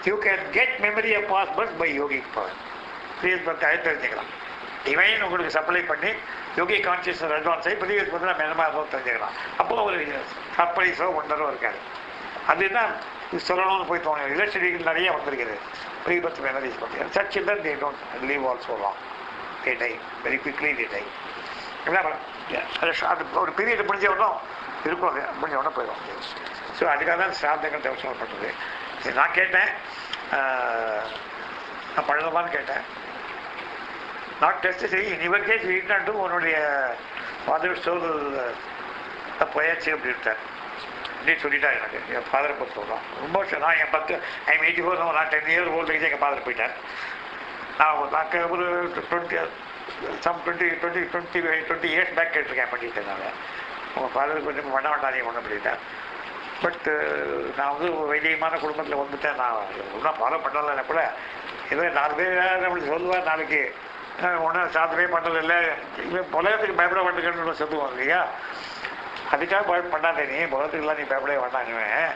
You can get memory of past birth by yogic power. Previous birth ஆகி தெரிஞ்சுக்கலாம். டிவைன் உங்களுக்கு சப்ளை பண்ணி யோகி கான்சியஸ்னஸ் அட்வான்ஸ் ஆகி ப்ரீவியஸ் பர்த் நம்ம என்னமா இருக்கும் தெரிஞ்சுக்கலாம். அப்போது ஒரு சர்ப்ரைஸோ ஒன்றரோ இருக்காது. அதுதான் சொல்லணும்னு போய் தோணும். எலக்ட்ரிசிட்டிகள் நிறைய வந்திருக்குது ப்ரீ பர்த் மெமரிஸ் பற்றி. Such children they don't leave also long. They tie very quickly. They tie அது ஒரு பீரியட் முடிஞ்சவனும் இருக்கும். அது முடிஞ்சவொடனே போயிடும். ஸோ அதுக்காக தான் சார்ந்தங்கள் தேவசம் பண்ணுறது. நான் கேட்டேன், நான் பழகமானு கேட்டேன். நாட் டெஸ்ட் சரி இன் யுவர் கேஸ் வீட்டாண்டு உன்னுடைய ஃபாதர் சோல் போயாச்சு அப்படின்ட்டார். அப்படி சொல்லிட்டா எனக்கு என் ஃபாதரை பற்றி சொல்கிறான். ரொம்ப வருஷம் நான் என் 10 ஐம் 84, நான் 10 years ஓல்டு வச்சு எங்கள் ஃபாதர் போயிட்டேன். நான் ஒரு 20 years பேக் கேட்டிருக்கேன் பண்ணிட்டேன். நான் உங்கள் ஃபாதருக்கு கொஞ்சம் பண்ண வேண்டாம் ஒன்றும் பண்ணிட்டேன். பட் நான் வந்து வைத்தியமான குடும்பத்தில் வந்துட்டேன். நான் ஒன்றும் ஃபாலோ பண்ணலை கூட. ஏதோ 4 பேர் நம்மளுக்கு சொல்லுவார், நாளைக்கு ஒன்றும் சாப்பிடவே பண்ணுறதில்லை, இவன் உலகத்துக்கு பயப்பட மாட்டேங்கன்னு சொல்லுவாங்க இல்லையா. அதுக்காக பண்ணாத நீ பகவத்துக்கெல்லாம் நீ பயப்படவே வேண்டாங்குவேன்.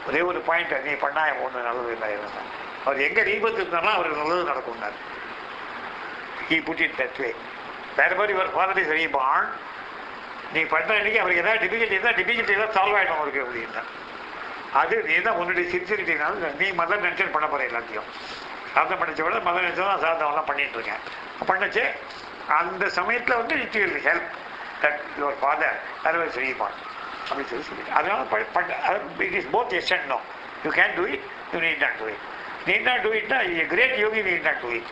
ஒரே ஒரு பாயிண்ட், நீ பண்ணா ஒன்று நல்லது இல்லை இருந்தான். அவர் எங்கே ரீபத்து இருந்தாலும் அவருக்கு நல்லது நடக்கும்னார். He put it that way. Wherever your father is reborn, நீ பண்ணுற அன்றைக்கி அவருக்கு எதாவது டிஃபிகல்ட்டி தான் சால்வ் ஆகிடும் அவருக்கு அப்படின்னா. அது நீ தான் உன்னுடைய சின்சியரிட்டினால நீ மதர் மென்ஷன் பண்ண போகிற எல்லாத்தையும். சாதம் பண்ணிச்ச விட மதர் மென்ஷன் தான் சாதம்லாம் பண்ணிட்டு இருக்கேன். பண்ணச்சு அந்த சமயத்தில் வந்து it will help that your father otherwise reborn அப்படின்னு சொல்லி அதனால it is both yes and no. You can do it, you need not do it. Need not do இட்னா great yogi need not do it.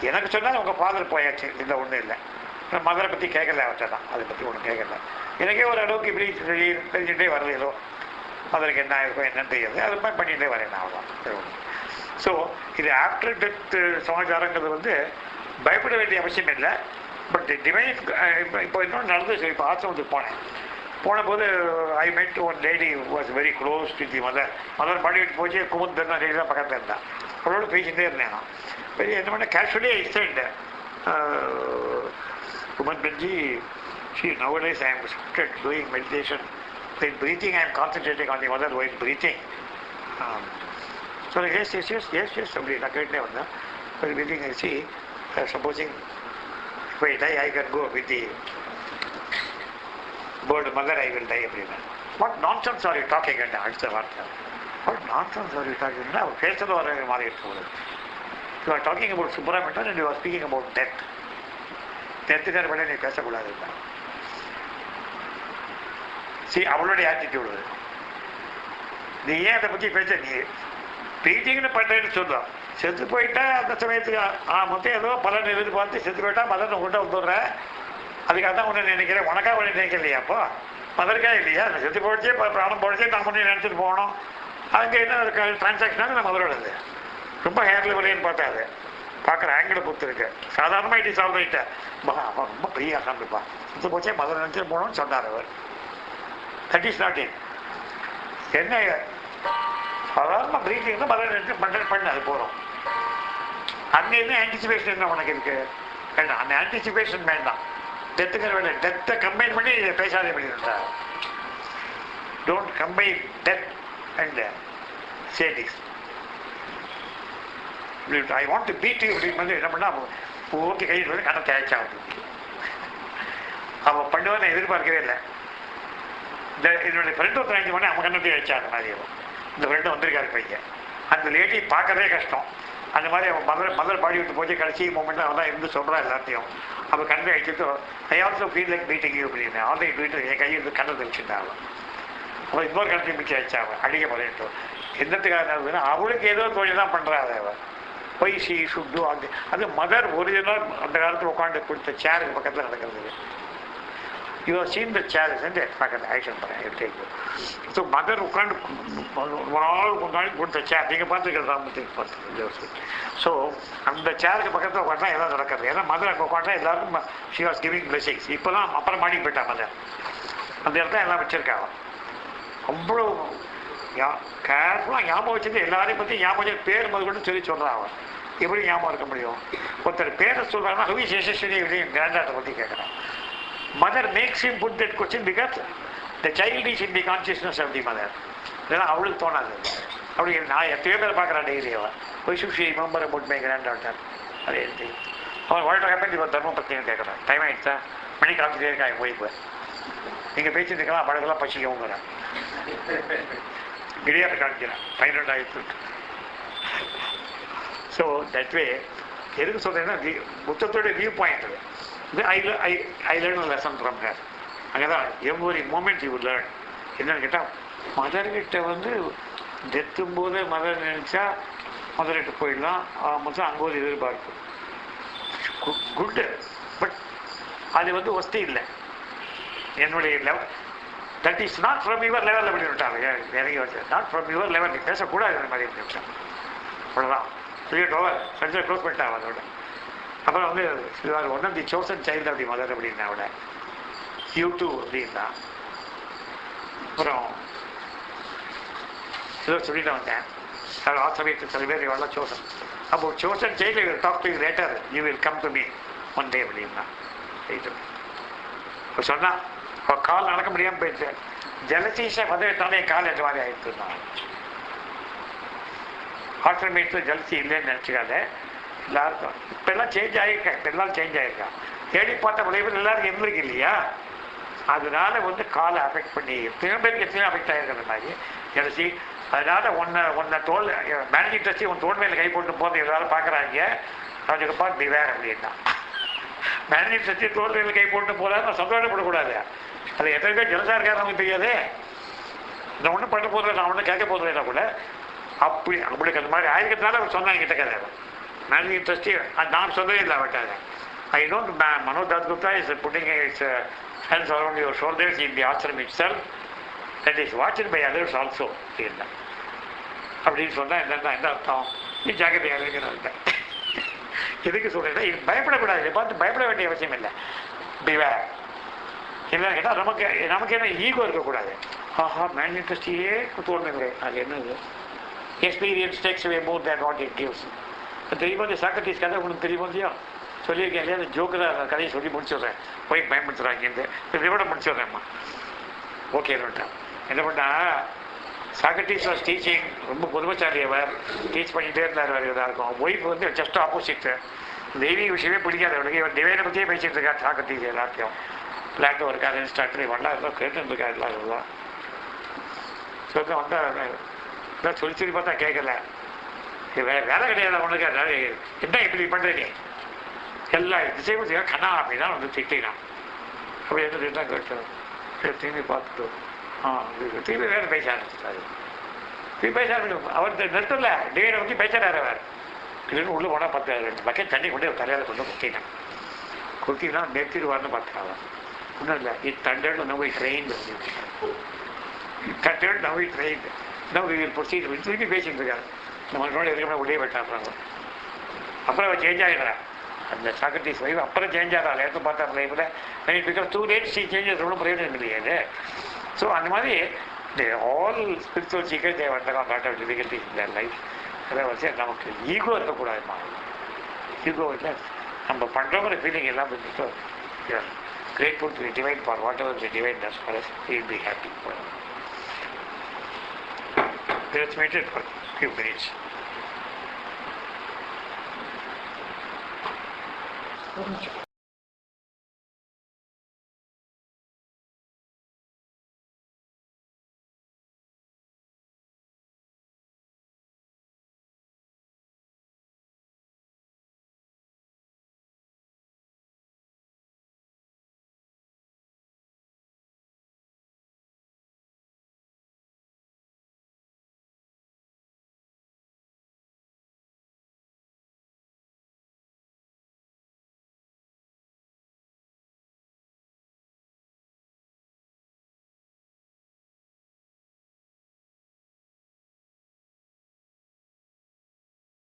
எனக்கு சொன்னால் உங்கள் father போயாச்சு, இந்த ஒன்றும் இல்லை. மதரை பற்றி கேட்கல அவர்கிட்ட தான், அதை பற்றி ஒன்றும் கேட்கல. எனக்கே ஒரு அளவுக்கு இப்படி தெரிஞ்சுட்டே வருது, ஏதோ மதருக்கு என்ன இருக்கும் என்னன்னு தெரியாது, அது மாதிரி பண்ணிகிட்டே வரேன் நான் அவ்வளோதான். ஸோ இது ஆஃப்டர் டெத் சமாச்சாரங்கிறது வந்து பயப்பட வேண்டிய அவசியம் இல்லை. பட் டிவைன் இப்போ இன்னொன்று நடந்துச்சு. இப்போ ஆசிரமத்துக்கு போன போது I met one lady was very close to the mother பாடிட்டு போச்சு. குமுத் தான் லேடி தான் பக்கத்தில் இருந்தான். அவளோட பேசிகிட்டே இருந்தேன் நான். என்ன பண்ண casually I set Kuman Benji, see, nowadays I am started doing meditation. In breathing, I am concentrating on the mother while breathing. So yes, somebody naked on that. While breathing, I see, supposing if I die, I can go with the bird mother, I will die everywhere. What nonsense are you talking? And answer what nonsense are you talking? Now, you are talking about Subramanian and you are speaking about death. டெத்துக்கார விட நீ பேசக்கூடாது. சரி, அவளுடைய attitude. நீ ஏன் அதை பற்றி பேச? நீ ப்ரீத்திங்னு பண்ணுறேன்னு சொல்லுவோம். செத்து போயிட்டா அந்த சமயத்துக்கு மொத்தம் ஏதோ பலன் எதிர்பார்த்து செத்து போயிட்டா மதனை கொண்டு வந்துடுறேன். அதுக்காக தான் ஒன்று நினைக்கிறேன். உனக்கா ஒன்று நினைக்கலையா? அப்போ மதற்கா இல்லையா? அந்த செத்து போயிடுச்சே பிராணம் போயிடுச்சே நான் முன்னே நினச்சிட்டு போகணும். அங்கே என்ன டிரான்சாக்ஷனாக நம்ம மதரோடது ரொம்ப ஹேர் லெவலேன்னு பார்த்தாது. பார்க்குற ஆங்கிளை பொறுத்து இருக்கு. சாதாரணமாக இட் இஸ் ஆல் ரைட்டு. அவன் ரொம்ப பெரிய ஆசான்ப்பா, சுத்த போச்சே மதர் நினச்சிட்டு போகணும்னு சொன்னார் அவர். That is not it. என்ன சாதாரணமாக ப்ரீத்திங் தான் மதர் நினச்சி பண்ண அது போகிறோம். அங்கே என்ன ஆன்டிசிபேஷன் என்ன உனக்கு இருக்கு? வேண்டாம், அந்த ஆன்டிசிபேஷன் வேண்டாம். டெத்துங்கிற வேலை டெத்தை கம்பைன் பண்ணி பேசாதே பண்ணிட்டா. Don't combine death and say this. I want to beat you அப்படின்னு வந்து என்ன பண்ணா ஓகே கையில் வந்து கண்ணை தேய்ச்சா. அவன் பண்ணுவான்னு எதிர்பார்க்கவே இல்லை. என்னுடைய ஃப்ரெண்டு ஒருத்தர் அஞ்சு பண்ணி அவன் கண்ணை தேய்ச்சாங்க மாதிரி. இந்த ஃப்ரெண்டு வந்திருக்காரு பையன். அந்த லேடி பார்க்கறதே கஷ்டம். அந்த மாதிரி அவன் மதர் பாடி விட்டு போச்சு. கடைசி மூமெண்ட் அவன் தான் இருந்து சொல்கிறான் எல்லாத்தையும். அவள் கண்ணை அடிச்சுட்டு I also feel like beating you அப்படின்னு ஆல்ரெடி வீட்டு என் கையில் இருந்து கண்ணை தெளிச்சுட்டான். அவள் இன்னொரு கண்ணத்தையும் மிச்சம் வச்சாவன் அடிக்க போறேன்ட்டு. என்னத்துக்காக அவளுக்கு ஏதோ தொழில் தான் பண்ணுறாள் அவள். போய் ஷீ ஷுட் டூ அது மதர் ஒரிஜினல் அந்த காலத்தில் உட்காந்து கொடுத்த சேருக்கு பக்கத்தில் நடக்கிறது. யூ ஆர் சீன் த சேர் பக்கத்தில் ஆக்ஷன் பண்ணேன். ஸோ மதர் உட்காந்து கொடுத்த சேர் நீங்கள் பார்த்துக்கிறது. ஸோ அந்த சேருக்கு பக்கத்தில் உட்காந்தா எல்லாம் நடக்கிறது. ஏன்னா மதர் அங்கே உட்காந்தா எல்லாருக்கும் ஷி வாஸ் கிவிங் பிளெஸிங்ஸ். இப்போலாம் அப்புறம் மாடி போயிட்டா மதர். அந்த இடத்துல எல்லாம் வச்சிருக்காங்க. அவ்வளோ கேர்ஃபுல்லாக ஞாபகம் வச்சுட்டு எல்லாரையும் பற்றி ஞாபகம் பேர் முதல் கொண்டு சொல்கிறான். அவன் எப்படி ஞாபகம் இருக்க முடியும்? ஒருத்தர் பேரை சொல்கிறாங்கன்னா ஹவி சேஷஸ்வரி அப்படின்னு கிராண்டாட்டை பற்றி கேட்குறான். Mother makes him put that question because the child is in the consciousness of the mother. இதெல்லாம் அவளுக்கு தோணாது. அப்படி நான் எத்தனையோ பேர் பார்க்குறான் டெய்லி. அவன் why should she remember about my granddaughter. அதே அவன் வாட் ஹேப்பன் இவன் தர்ம பத்தின்னு கேட்குறான். டைம் ஆகிடுச்சா? மணி காத்துட்டே இருக்கா என் ஒய்ஃபு. நீங்கள் பேசிட்டு இருக்கலாம் பழகெல்லாம் பசிக்கவுங்கிறேன். இடையாட்ட காமிக்கிறேன் 12 ஆயிரத்து. ஸோ தட் வே எதுக்கு சொல்கிறேன்னா புத்தத்தோட வியூ பாயிண்ட் இது. I learn lesson from hair. அங்கே தான் எவ்வொரு மூமெண்ட் யூ லேர்ன். என்னன்னு கேட்டால் மதர்கிட்ட வந்து டெத்தும் போது மதர் நினச்சா மதர்கிட்ட போயிடலாம். மொத்தம் அங்கே ஒரு எதிர்பார்ப்பு குட்டு. பட் அது வந்து ஒஸ்தி இல்லை. என்னுடைய level that is not from your லெவலில் பண்ணி விட்டாங்க. இறங்கி வச்சு நாட் ஃப்ரம் யுவர் லெவல். நீ பேசக்கூடாது அந்த மாதிரி விட்டாங்க. அவ்வளோதான். சொல்லிட்டு ஓவர் சர்ஜரி க்ளோஸ் பண்ணிட்டாங்க. அதோட அப்புறம் வந்து one of the chosen child அப்படி மதர் அப்படின்னா விட யூ2 அப்படின்னா அப்புறம் ஏதோ சொல்லிட்டு வந்தேன். ஆசிரியத்து சில பேர் இவெல்லாம் சோசன். அப்போ chosen child talk to you later you will come to me one day அப்படின்னா சொன்னான் கால் நடக்க முடியாமல் போயிடுச்சு. ஜலசீஷை பதவித்தாலே கால் என்ற மாதிரி ஆயிடுச்சுன்னா ஆட்டோமேட்டிக் ஜலசி இல்லைன்னு நினச்சிக்காத. எல்லாருக்கும் இப்பெல்லாம் சேஞ்ச் ஆகிருக்கேன், எல்லாரும் சேஞ்ச் ஆகிருக்கான். தேடி பார்த்த விளைவுகள் எல்லாருக்கும் இருந்திருக்கு இல்லையா? அதனால காலை அஃபெக்ட் பண்ணி எத்தனையோ பேருக்கு எத்தனையோ அஃபெக்ட் ஆகிருக்கிற மாதிரி ஜலசி. அதனால உன்னை தோல் மேனேஜிங் ட்ரஸ்டி உன் தோல் மேலே கை போட்டு போது எல்லாரும் பார்க்குறாங்க, அவனுக்கு பார்த்து நீ வேற அப்படின்னா. மேனேஜிங் ட்ரஸ்டி தோல் மேலே கை போட்டு போதாது நான் சந்தோஷப்படக்கூடாது. அது எத்தனை பேர் ஜலசா இருக்காரு நமக்கு தெரியாது. நான் ஒன்றும் பண்ண போதில்லை, நான் ஒன்றும் கேட்க போதில்லைன்னா கூட அப்படி அந்த மாதிரி ஆயிருக்கிறதுனால அவர் சொன்னாங்க கிட்ட கதை. மேனேஜிங் ட்ரஸ்டி நான் சொல்லவே இல்லை அவட்டாங்க. I know Manoj Dasgupta is putting his hands around your shoulders in the ashram itself, that is watched by others also. அப்படின்னு சொன்னால் என்ன அர்த்தம்? நீ ஜாக்கிரதையாக இருக்கிறாங்க. எதுக்கு சொல்கிறேன்னா இது பயப்படக்கூடாது, இதை பார்த்து பயப்பட வேண்டிய அவசியம் இல்லை. பிவேர் என்ன கேட்டால் நமக்கு என்ன ஈகோ இருக்கக்கூடாது. ஆஹா மேனேஜிங் ட்ரஸ்டியே தோணுங்க, அது என்னது experience takes away more than what it gives. தெரியுமா இந்த சாக்ரட்டிஸ் கதை உனக்கு தெரியுமா இல்லையா? சொல்லியிருக்கேன் இல்லையா? அந்த ஜோக்கில் கதையை சொல்லி முடிச்சுடுறேன், போய் பயன்படுத்துகிறாங்க. இதோட முடிச்சுடுறேன்மா. ஓகேன்னுட்டேன். என்ன பண்ணா சாக்ரட்டிஸ் வாஸ் டீச்சிங், ரொம்ப பொதுமச்சாரி அவர் டீச் பண்ணிகிட்டே இருந்தார். அவர் எல்லாருக்கும் ஒய்ஃப் ஜஸ்ட் ஆப்போசிட், தெய்வீக விஷயமே பிடிக்காது அவனுக்கு. இவர் டிவைனை பற்றியே பேசிகிட்டு இருக்கார் சாக்ரட்டிஸ் எல்லாத்தையும். பிளாட்டில் இருக்காரு, இன்ஸ்ட்ரக்டர் இவெல்லாம் எல்லாம் கேட்டுன்னு இருக்காரு. எல்லாம் இதெல்லாம் சொல்ல வந்தால் சொல்லி பார்த்தா கேட்கல. வேலை கிடையாது அவனுக்கு. என்ன இப்படி பண்ணுறீங்க எல்லா திசையும் கண்ணா அப்படின்னா திட்டினான். அப்படி என்ன திட்டா கேட்டோம். திரும்பி பார்த்துட்டு திரும்பி வேறு பேச ஆரம்பிச்சிட்டாரு. திரும்பி பேச ஆரம்பிச்சு அவர் நிறுத்தல, டிவைனை பற்றி பேசுறாரு. அவர் இதுன்னு உள்ளே போனால் 10 பக்கெட் தண்ணி கொண்டு தலையால் கொண்டு குத்தினான். குத்தினா நிறுத்திடுவார்னு பார்த்தாங்க. ஒன்றும் இல்லை, it thundered now we trained, it thundered now we trained, now we will proceed. திரும்பி பேசிட்டு இருக்காரு. நம்மளோட இருக்கிற உள்ளே போயிட்டாங்க. அப்புறம் அவர் சேஞ்ச் ஆகிடுறான். அந்த சாக்ரட்டிஸ் வைஃப் அப்புறம் சேஞ்ச் ஆகிறாள். எடுத்து பார்த்தா லைஃப்பில் பிகாஸ் 2 days she changes ரொம்ப பிரயோஜனம் இல்லையாது. ஸோ அந்த மாதிரி ஆல் ஸ்பிரிச்சுவல் சீக்கிரம் தேவை வந்தாங்க. Lot of difficulties in their life. அதாவது வச்சு நமக்கு ஈகோ இருக்கக்கூடாதுமா. ஈகோ இல்லை, நம்ம பண்ணுறோங்கிற ஃபீலிங் எல்லாம் பண்ணிட்டு grateful to the divine for whatever the divine does for us. We will be happy. Let's meditate for a few minutes.